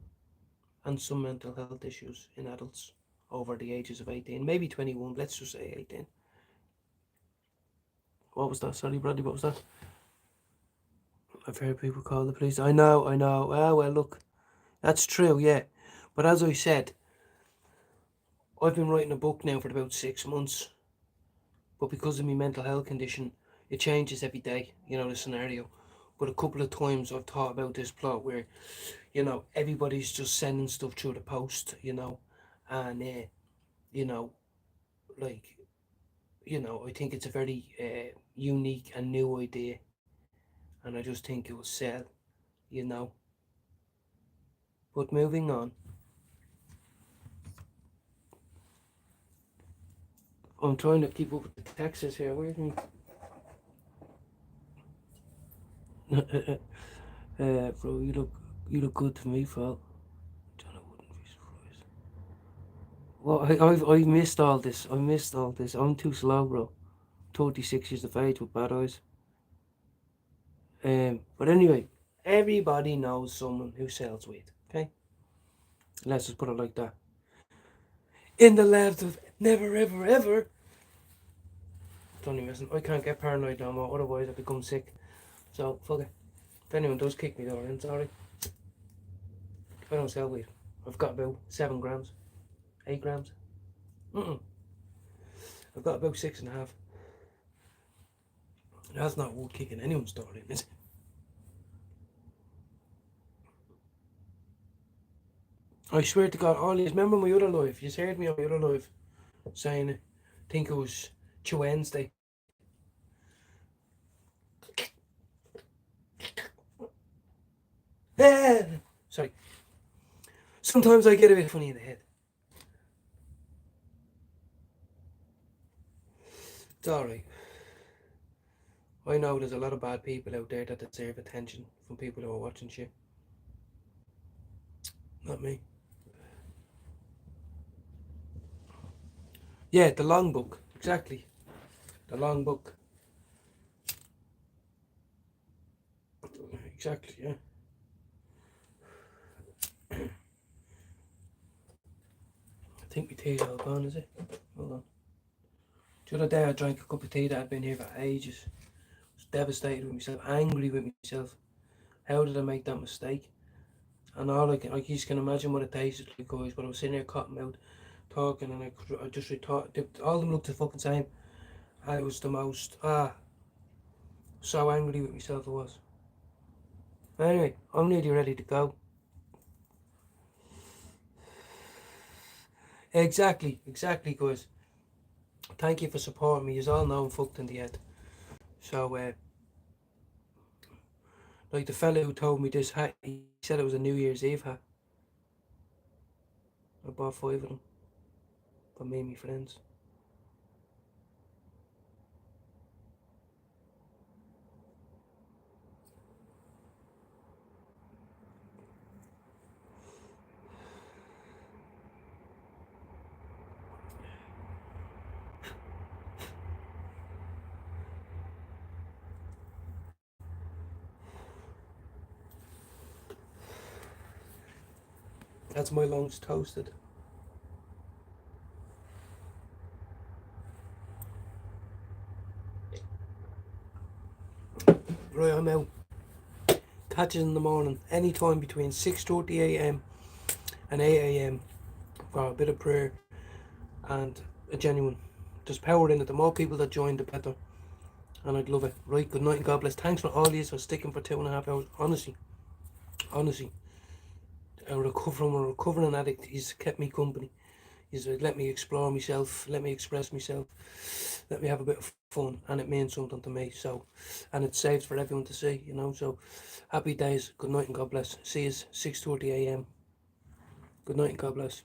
Speaker 1: and some mental health issues in adults over the ages of 18, maybe 21, let's just say 18. What was that? Sorry, Bradley, what was that? I've heard people call the police. I know. Oh, well, look, that's true, yeah. But as I said, I've been writing a book now for about 6 months. But because of my mental health condition, it changes every day, you know, the scenario. But a couple of times I've thought about this plot where, you know, everybody's just sending stuff through the post, you know. And, you know, like, you know, I think it's a very unique and new idea. And I just think it will sell, you know. But moving on. I'm trying to keep up with the taxes here. Where's me? Bro, you look good to me, Phil. John, I wouldn't be surprised. Well, I missed all this. I'm too slow, bro. 36 years of age with bad eyes. But anyway, everybody knows someone who sells weed. Okay, let's just put it like that. In the land of never, ever, ever. Don't even listen. I can't get paranoid no more. Otherwise, I become sick. So fuck it. If anyone does kick me though, then sorry. I don't sell weed. I've got about 7 grams, 8 grams. I've got about 6.5. That's not wood kicking anyone's door in, is it? I swear to God, all these. Remember my other life? You heard me on my other life saying it. I think it was Wednesday. Sorry. Sometimes I get a bit funny in the head. It's alright. I know there's a lot of bad people out there that deserve attention from people who are watching shit. Not me. Yeah, the long book. Exactly. The long book. Exactly, yeah. I think my tea's all gone, is it? Hold on. The other day I drank a cup of tea that had been here for ages. I was devastated with myself, angry with myself. How did I make that mistake? And all I just can imagine what it tasted like, guys. But I was sitting there cotton mouth, talking, and I just thought, all of them looked the fucking same. And it was the most, so angry with myself I was. Anyway, I'm nearly ready to go. Exactly, guys. Thank you for supporting me. You all know I'm fucked in the head. So, like the fella who told me this hat, he said it was a New Year's Eve hat. I bought 5 of them for me and my friends. That's my lungs toasted. Right, I'm out. Catch us in the morning, any time between 6:30 a.m. and 8 a.m. for a bit of prayer and a genuine. There's power in it. The more people that join, the better. And I'd love it. Right, good night and God bless. Thanks for all these for sticking for 2.5 hours. Honestly, a recovering addict, he's kept me company. He's let me explore myself, let me express myself, let me have a bit of fun, and it means something to me. So, and it's saved for everyone to see, you know. So, happy days. Good night and God bless. See you 6:30 a.m. Good night and God bless.